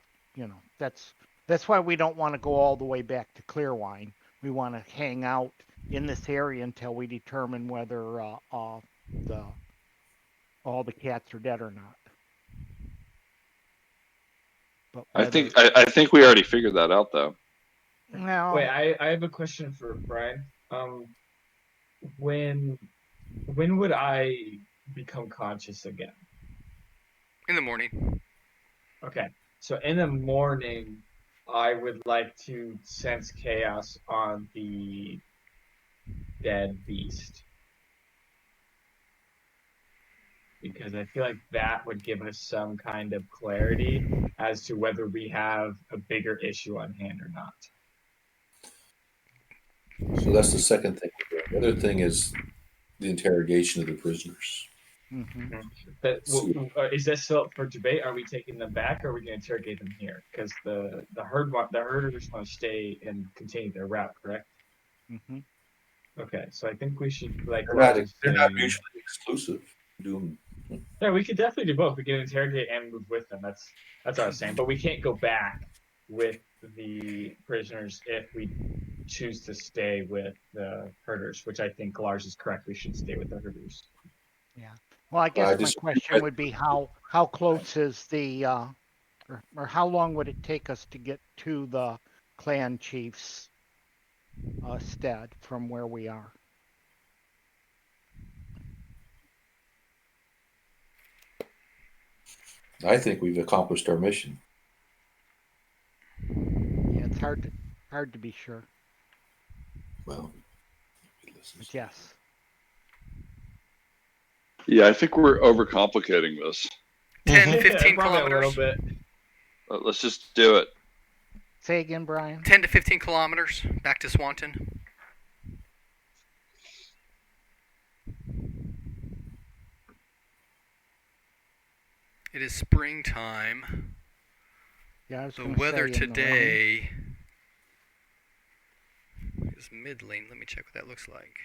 that's why we don't want to go all the way back to Clearwine. We want to hang out in this area until we determine whether all the cats are dead or not. But I think we already figured that out though. Well, Wait, I have a question for Brian. When would I become conscious again? In the morning. Okay, so in the morning, I would like to sense chaos on the dead beast. Because I feel like that would give us some kind of clarity as to whether we have a bigger issue on hand or not. So that's the second thing. The other thing is the interrogation of the prisoners. mm-hmm. But is this still up for debate? Are we taking them back, or are we going to interrogate them here? Because the herders want to stay and continue their route, correct? Mm-hmm. Okay, so I think we should like. They're not mutually exclusive. Do them Yeah, we could definitely do both. We can interrogate and move with them. That's what I was saying. But we can't go back with the prisoners if we choose to stay with the herders, which I think Lars is correct. We should stay with the herders. Yeah. Well, I I guess my just- question would be how close is the or how long would it take us to get to the clan chief's stead from where we are? I think we've accomplished our mission. Yeah, it's hard to be sure, Well, but yes. Yeah, I think we're overcomplicating this. 10, Mhm. 15 Probably a little kilometers. bit. Let's just do it. Say again, Brian. 10 to 15 kilometers back to Swanton. It is springtime. Yeah, I was The gonna weather say in the rain. today is middling. Let me check what that looks like.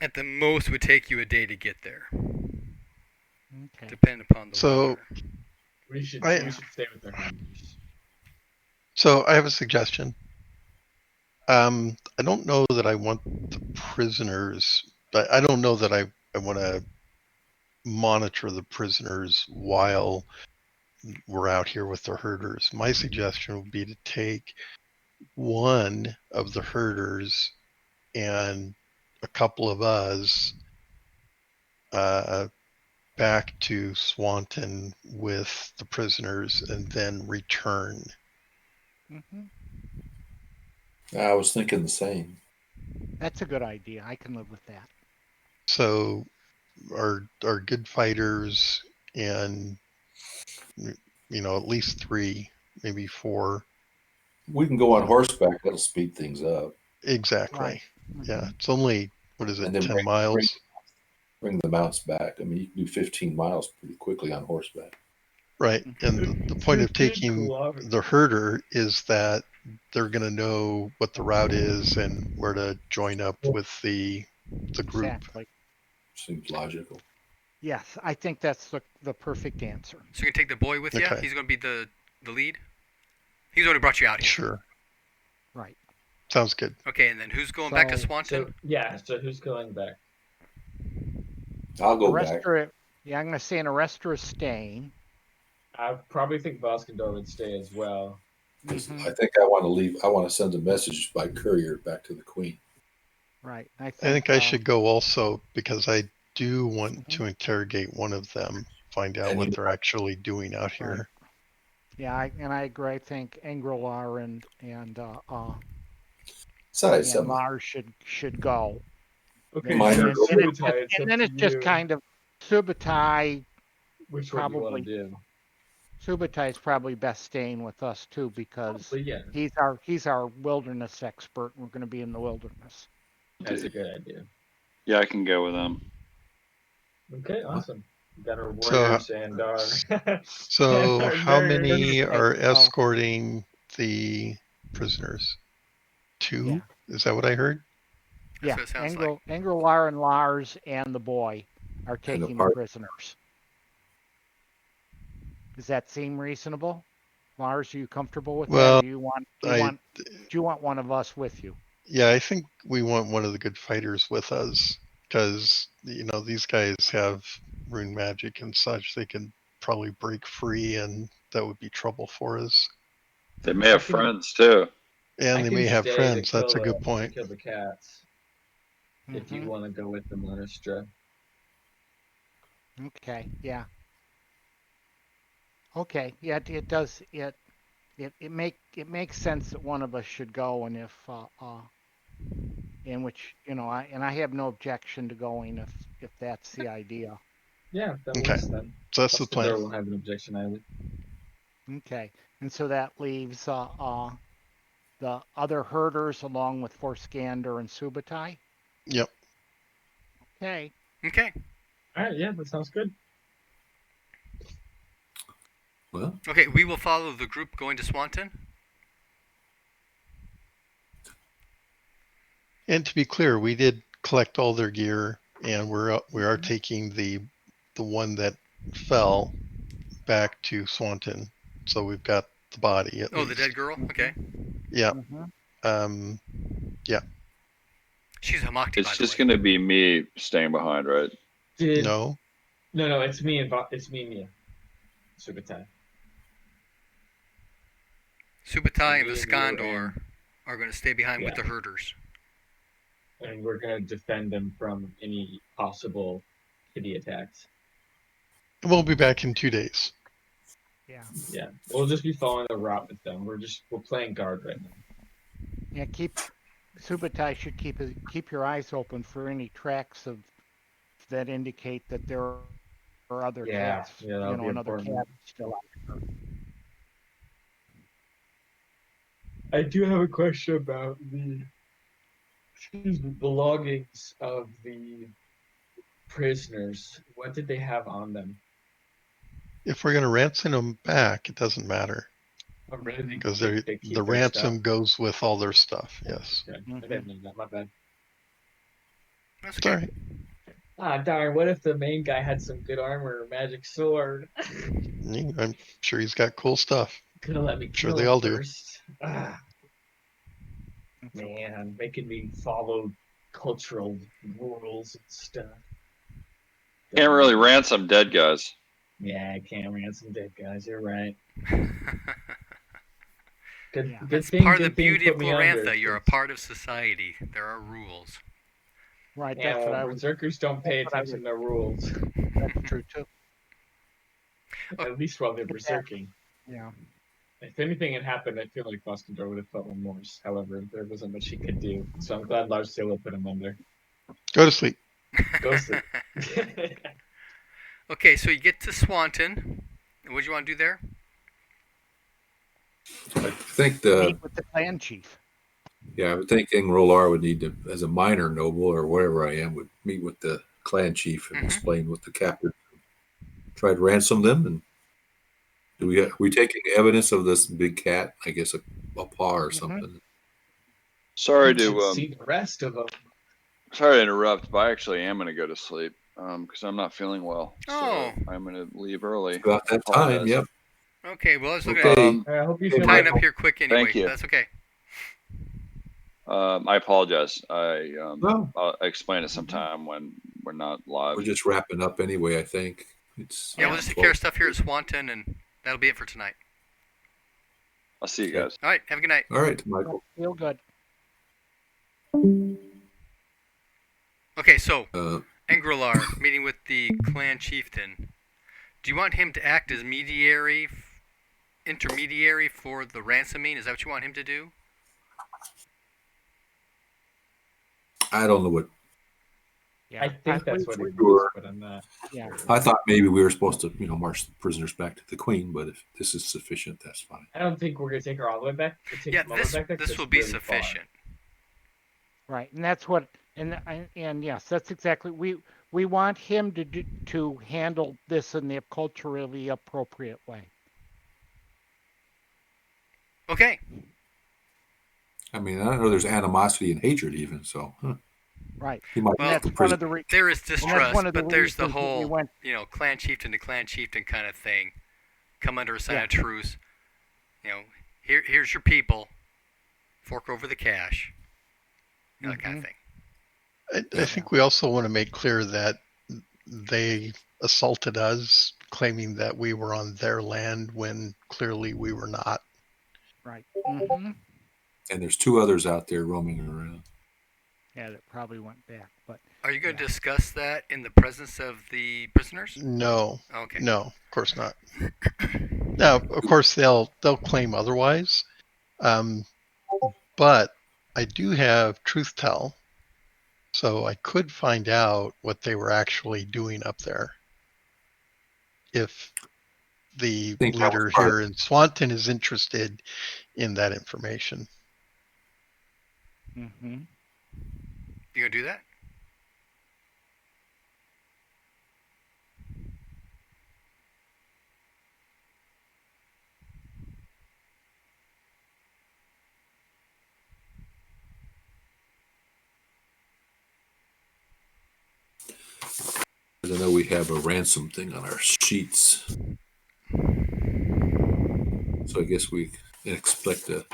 At the most, it would take you a day to get there, Okay. depending upon the So- weather. We should I- stay with the herders. So I have a suggestion. I don't know that I want the prisoners, but I don't know that I want to monitor the prisoners while we're out here with the herders. My suggestion would be to take one of the herders and a couple of us back to Swanton with the prisoners and then return. Hmm. I was thinking the same. That's a good idea. I can live with that. So our good fighters and at least 3, maybe 4. We can go on horseback. That'll speed things up. Exactly. Right. Yeah, it's only what is it, And then 10 miles? Bring the mounts back. I mean, you can do 15 miles pretty quickly on horseback. Right. And the point of 15 taking kilometers. the herder is that they're going to know what the route is and where to join up with the group. Exactly. Seems logical. Yes, I think that's the perfect answer. So you can take the boy with you? Okay. He's going to be the lead? He's the one who brought you out here. Sure. Right. Sounds good. Okay, and then who's going back to So- Swanton? So who's going back? I'll The go rest back. are, yeah, I'm gonna say an arrestor is staying. I probably think Voskendor would stay as well. 'Cause Mhm. I think I want to leave. I want to send a message by courier back to the Queen. Right. I think I should go also because I do want Mhm. to interrogate one of them, find out And what you- they're actually doing out here. Yeah, I agree. I think Engrelar and Besides, Lars should go. Okay, Minor- so And, Subutai, it's and then up it's to just you kind of Subutai. which one you want probably- to do. Subutai is probably best staying with us too because But yeah, he's our wilderness expert. And we're going to be in the wilderness. that's a good idea. Yeah, I can go with them. Okay, awesome. We got our So- warriors and our. So, Our how nerds. many are Oh. escorting the prisoners? 2? Yeah. Is that what I heard? Yeah, what it sounds like. Engrelar and Lars and the boy are taking the part- prisoners. Does that seem reasonable? Lars, are you comfortable with Well, that? Or do you want one of us with you? Yeah, I think we want one of the good fighters with us because these guys have rune magic and such. They can probably break free, and that would be trouble for us. They may have friends too. And I they can may have stay to friends. That's a kill good the- point. to kill the cats if you Mhm. want to go with them, Lenistra. Okay, yeah. Okay, yeah, it does it makes sense that one of us should go, and in which I have no objection to going if that's the idea. Yeah, that Okay. works then. So that's the Busted Door plan. won't have an objection either. Okay, and so that leaves the other herders along with Forskander and Subutai. Yep. Okay. Okay. All right, yeah, that sounds good. Well, Okay, we will follow the group going to Swanton. And to be clear, we did collect all their gear, and we are taking the one that fell back to Swanton. So we've got the body at Oh, least. the dead girl? Okay. Yeah. Mm-hmm. Yeah. She's Hamakti, by It's the just way. going to be me staying behind, right? No. No, it's me and Mia. Subutai. Subutai and Me and you Viskandor are going to stay behind with Yeah. the herders. And we're gonna defend them from any possible kitty attacks. We'll be back in 2 days. Yeah. Yeah, we'll just be following the route with them. We're playing guard right now. Yeah. Subutai should keep your eyes open for any tracks that indicate that there are other cats. Yeah, that'll be another important. cat still out there. I do have a question about the belongings of the prisoners. What did they have on them? If we're going to ransom them back, it doesn't matter Oh, really? because They keep the their ransom stuff? goes with all their stuff. Yes. Okay. I didn't know that. My bad. That's It's okay. all right. Ah, darn! What if the main guy had some good armor or magic sword? I'm sure he's got cool stuff. Could have let me Sure kill they him all do. first. Ah, man, making me follow cultural rules and stuff. Can't really ransom dead guys. Yeah, I can't ransom dead guys. You're right. Good, Yeah. good That's thing. part of the good thing you beauty of put me under, Glorantha. You're a 'cause- part of society. There are rules. Right. Yeah, That's what I well, was. berserkers don't pay that's what I attention to rules. That's true too. At least while they're berserking. Yeah. If anything had happened, I feel like Boston would have felt remorse. However, there wasn't much he could do, so I'm glad Large Sailor put him under. Go to sleep. Go sleep. Okay, so you get to Swanton. What do you want to do there? I think Meet with the clan chief. I would think Rolar would need to, as a minor noble or whatever I am, would meet with the clan chief and Mhm. explain what the captain try to ransom them. And we taking evidence of this big cat? I guess a paw or something. Sorry You should to see the rest of them. sorry to interrupt, but I actually am going to go to sleep because I'm not feeling well. Oh. So I'm going to leave early. About that time, Apologize. yep. Okay, well, let's look at Okay. it. I hope you Hey, feel Tying better. up here quick anyway. Thank you. That's okay. I apologize. No, I'll explain it sometime when we're not live. we're just wrapping up anyway. I think it's Yeah, we'll just take care of stuff here at Swanton, and that'll be it for tonight. I'll see you guys. All right, have a good night. All right, Michael. Feel good. Okay, so Uh, Engrilar meeting with the clan chieftain. Do you want him to act as intermediary for the ransoming? Is that what you want him to do? I don't know what. Yeah. I think that's what he Sure. was, but I'm not. Yeah. sure. I thought maybe we were supposed to, march the prisoners back to the queen. But if this is sufficient, that's fine. I don't think we're gonna take her all the way back. We'll take Yeah, them all the way back there 'cause this it's will be really far. sufficient. Right, and that's what, and yes, that's exactly we want him to handle this in the culturally appropriate way. Okay. I mean, I don't know. There's animosity and hatred even. So Right, he might. Well, and that's one of the There is and that's distrust, one of the but there's the reasons that we whole, went. clan chieftain to clan chieftain kind of thing. Come under a sign of truce. Here's your people. Fork over the cash. That kind of thing. I think we also want to make clear that they assaulted us, claiming that we were on their land when clearly we were not. Right. Mm-hmm. And there's two others out there roaming around. Yeah, that probably went back, but Are you going to discuss that in the presence of the prisoners? No, Okay. no, of course not. Now, of course, they'll claim otherwise, but I do have truth tell So I could find out what they were actually doing up there. If the think that was leader part of- here in Swanton is interested in that information. Mm-hmm. You gonna do that? I know we have a ransom thing on our sheets, so I guess we can expect a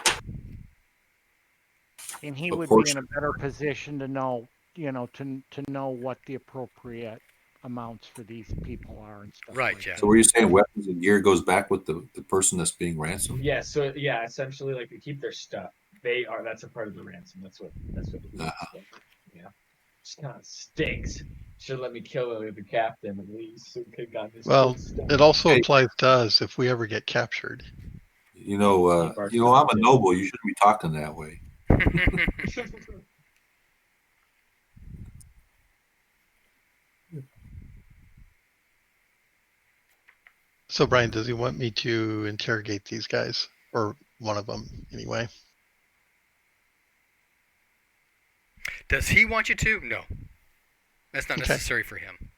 And he A would be in portion. a better position to know, to know what the appropriate amounts for these people are and stuff Right, like yeah. that. So were you saying weapons and gear goes back with the person that's being ransomed? Yeah, so yeah, essentially like they keep their stuff. That's a part of the ransom. That's what it is. Yeah. Just kind of stinks. Should let me kill the captain at least. So we could have gotten this Well, good stuff. it also Hey. applies to us if we ever get captured. Keep our I'm a noble. You shouldn't be talking that way. So, Brian, does he want me to interrogate these guys? Or one of them, anyway? Does he want you to? No. That's not Okay. necessary for him.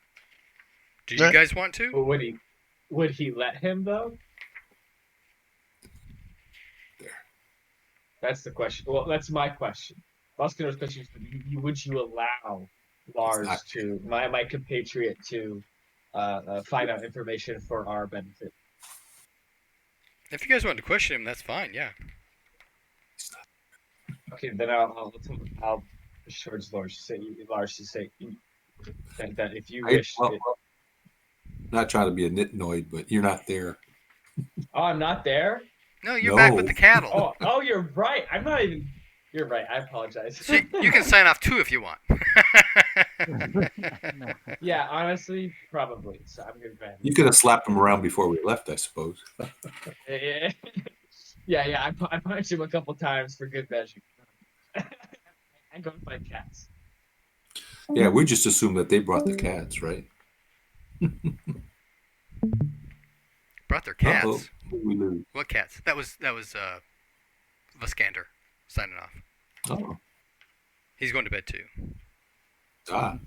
Do you Alright. guys want to? But would he let him though? There. That's the question. Well, that's my question. Muscular's question is: would you allow Lars to my compatriot to find out information for our benefit? If you guys want to question him, that's fine. Yeah. Okay, then I'll push towards Lars to say that if you wish. Not trying to be a nitnoid, but you're not there. Oh, I'm not there. No, you're back with No. the cattle. Oh, you're right. I'm not even. You're right. I apologize. So you can sign off too if you want. No. Yeah, honestly, probably. So I'm gonna grab You could have slapped him around before we left, I suppose. it. Yeah. I punched him a couple times for good measure. I go fight cats. Yeah, we just assumed that they brought the cats, right? Brought their cats. Uh-oh. We lose. What cats? That was Vaskander signing off. Oh. He's going to bed too. Ah.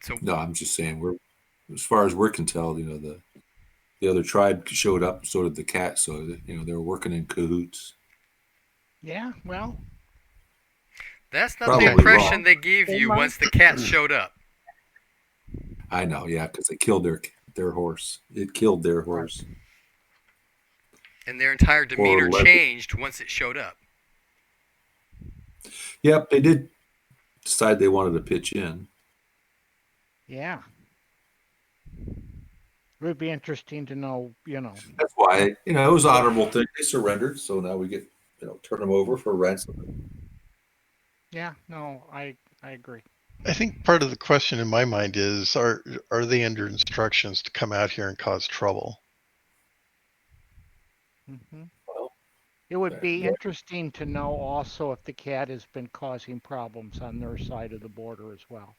So No, I'm just saying as far as we can tell, the other tribe showed up, so did the cat, so they were working in cahoots. Yeah, well, that's not Probably the impression wrong. they gave They you might. once the cats showed up. I know, yeah, because they killed their horse. It killed their horse. And their entire demeanor Or changed once it showed up. Yep, they did decide they wanted to pitch in. yeah. It would be interesting to know, That's why, it was an honorable thing. They surrendered, so now we get, turn them over for ransom. Yeah, no, I agree. I think part of the question in my mind is, are they under instructions to come out here and cause trouble? Hmm. Well, It would be yeah. interesting to know also if the cat has been causing problems on their side of the border as well.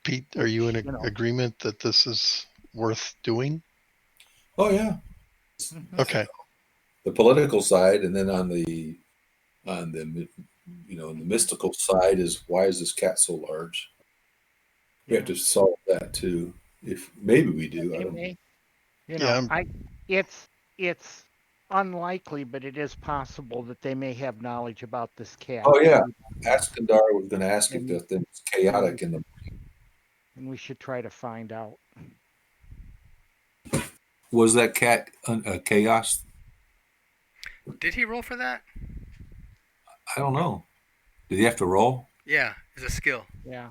Pete, are you in You know. agreement that this is worth doing? Oh, yeah. Mhm. Okay. The political side, and then on the the mystical side is, why is this cat so large? We have to solve that too. If maybe we do, I don't know. Yeah, It's unlikely, but it is possible that they may have knowledge about this cat. Oh yeah, Askandar was going to ask if And- the thing was chaotic in the. and we should try to find out. Was that cat chaos? Did he roll for that? I don't know. Did he have to roll? Yeah, it's a skill. Yeah.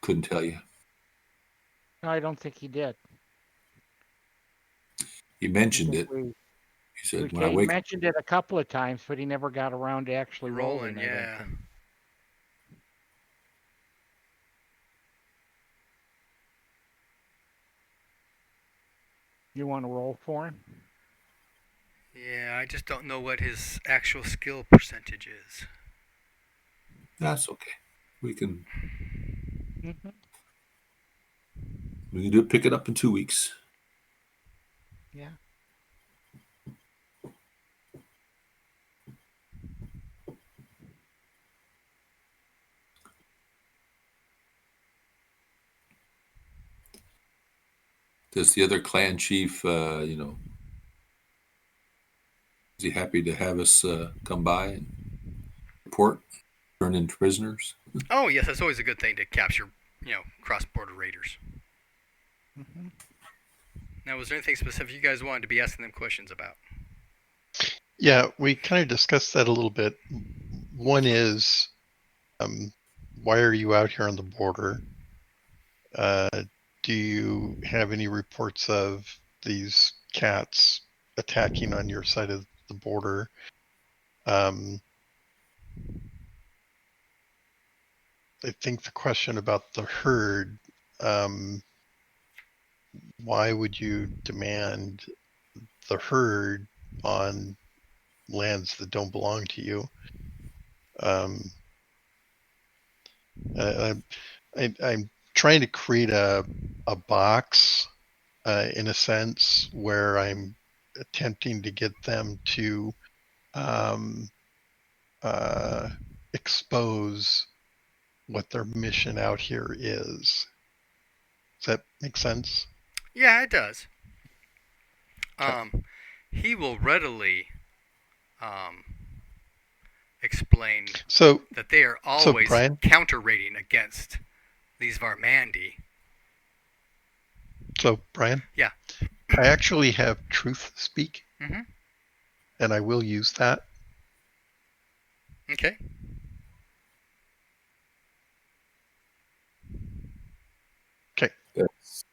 Couldn't tell you. No, I don't think he did. He mentioned I it. think He said, he "When I wake up." mentioned it a couple of times, but he never got around to actually rolling. I don't Yeah. think. You want to roll for him? Yeah, I just don't know what his actual skill percentage is. That's okay. We can Hmm. pick it up in 2 weeks. Yeah. Does the other clan chief, is he happy to have us come by and report, turn in prisoners? Oh, yes, that's always a good thing to capture, cross-border raiders. Hmm. Now, was there anything specific you guys wanted to be asking them questions about? Yeah, we kind of discussed that a little bit. One is, why are you out here on the border? Do you have any reports of these cats attacking on your side of the border? I think the question about the herd, why would you demand the herd on lands that don't belong to you? I, I'm trying to create a box, in a sense, where I'm attempting to get them to um, uh, expose what their mission out here is. Does that make sense? Yeah, it does. Okay. He will readily um, explain So, that they are so always Brian, counter-raiding against these Varmandi. Yeah, I actually have truth speak, Mm-hmm. and I will use that. Okay. Okay. That's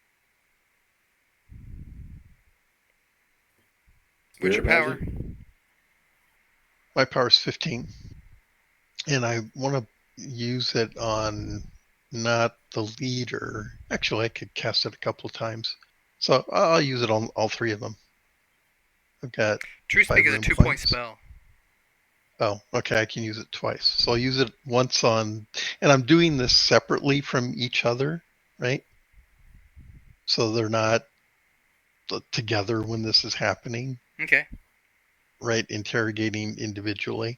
What's your spirit power? magic. My power is 15, and I want to use it on not the leader. Actually, I could cast it a couple of times, so I'll use it on all three of them. I've got True 5 Speak is a room 2-point points. spell. Oh, okay. I can use it twice. So I'll use it once on, and I'm doing this separately from each other, right? So they're not together when this is happening, Okay. right? Interrogating individually.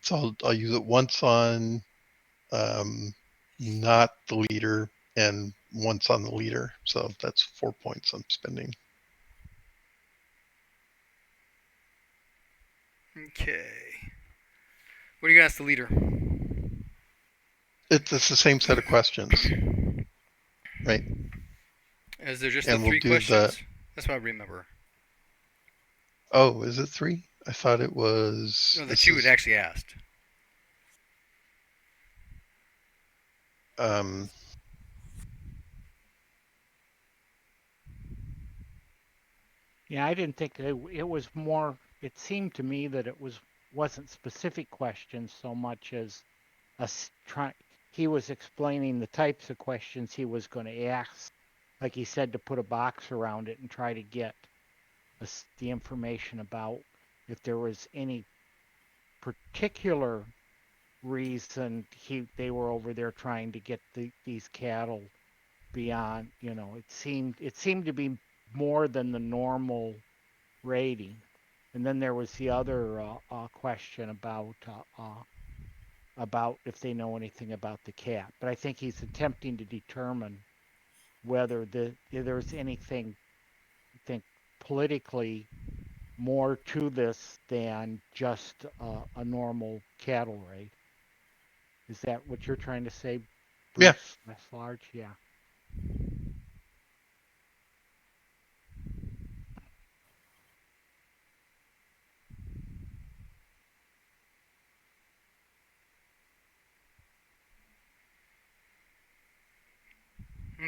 So I'll use it once on not the leader and once on the leader. So that's 4 points I'm spending. Okay. What are you gonna ask the leader? It's the same set of questions, right? Is there just the And we'll 3 do the. questions? That's what I remember. Oh, is it 3? I thought it was. No, the This 2 is. had actually asked. Um, Yeah, I didn't think it was more. It seemed to me that wasn't specific questions so much as us try. He was explaining the types of questions he was going to ask, like he said, to put a box around it and try to get the information about if there was any particular reason they were over there trying to get these cattle beyond. It seemed to be more than the normal rating. And then there was the other question about if they know anything about the cat. But I think he's attempting to determine whether there's anything, I think, politically more to this than just a normal cattle raid. Is that what you're trying to say, yeah. Bruce? That's large, yeah.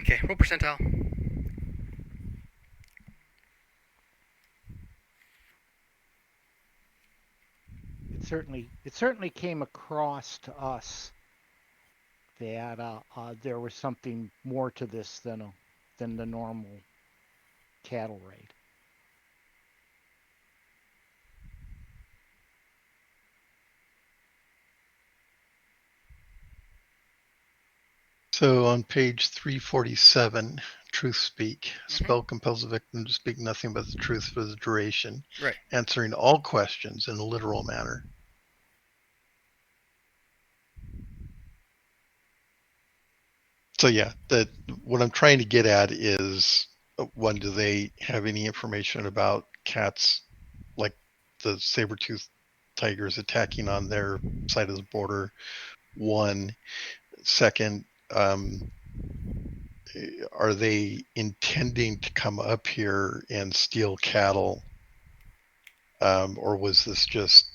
Okay. Roll percentile. It certainly came across to us that there was something more to this than the normal cattle raid. So on page 347, truth speak. Spell compels the victim to speak nothing but the truth for the duration, Right. answering all questions in a literal manner. So yeah, what I'm trying to get at is, one, do they have any information about cats, like the saber-toothed tigers attacking on their side of the border? One. Second, are they intending to come up here and steal cattle? Or was this just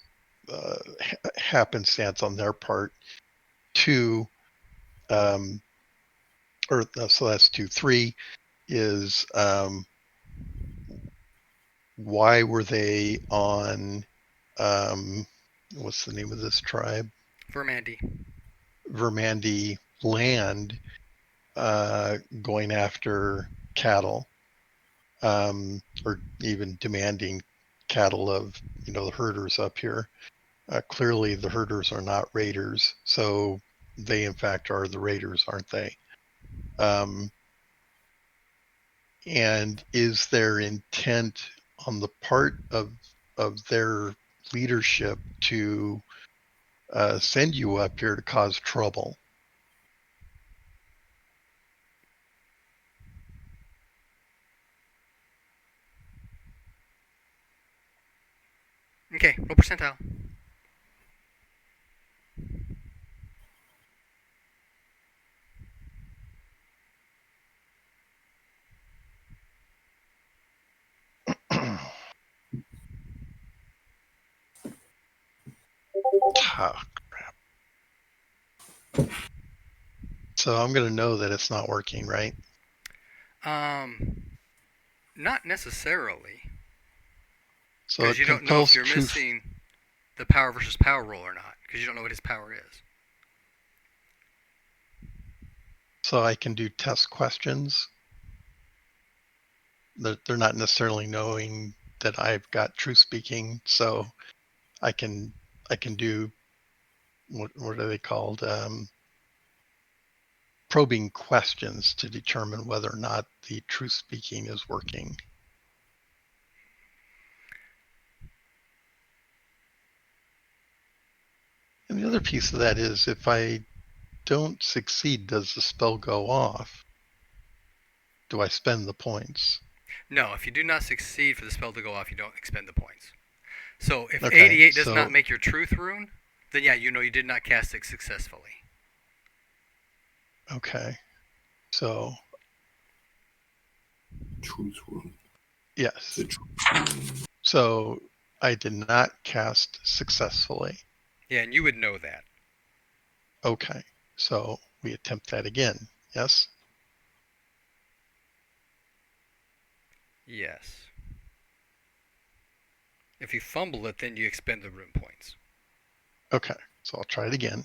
happenstance on their part? Two, so that's two. Three is, why were they on, what's the name of this tribe? Vermandi land, going after cattle, or even demanding cattle of, the herders up here. Clearly the herders are not raiders, so they in fact are the raiders, aren't they? And is there intent on the part of their leadership to send you up here to cause trouble? Okay, roll percentile. Oh, crap. So I'm going to know that it's not working, right? Not necessarily. So Because it you don't know if compels you're truth. missing the power versus power roll or not. Because you don't know what his power is. So I can do test questions. They're not necessarily knowing that I've got truth speaking, so I can do, what are they called? Probing questions to determine whether or not the truth speaking is working. And the other piece of that is, if I don't succeed, does the spell go off? Do I spend the points? No, if you do not succeed for the spell to go off, you don't expend the points. So if Okay, 88 does so- not make your truth rune, then yeah, you know you did not cast it successfully. Okay. So, Truth rune. yes. The truth rune. So I did not cast successfully. Yeah, and you would know that. Okay. So we attempt that again. Yes? Yes. If you fumble it, then you expend the rune points. Okay. So I'll try it again.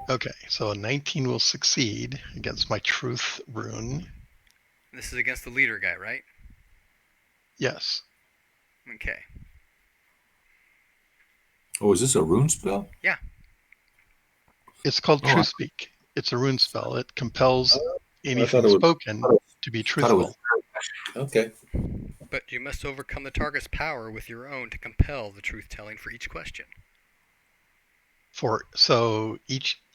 Okay. So a 19 will succeed against my truth rune. This is against the leader guy, right? Yes. Okay. Oh, is this a rune spell? Yeah. It's called Oh, True Speak. It's a rune spell. It compels anything thought it was- spoken to be Thought it was- truthful. Okay. But you must overcome the target's power with your own to compel the truth telling for each question.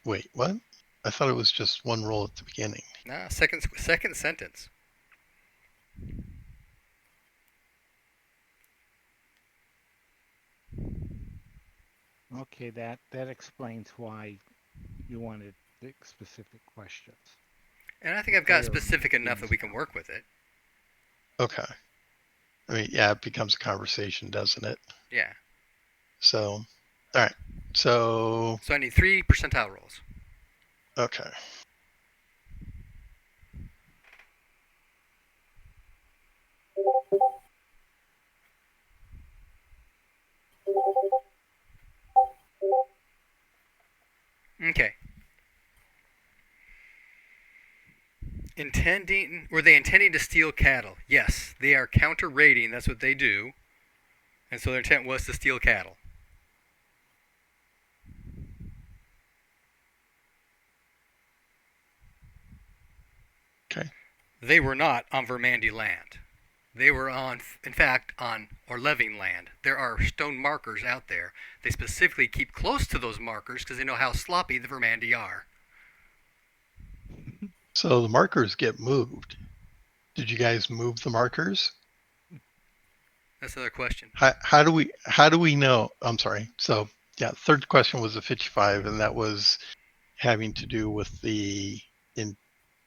Wait, what? I thought it was just one roll at the beginning. Nah, second sentence. Okay, that explains why you wanted specific questions. And I think I've got Higher specific enough that things. we can work with it. Okay. I mean, yeah, it becomes a conversation, doesn't it? Yeah. So, all right. So, So I need 3 percentile rolls. okay. Okay. Were they intending to steal cattle? Yes, they are counter raiding. That's what they do. And so their intent was to steal cattle. They were not on Vermandi land. They were on, in fact, on Orleving land. There are stone markers out there. They specifically keep close to those markers because they know how sloppy the Vermandi are. So the markers get moved. Did you guys move the markers? That's another question. How do we know? I'm sorry. So yeah, third question was a 55, and that was having to do with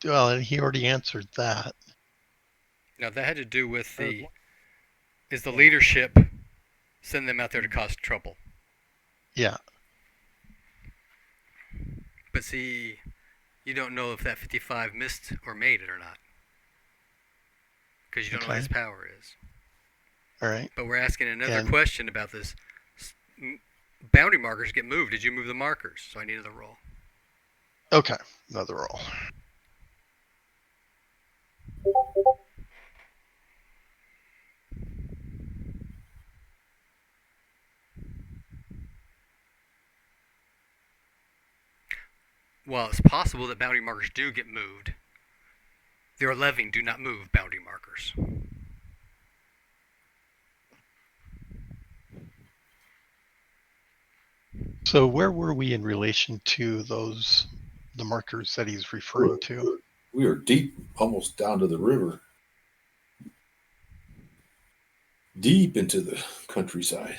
well, and he already answered that. Now that had to do with Third one. is the leadership send them out there to cause trouble. Yeah. But see, you don't know if that 55 missed or made it or not. Because you don't know what his power is. All right. But we're asking another question about this. Boundary markers get moved. Did you move the markers? So I need another roll. Okay, another roll. Well, it's possible that boundary markers do get moved. The Orleving do not move boundary markers. So where were we in relation to the markers that he's referring to? We are deep, almost down to the river. Deep into the countryside.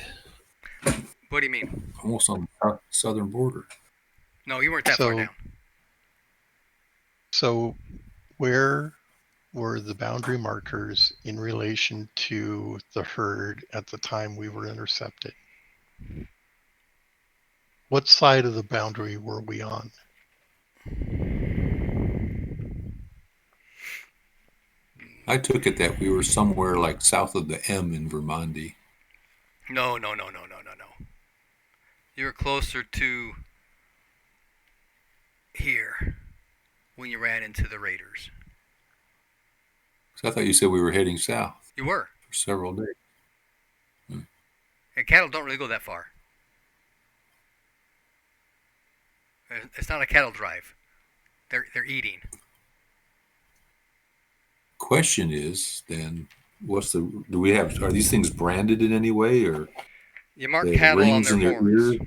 What do you mean? Almost on the southern border. No, you weren't that far down. So where were the boundary markers in relation to the herd at the time we were intercepted? What side of the boundary were we on? I took it that we were somewhere like south of the M in Vermandi. No. You were closer to here when you ran into the raiders. So I thought you said we were heading south. You were. For several days. And cattle don't really go that far. It's not a cattle drive. They're eating. Question is then, are these things branded in any way, or you mark cattle on their horns?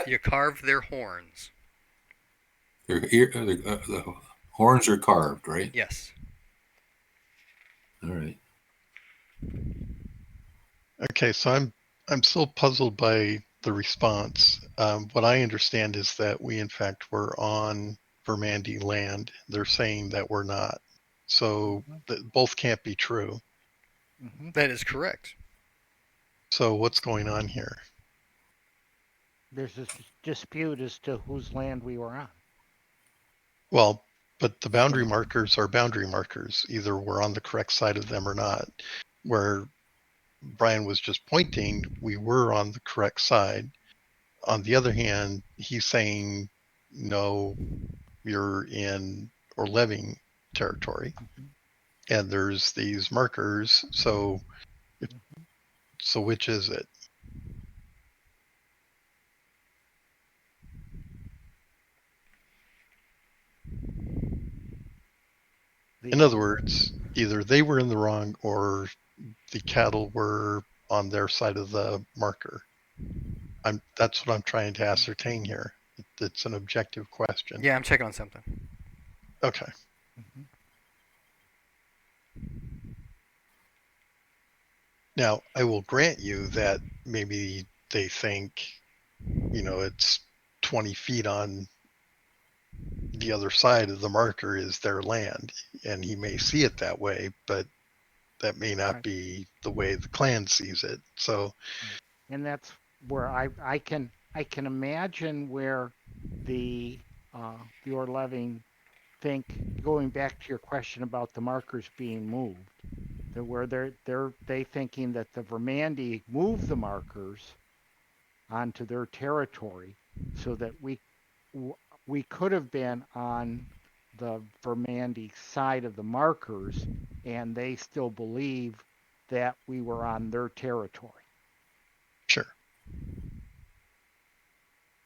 You carve their horns. The horns are carved, right? Yes. All right. Okay, so I'm still puzzled by the response. What I understand is that we in fact were on Vermandi land. They're saying that we're not. So both can't be true. Mm-hmm. That is correct. So what's going on here? There's this dispute as to whose land we were on. Well, but the boundary markers are boundary markers. Either we're on the correct side of them or not. Where Brian was just pointing, we were on the correct side. On the other hand, he's saying, no, you're in Orleving territory. And there's these markers. So which is it? In other words, either they were in the wrong or the cattle were on their side of the marker. That's what I'm trying to ascertain here. It's an objective question. Yeah, I'm checking on something. Okay. Mm-hmm. Now, I will grant you that maybe they think, it's 20 feet on the other side of the marker is their land, and he may see it that way, but that may not be the way the clan sees it. So, and that's where I can imagine where the Orleving think, going back to your question about the markers being moved, that where they thinking that the Vermandi moved the markers onto their territory, so that we could have been on the Vermandi side of the markers, and they still believe that we were on their territory. Sure.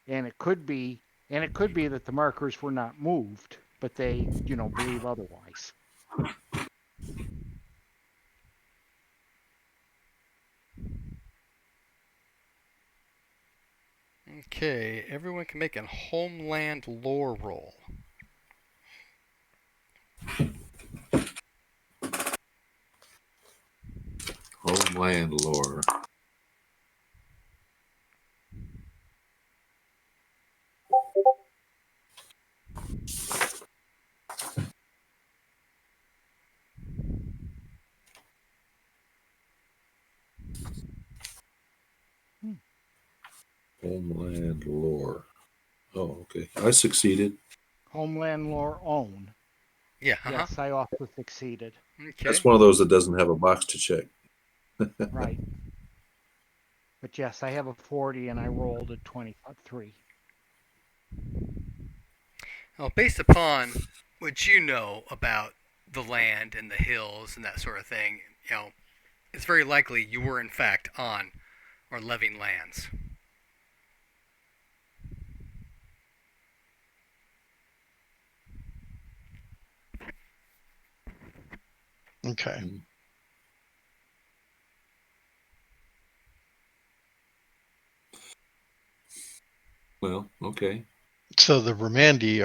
And it could be that the markers were not moved, but they, believe otherwise. Okay, everyone can make a homeland lore roll. Homeland lore. Homeland lore. Oh, okay. I succeeded. Homeland lore own. Yeah, Yes, I also succeeded. Okay. That's one of those that doesn't have a box to check. Right. But yes, I have a 40 and I rolled a 23. Well, based upon what you know about the land and the hills and that sort of thing, it's very likely you were in fact on or living lands. Okay. Well, okay. So the Remandi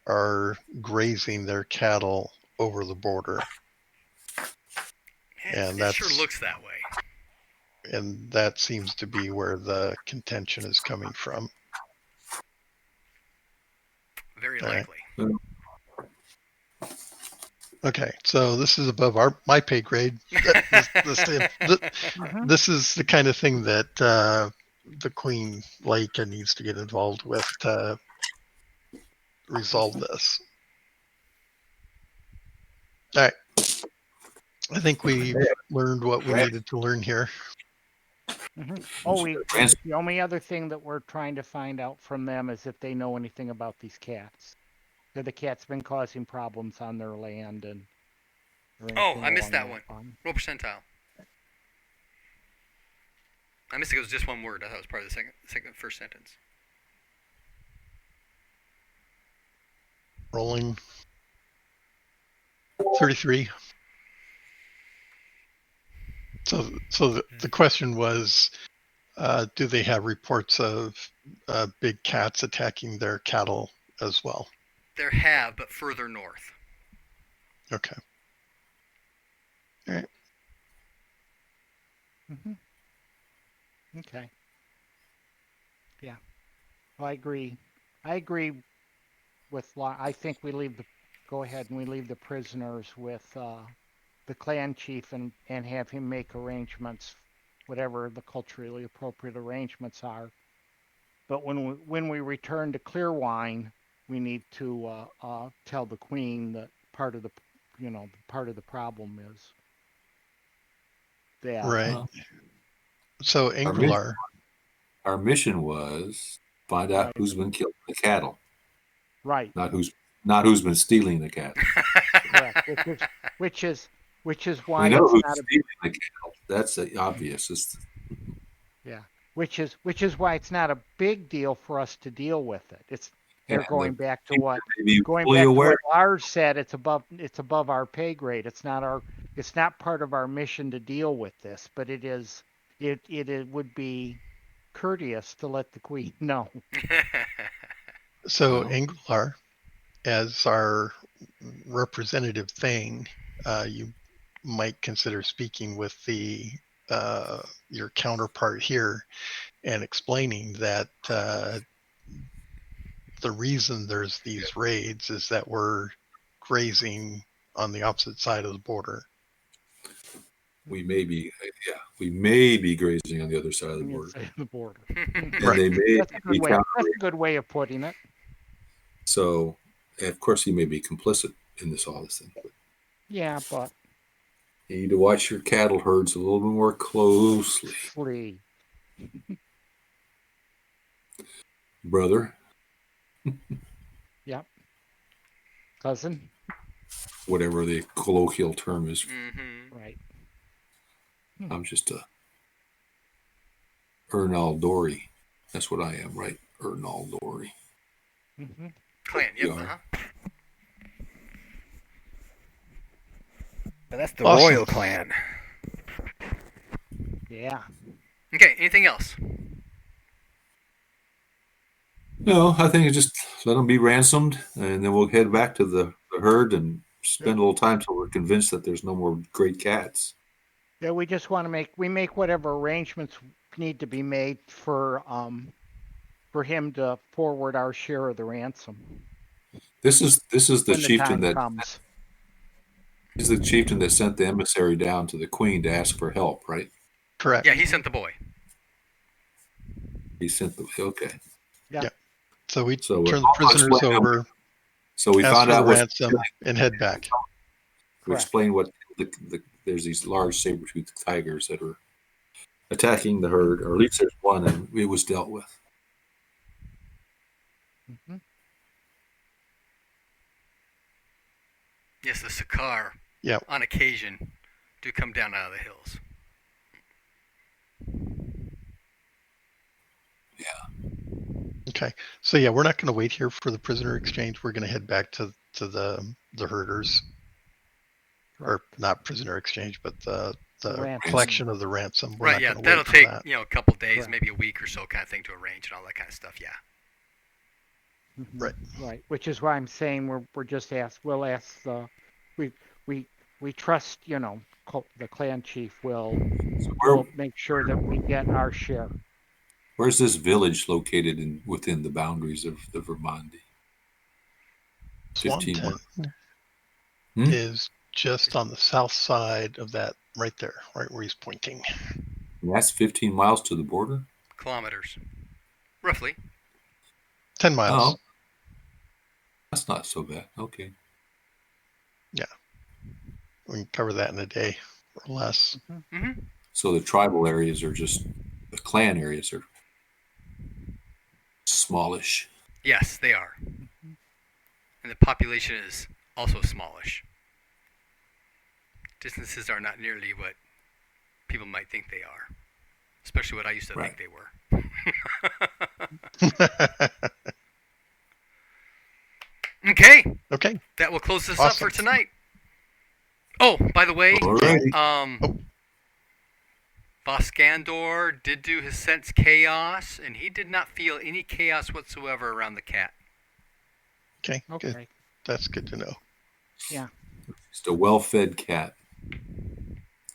are grazing their cattle over the border, and It sure looks that way. And that seems to be where the contention is coming from. Very All right. likely. Okay, so this is above my pay grade. This is the kind of thing that the Queen Lake needs to get involved with to resolve this. All right. I think we've learned what we needed to learn here. Oh, the only other thing that we're trying to find out from them is if they know anything about these cats. Have the cats been causing problems on their land and? Oh, I missed that one. Roll percentile. I missed it. It was just one word. I thought it was part of the first sentence. Rolling 33. So the question was, do they have reports of big cats attacking their cattle as well? There have, but further north. Okay. All right. Okay. Yeah. Well, I agree. I agree with. I think we go ahead and we leave the prisoners with the clan chief and have him make arrangements, whatever the culturally appropriate arrangements are. But when we return to Clearwine, we need to tell the Queen that part of the problem is that. Right. So Anglar. Our mission was find out who's been killing the cattle. Right. Not who's been stealing the cattle. Correct. Which is why we know it's who's not stealing the cattle. That's obvious. Yeah. Which is why it's not a big deal for us to deal with it. Going back to what Lars said. It's above our pay grade. It's not part of our mission to deal with this, but it is. It would be courteous to let the Queen know. So Anglar, as our representative thing, you might consider speaking with your counterpart here and explaining that the reason there's these raids is that we're grazing on the opposite side of the border. We may be grazing on the other side of the border. And right. they may That's a good way of putting it. So, of course, he may be complicit in all this thing. But yeah, but you need to watch your cattle herds a little bit more closely. Brother. Yep. Cousin. Whatever the colloquial term is. Mm-hmm. Right. I'm just a Ernal Dory. That's what I am, right? Ernal Dory. Mm-hmm. Clan, yep. But that's the Awesome. royal clan. Yeah. Okay, anything else? No, I think just let them be ransomed, and then we'll head back to the herd and spend a little time till we're convinced that there's no more great cats. Yeah, we just want to make whatever arrangements need to be made for him to forward our share of the ransom This is the when the chieftain time that comes. he's the chieftain that sent the emissary down to the queen to ask for help, right? Correct. Yeah, he sent the boy. He sent the okay. So we So turn the prisoners over, So we ask found for the out what ransom, and head back. we explained what there's these large saber-toothed tigers that are attacking the herd, or at least there's one, and it was dealt with. Mhm. Yes, the Sakar, Yep. on occasion, do come down out of the hills. Okay. So yeah, we're not going to wait here for the prisoner exchange. We're going to head back to the herders, or not prisoner exchange, but the ransom. collection of the ransom. We're Right, not yeah, going to that'll wait for take, that. a couple days, Correct. maybe a week or so kind of thing to arrange and all that kind of stuff, yeah. Mhm. Right. Right. Which is why I'm saying we're just we'll ask we trust, the clan chief will make sure that we get our share. Where's this village located within the boundaries of the Vermandi? 15 Swanton Hmm? is just on the south side of that, right there, right where he's pointing. And that's 15 miles to the border? Kilometers. Roughly. 10 miles. Oh, that's not so bad. Okay. We can cover that in a day or less. Mm-hmm. So the tribal areas are just, the clan areas are smallish. Yes, they are. And the population is also smallish. Distances are not nearly what people might think they are. Especially what I used to think they were. Okay. Okay. That will close this up Awesome. for tonight. Oh, by the way, Alrighty. Voskandor did do his sense chaos, and he did not feel any chaos whatsoever around the cat. Okay. Good. Okay. That's good to know. Just a well-fed cat.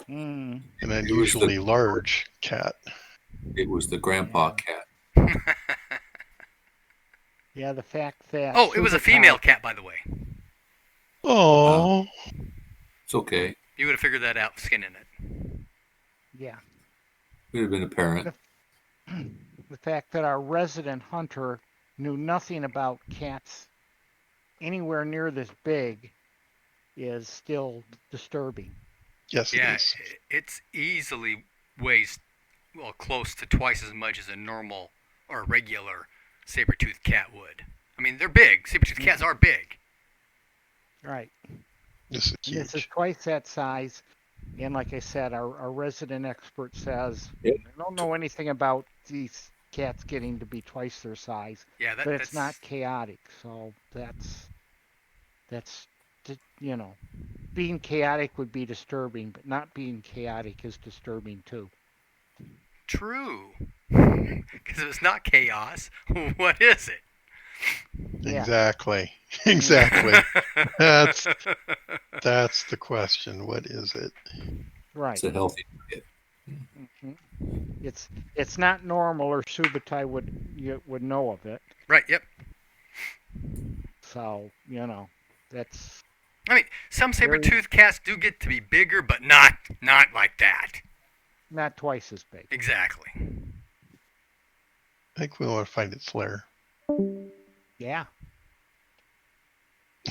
Mm. An unusually large cat. It was the grandpa cat. Yeah, the fact that Oh, it was a female cat, by the way. Oh. It's okay. You would have figured that out skinning it. Yeah. It would have been apparent. The fact that our resident hunter knew nothing about cats anywhere near this big is still disturbing. Yes, Yeah, it is. it's easily weighs, close to twice as much as a normal or regular saber-toothed cat would. I mean, they're big. Saber-toothed cats are big. Right. This is huge. This is twice that size. And like I said, our resident expert says, Yep. I don't know anything about these cats getting to be twice their size, Yeah, but it's not chaotic. So that's being chaotic would be disturbing, but not being chaotic is disturbing too. true. Because if it's not chaos, what is it? Yeah. Exactly. Exactly. That's the question. What is it? Right. It's a healthy cat. Mhm. It's not normal, or Subutai would know of it. Right, yep. So that's I mean, some saber-toothed cats do get to be bigger, but not like that. not twice as big. Exactly. I think we want to find its lair. Yeah.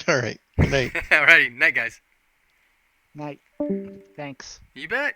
All right. Good night. Alrighty, night, guys. Night. Thanks. You bet.